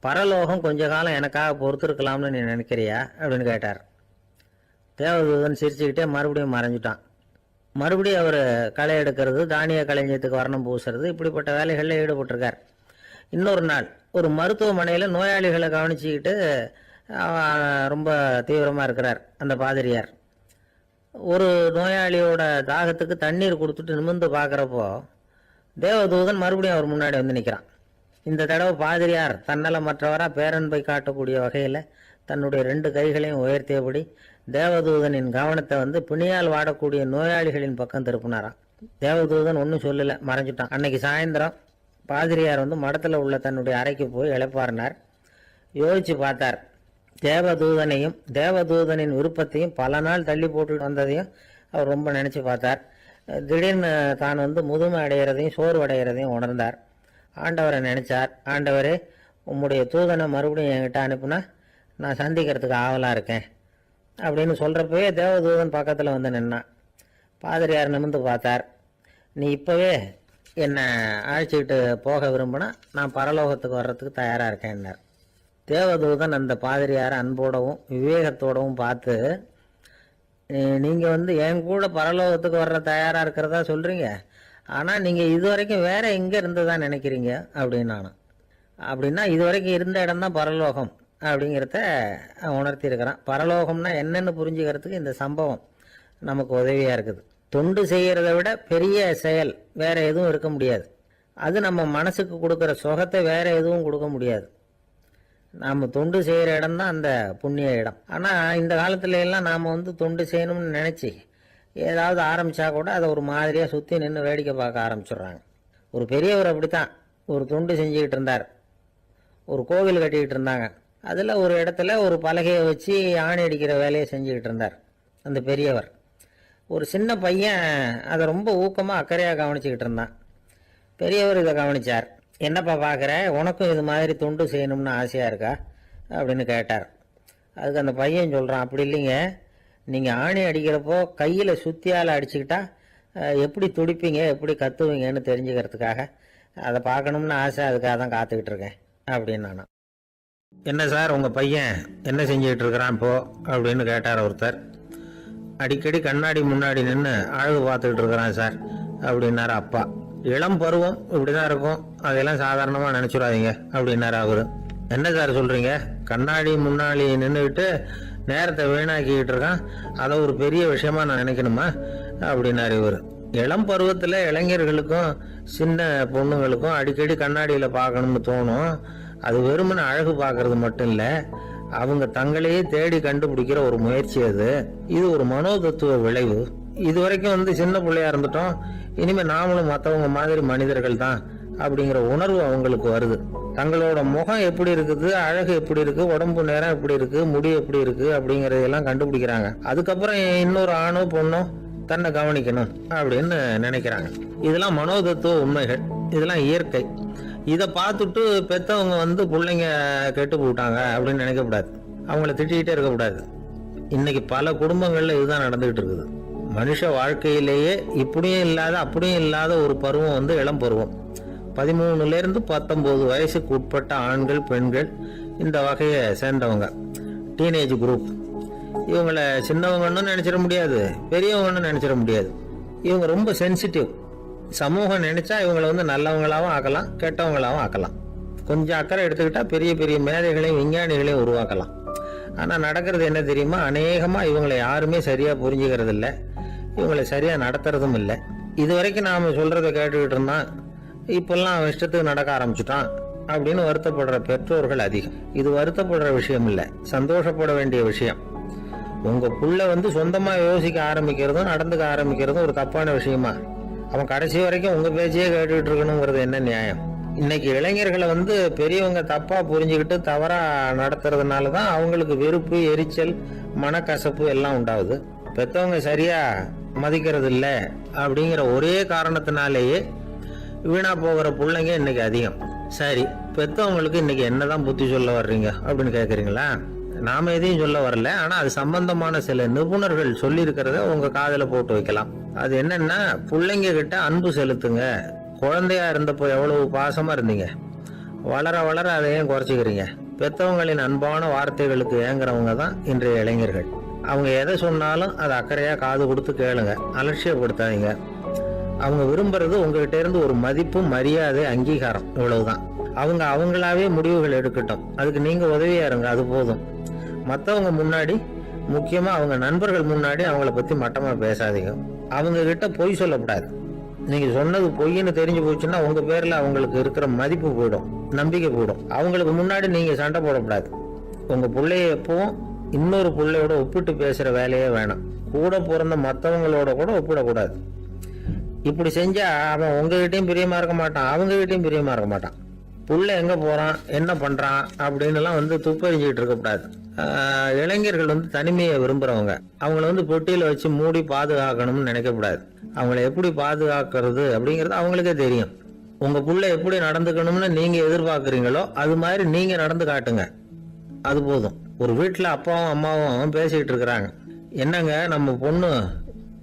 பரலோகம் கொஞ்ச காலம் எனக்காக பொறுத்திருக்கலாம்னு நீ நினைக்கிறியா அப்படின்னு கேட்டார். தேவதூதன் சிரிச்சுக்கிட்டே மறுபடியும் மறைஞ்சிட்டான். மறுபடியும் அவர் களை எடுக்கிறது, தானிய களஞ்சியத்துக்கு வர்ணம் பூசுறது, இப்படிப்பட்ட வேலைகளில் ஈடுபட்டிருக்கார். இன்னொரு நாள் ஒரு மருத்துவமனையில் நோயாளிகளை கவனிச்சுக்கிட்டு ரொம்ப தீவிரமாக இருக்கிறார் அந்த பாதிரியார். ஒரு நோயாளியோட தாகத்துக்கு தண்ணீர் கொடுத்துட்டு நிமிர்ந்து பார்க்குறப்போ தேவதூதன் மறுபடியும் அவர் முன்னாடி வந்து நிற்கிறான். இந்த தடவை பாதிரியார் தன்னலமற்றவராக பேரன்பை காட்டக்கூடிய வகையில் தன்னுடைய 2 கைகளையும் உயர்த்தியபடி தேவதூதனின் கவனத்தை வந்து பிணியால் வாடக்கூடிய நோயாளிகளின் பக்கம் திருப்பினாராம். தேவதூதன் ஒன்றும் சொல்லலை, மறைஞ்சிட்டான். அன்னைக்கு சாயந்தரம் பாதிரியார் வந்து மடத்தில் உள்ள தன்னுடைய அறைக்கு போய் இளைப்பாறினார். யோசிச்சு பார்த்தார். தேவதூதனையும் தேவதூதனின் விருப்பத்தையும் பல நாள் தள்ளி போட்டு வந்ததையும் அவர் ரொம்ப நினச்சி பார்த்தார். திடீர்னு தான் வந்து முதுமை அடைகிறதையும் சோர்வு அடைகிறதையும் உணர்ந்தார். ஆண்டவரை நினைச்சார். ஆண்டவரே, உம்முடைய தூதனை மறுபடியும் என்கிட்ட அனுப்புனா நான் சந்திக்கிறதுக்கு ஆவலாக இருக்கேன் அப்படின்னு சொல்கிறப்பவே தேவதூதன் பக்கத்தில் வந்து நின்னான். பாதிரியார் நிமிர்ந்து பார்த்தார். நீ இப்போவே என்னை அழைச்சிக்கிட்டு போக விரும்பினா நான் பரலோகத்துக்கு வர்றதுக்கு தயாராக இருக்கேன்னார். தேவதூதன் அந்த பாதிரியாரை அன்போடவும் விவேகத்தோடவும் பார்த்து, நீங்கள் வந்து என் கூட பரலோகத்துக்கு வர்ற தயாராக இருக்கிறதா சொல்கிறீங்க, ஆனால் நீங்கள் இது வரைக்கும் வேற எங்கே இருந்ததான் நினைக்கிறீங்க அப்படின்னு. அப்படின்னா இது வரைக்கும் இருந்த இடம் தான் பரலோகம் அப்படிங்கிறத உணர்த்தியிருக்கிறான். பரலோகம்னா என்னன்னு புரிஞ்சுக்கிறதுக்கு இந்த சம்பவம் நமக்கு உதவியாக இருக்குது. தொண்டு செய்கிறத விட பெரிய செயல் வேற எதுவும் இருக்க முடியாது. அது நம்ம மனசுக்கு கொடுக்குற சுகத்தை வேற எதுவும் கொடுக்க முடியாது. நாம் தொண்டு செய்கிற இடம் தான் அந்த புண்ணிய இடம். ஆனால் இந்த காலத்துல எல்லாம் நாம் வந்து தொண்டு செய்யணும்னு நினச்சி ஏதாவது ஆரம்பித்தா கூட அதை ஒரு மாதிரியாக சுற்றி நின்று வேடிக்கை பார்க்க ஆரம்பிச்சிடுறாங்க. ஒரு பெரியவர் அப்படித்தான் ஒரு தொண்டு செஞ்சுக்கிட்டு இருந்தார். ஒரு கோவில் கட்டிக்கிட்டு இருந்தாங்க. அதில் ஒரு இடத்துல ஒரு பலகையை வச்சு ஆணி அடிக்கிற வேலையை செஞ்சுக்கிட்டு இருந்தார் அந்த பெரியவர். ஒரு சின்ன பையன் அதை ரொம்ப ஊக்கமாக அக்கறையாக கவனிச்சுக்கிட்டு இருந்தான். பெரியவர் இதை கவனித்தார். என்னப்பா பார்க்குற, உனக்கும் இது மாதிரி தொண்டு செய்யணும்னு ஆசையாக இருக்கா அப்படின்னு கேட்டார். அதுக்கு அந்த பையன் சொல்கிறான், அப்படி இல்லைங்க, நீங்கள் ஆணி அடிக்கிறப்போ கையில் சுத்தியால் அடிச்சுக்கிட்டா எப்படி துடிப்பீங்க, எப்படி கத்துவீங்கன்னு தெரிஞ்சுக்கிறதுக்காக அதை பார்க்கணும்னு ஆசை, அதுக்காக தான் காத்துக்கிட்டு இருக்கேன் அப்படின்னு நான். என்ன சார் உங்கள் பையன் என்ன செஞ்சுக்கிட்டு இருக்கிறான் இப்போ அப்படின்னு கேட்டார் ஒருத்தர். அடிக்கடி கண்ணாடி முன்னாடி நின்று அழகு பார்த்துக்கிட்டு இருக்கிறான் சார் அப்படின்னாரு அப்பா. இளம் பருவம் இப்படிதான் இருக்கும், அதெல்லாம் சாதாரணமாக நினச்சிடாதீங்க அப்படின்னாரு அவரு. என்ன சார் சொல்கிறீங்க, கண்ணாடி முன்னாடி நின்றுக்கிட்டு நேரத்தை வீணாக்கிக்கிட்டு இருக்கான், அதை ஒரு பெரிய விஷயமா நான் நினைக்கணுமா அப்படின்னாரு இவர். இளம் பருவத்தில் இளைஞர்களுக்கும் சின்ன பொண்ணுங்களுக்கும் அடிக்கடி கண்ணாடியில் பார்க்கணும்னு தோணும். அது வெறுமனே அழகு பார்க்கறது மட்டும் இல்லை, அவங்க தங்களையே தேடி கண்டுபிடிக்கிற ஒரு முயற்சி அது. இது ஒரு மனோதத்துவ விளைவு. இது வரைக்கும் வந்து சின்ன பிள்ளையா இருந்துட்டோம், இனிமேல் நாமளும் மற்றவங்க மாதிரி மனிதர்கள் தான் அப்படிங்கிற உணர்வு அவங்களுக்கு வருது. தங்களோட முகம் எப்படி இருக்குது, அழகு எப்படி இருக்கு, உடம்பு நேரம் எப்படி இருக்கு, முடி எப்படி இருக்கு அப்படிங்கறதெல்லாம் கண்டுபிடிக்கிறாங்க. அதுக்கப்புறம் இன்னொரு ஆணோ பொண்ணோ தன்னை கவனிக்கணும் அப்படின்னு நினைக்கிறாங்க. இதெல்லாம் மனோதத்துவ உண்மைகள், இதெல்லாம் இயற்கை. இதை பார்த்துட்டு பெற்றவங்க வந்து பிள்ளைங்க கெட்டு போட்டாங்க அப்படின்னு நினைக்கக்கூடாது, அவங்கள திட்டிகிட்டே இருக்கக்கூடாது. இன்னைக்கு பல குடும்பங்கள்ல இதுதான் நடந்துகிட்டு இருக்குது. மனுஷ வாழ்க்கையிலேயே இப்படியும் இல்லாத அப்படியும் இல்லாத ஒரு பருவம் வந்து இளம் பருவம். 13 to 19 வயசுக்கு உட்பட்ட ஆண்கள் பெண்கள் இந்த வகையை சேர்ந்தவங்க, டீனேஜ் குரூப். இவங்களை சின்னவங்கன்னு நினைச்சிட முடியாது, பெரியவங்கன்னு நினைச்சிட முடியாது. இவங்க ரொம்ப சென்சிட்டிவ். சமூகம் நினைச்சா இவங்களை வந்து நல்லவங்களாகவும் ஆக்கலாம், கெட்டவங்களாகவும் ஆக்கலாம். கொஞ்சம் அக்கறை எடுத்துக்கிட்டா பெரிய பெரிய மேதைகளையும் விஞ்ஞானிகளையும் உருவாக்கலாம். ஆனால் நடக்கிறது என்ன தெரியுமா, அநேகமாக இவங்களை யாருமே சரியாக புரிஞ்சுக்கிறது இல்லை, இவங்களை சரியாக நடத்துறதும் இல்லை. இது வரைக்கும் நாம் சொல்கிறத கேட்டுக்கிட்டு இருந்தான், இப்பெல்லாம் அவன் இஷ்டத்துக்கு நடக்க ஆரம்பிச்சுட்டான் அப்படின்னு வருத்தப்படுற பெற்றோர்கள் அதிகம். இது வருத்தப்படுற விஷயம் இல்லை, சந்தோஷப்பட வேண்டிய விஷயம். உங்கள் புள்ள வந்து சொந்தமாக யோசிக்க ஆரம்பிக்கிறதும் நடந்துக்க ஆரம்பிக்கிறதும் ஒரு தப்பான விஷயமா? அவன் கடைசி வரைக்கும் உங்கள் பேச்சையே கேட்டுக்கிட்டு இருக்கணுங்கிறது என்ன நியாயம்? இன்னைக்கு இளைஞர்களை வந்து பெரியவங்க தப்பா புரிஞ்சுக்கிட்டு தவறா நடத்துறதுனால தான் அவங்களுக்கு வெறுப்பு, எரிச்சல், மனக்கசப்பு எல்லாம் உண்டாகுது. பெற்றவங்க சரியா மதிக்கிறது இல்லை அப்படிங்கிற ஒரே காரணத்தினாலேயே வீணா போகிற பிள்ளைங்க இன்னைக்கு அதிகம். சரி, பெத்தவங்களுக்கு இன்னைக்கு என்னதான் புத்தி சொல்ல வர்றீங்க அப்படின்னு கேக்குறீங்களா? நாம எதையும் சொல்ல வரல, ஆனா அது சம்பந்தமான சில நிபுணர்கள் சொல்லி இருக்கிறத உங்க காதுல போட்டு வைக்கலாம். அது என்னன்னா, பிள்ளைங்க கிட்ட அன்பு செலுத்துங்க. குழந்தையா இருந்தப்போ எவ்வளவு பாசமா இருந்தீங்க, வளர வளர அதை ஏன் குறைச்சிக்கிறீங்க? பெத்தவங்களின் அன்பான வார்த்தைகளுக்கு ஏங்குறவங்க தான் இன்றைய இளைஞர்கள். அவங்க எதை சொன்னாலும் அதை அக்கறையா காது கொடுத்து கேளுங்க, அலட்சியப்படுத்தாதீங்க. அவங்க விரும்புறது உங்ககிட்ட இருந்து ஒரு மதிப்பு, மரியாதை, அங்கீகாரம், இவ்வளவுதான். அவங்க அவங்களாவே முடிவுகள் எடுக்கட்டும், அதுக்கு நீங்க உதவியா இருங்க, அது போதும். மற்றவங்க முன்னாடி, முக்கியமா அவங்க நண்பர்கள் முன்னாடி அவங்கள பத்தி மட்டமா பேசாதீங்க. அவங்க கிட்ட பொய் சொல்லக்கூடாது. நீங்க சொன்னது பொய்ன்னு தெரிஞ்சு போச்சுன்னா உங்க பேர்ல அவங்களுக்கு இருக்கிற மதிப்பு போயிடும், நம்பிக்கை போயிடும். அவங்களுக்கு முன்னாடி நீங்க சண்டை போடக்கூடாது. உங்க பிள்ளைய எப்பவும் இன்னொரு பிள்ளையோட ஒப்பிட்டு பேசுற வேலையே வேணாம். கூட பிறந்த மற்றவங்களோட கூட ஒப்பிடக்கூடாது. இப்படி செஞ்சா அவன் உங்ககிட்டயும் பிரியமா இருக்க மாட்டான், அவங்க கிட்டயும் பிரியமா இருக்க மாட்டான். புள்ள எங்க போறான், என்ன பண்றான் அப்படின்னு எல்லாம் துப்பறிஞ்சுக்கிட்டு இருக்கக்கூடாது. இளைஞர்கள் தனிமையை விரும்புறவங்க. அவங்கள பெட்டியில வச்சு மூடி பாதுகாக்கணும்னு நினைக்கக்கூடாது. அவங்கள எப்படி பாதுகாக்கிறது அப்படிங்கறது அவங்களுக்கே தெரியும். உங்க புள்ள எப்படி நடந்துக்கணும்னு நீங்க எதிர்பார்க்கறீங்களோ அது மாதிரி நீங்க நடந்து காட்டுங்க, அது போதும். ஒரு வீட்டுல அப்பாவும் அம்மாவும் பேசிக்கிட்டு இருக்கிறாங்க. என்னங்க, நம்ம பொண்ணு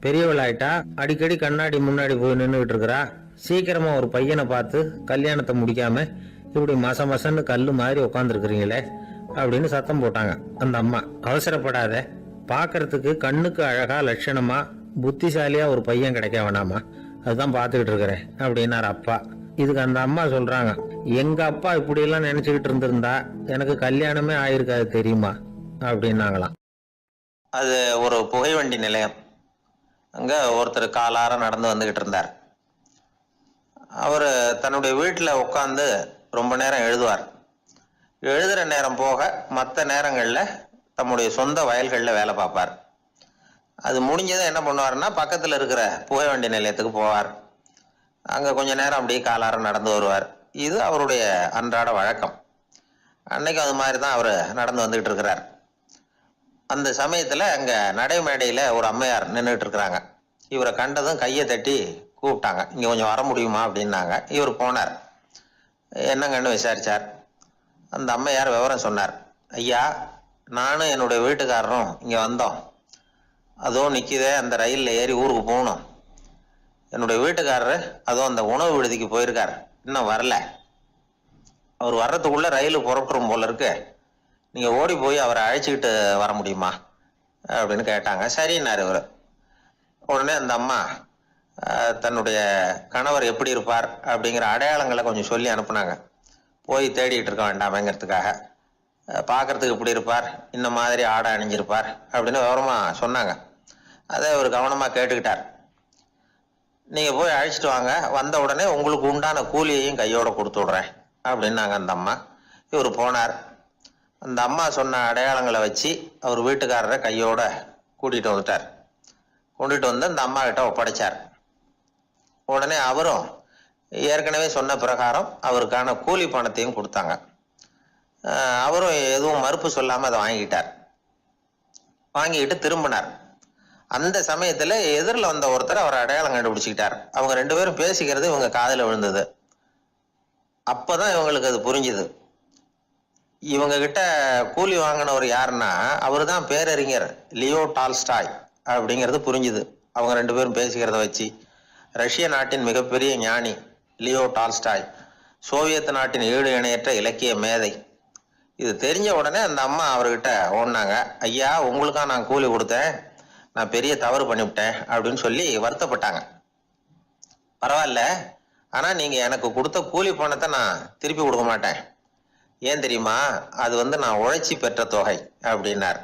பெரியவளாயிட்டா, அடிக்கடி கண்ணாடி முன்னாடி போய் நின்றுகிட்டு இருக்கிறா, சீக்கிரமா ஒரு பையனை பார்த்து கல்யாணத்தை முடிக்காம இப்படி மசன்னு கல்லு மாதிரி உட்காந்துருக்கிறீங்களே அப்படின்னு சத்தம் போட்டாங்க. அந்த அம்மா, அவசரப்படாத, பாக்குறதுக்கு கண்ணுக்கு அழகா லட்சணமா புத்திசாலியா ஒரு பையன் கிடைக்க வேணாமா, அதுதான் பார்த்துக்கிட்டு இருக்கிறேன் அப்படின்னாரு அப்பா. இதுக்கு அந்த அம்மா சொல்றாங்க, எங்க அப்பா இப்படி எல்லாம் நினைச்சுக்கிட்டு இருந்திருந்தா எனக்கு கல்யாணமே ஆயிருக்காது தெரியுமா அப்படின்னாங்களாம். அது ஒரு புகைவண்டி நிலையம். அங்க ஒருத்தர் காலார நடந்து வந்துகிட்டு இருந்தார். அவர் தன்னுடைய வீட்டில் உட்காந்து ரொம்ப நேரம் எழுதுவார். எழுதுகிற நேரம் போக மற்ற நேரங்களில் தம்முடைய சொந்த வயல்களில் வேலை பார்ப்பார். அது முடிஞ்சதை என்ன பண்ணுவார்னா, பக்கத்தில் இருக்கிற புகைவண்டி நிலையத்துக்கு போவார். அங்கே கொஞ்ச நேரம் அப்படியே காலார நடந்து வருவார். இது அவருடைய அன்றாட வழக்கம். அன்னைக்கு அது மாதிரி தான் அவர் நடந்து வந்துகிட்டு இருக்கிறார். அந்த சமயத்தில் அங்கே நடைமேடையில் ஒரு அம்மையார் நின்றுட்டு இருக்கிறாங்க. இவரை கண்டதும் கையை தட்டி கூப்பிட்டாங்க, இங்கே கொஞ்சம் வர முடியுமா அப்படின்னாங்க. இவர் போனார். என்னங்கன்னு விசாரிச்சார். அந்த அம்மையார் விவரம் சொன்னார். ஐயா, நானும் என்னுடைய வீட்டுக்காரரும் இங்கே வந்தோம். அதுவும் நிற்கிதே, அந்த ரயிலில் ஏறி ஊருக்கு போகணும். என்னுடைய வீட்டுக்காரரு அதுவும் அந்த உணவு விடுதிக்கு போயிருக்கார், இன்னும் வரல. அவர் வர்றதுக்குள்ள ரயில் புறப்பட்டுரும் போல இருக்கு. நீங்கள் ஓடி போய் அவரை அழைச்சிக்கிட்டு வர முடியுமா அப்படின்னு கேட்டாங்க. சரின்னாரு இவர். உடனே அந்த அம்மா தன்னுடைய கணவர் எப்படி இருப்பார் அப்படிங்கிற அடையாளங்களை கொஞ்சம் சொல்லி அனுப்புனாங்க. போய் தேடிட்டு இருக்க வேண்டாமேங்கிறதுக்காக. பார்க்கறதுக்கு எப்படி இருப்பார், இந்த மாதிரி ஆடை அணிஞ்சிருப்பார் அப்படின்னு விவரமாக சொன்னாங்க. அதை அவர் கவனமாக கேட்டுக்கிட்டார். நீங்கள் போய் அழைச்சிட்டு வாங்க, வந்த உடனே உங்களுக்கு உண்டான கூலியையும் கையோடு கொடுத்து விட்றேன் அப்படின்னாங்க அந்த அம்மா. இவர் போனார். அந்த அம்மா சொன்ன அடையாளங்களை வச்சு அவர் வீட்டுக்காரரை கையோட கூட்டிகிட்டு வந்துட்டார். கொண்டுட்டு வந்து அந்த அம்மா கிட்ட ஒப்படைச்சார். உடனே அவரும் ஏற்கனவே சொன்ன பிரகாரம் அவருக்கான கூலி பணத்தையும் கொடுத்தாங்க. அவரும் எதுவும் மறுப்பு சொல்லாமல் அதை வாங்கிக்கிட்டார். வாங்கிக்கிட்டு திரும்பினார். அந்த சமயத்தில் எதிரில் வந்த ஒருத்தர் அவர் அடையாளம் கண்டுபிடிச்சிக்கிட்டார். அவங்க ரெண்டு பேரும் பேசிக்கிறது இவங்க காதில் விழுந்தது. அப்போதான் இவங்களுக்கு அது புரிஞ்சுது. இவங்க கிட்ட கூலி வாங்கினவர் யாருன்னா அவர் தான் பேரறிஞர் லியோ டால்ஸ்டாய் அப்படிங்கிறது புரிஞ்சுது. அவங்க ரெண்டு பேரும் பேசிக்கிறத வச்சு ரஷ்ய நாட்டின் மிகப்பெரிய ஞானி லியோ டால்ஸ்டாய், சோவியத் நாட்டின் ஈடு இணையற்ற இலக்கிய மேதை. இது தெரிஞ்ச உடனே அந்த அம்மா அவர்கிட்ட ஓடினாங்க. ஐயா, உங்களுக்கா நான் கூலி கொடுத்தேன், நான் பெரிய தவறு பண்ணிவிட்டேன் அப்படின்னு சொல்லி வருத்தப்பட்டாங்க. பரவாயில்ல, ஆனால் நீங்கள் எனக்கு கொடுத்த கூலி பணத்தை நான் திருப்பி கொடுக்க மாட்டேன். ஏன் தெரியுமா, அது நான் உழைச்சி பெற்ற தொகை அப்படின்னார்.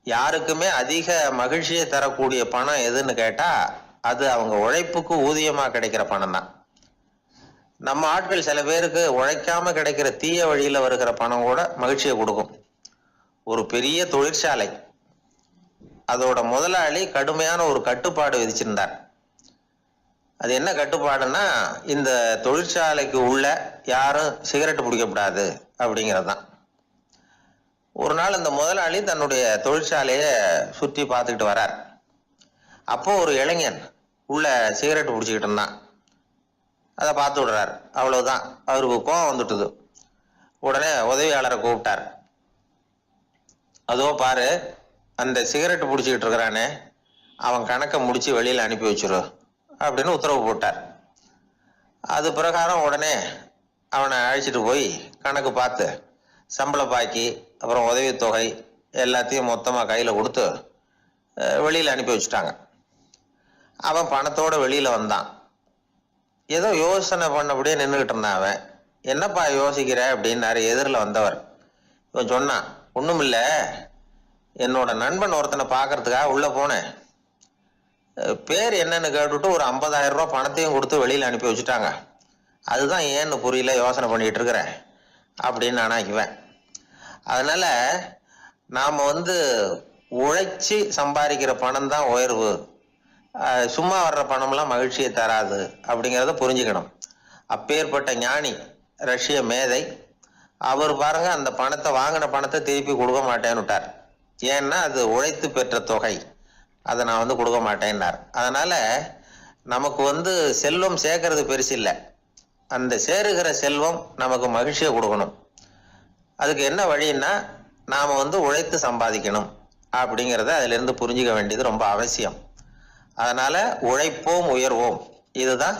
யாருக்குமே அதிக மகிழ்ச்சியை தரக்கூடிய பணம் எதுன்னு கேட்டா அது அவங்க உழைப்புக்கு ஊதியமா கிடைக்கிற பணம் தான். நம்ம ஆட்கள் சில பேருக்கு உழைக்காம கிடைக்கிற தீய வழியில வருகிற பணம் கூட மகிழ்ச்சியை கொடுக்கும். ஒரு பெரிய தொழிற்சாலை, அதோட முதலாளி கடுமையான ஒரு கட்டுப்பாடு விதிச்சிருந்தார். அது என்ன கட்டுப்பாடுன்னா, இந்த தொழிற்சாலைக்கு உள்ள யாரும் சிகரெட் பிடிக்கக்கூடாது அப்படிங்கிறது தான். ஒரு நாள் அந்த முதலாளி தன்னுடைய தொழிற்சாலையை சுற்றி பார்த்துக்கிட்டு வரார். அப்போ ஒரு இளைஞன் உள்ள சிகரெட் பிடிச்சிக்கிட்டு இருந்தான். அதை பார்த்து விடுறாரு. அவ்வளவுதான், அவருக்கு கோபம் வந்துட்டுது. உடனே உதவியாளரை கூப்பிட்டார். அதோ பாரு, அந்த சிகரெட் பிடிச்சிக்கிட்டு இருக்கிறானே, அவன் கணக்கை முடிச்சு வெளியில் அனுப்பி வச்சிரு அப்படின்னு உத்தரவு போட்டார். அது பிரகாரம் உடனே அவனை அழைச்சிட்டு போய் கணக்கு பார்த்து சம்பள பாக்கி அப்புறம் உதவித்தொகை எல்லாத்தையும் மொத்தமாக கையில் கொடுத்து வெளியில் அனுப்பி வச்சுட்டாங்க. அவன் பணத்தோடு வெளியில் வந்தான். ஏதோ யோசனை பண்ணபடியே நின்றுக்கிட்டு இருந்தான். அவன் என்னப்பா யோசிக்கிற அப்படின்னாரு எதிரில் வந்தவர். இவன் சொன்னான், ஒன்றும் இல்லை, என்னோட நண்பன் ஒருத்தனை பார்க்கறதுக்காக உள்ளே போனேன். பேர் என்னன்னு கேட்டுட்டு ஒரு 50,000 ரூபா பணத்தையும் கொடுத்து வெளியில் அனுப்பி வச்சுட்டாங்க. அதுதான் ஏன்னு புரியல, யோசனை பண்ணிகிட்டு இருக்கிறேன் அப்படின்னு நானாக்குவேன். அதனால நாம் உழைச்சி சம்பாதிக்கிற பணம் தான் உயர்வு, சும்மா வர்ற பணம்லாம் மகிழ்ச்சியை தராது அப்படிங்கிறத புரிஞ்சுக்கணும். அப்பேற்பட்ட ஞானி ரஷ்ய மேதை அவர் பாருங்க, அந்த பணத்தை வாங்கின பணத்தை திருப்பி கொடுக்க மாட்டேன்னு விட்டார். ஏன்னா அது உழைத்து பெற்ற தொகை, அதை நான் கொடுக்க மாட்டேன்னார். அதனால நமக்கு செல்வம் சேர்க்கறது பெருசு இல்லை, அந்த சேருகிற செல்வம் நமக்கு மகிழ்ச்சியை கொடுக்கணும். அதுக்கு என்ன வழின்னா நாம் உழைத்து சம்பாதிக்கணும் அப்படிங்கிறத அதிலிருந்து புரிஞ்சுக்க வேண்டியது ரொம்ப அவசியம். அதனால உழைப்போம் உயர்வோம், இதுதான்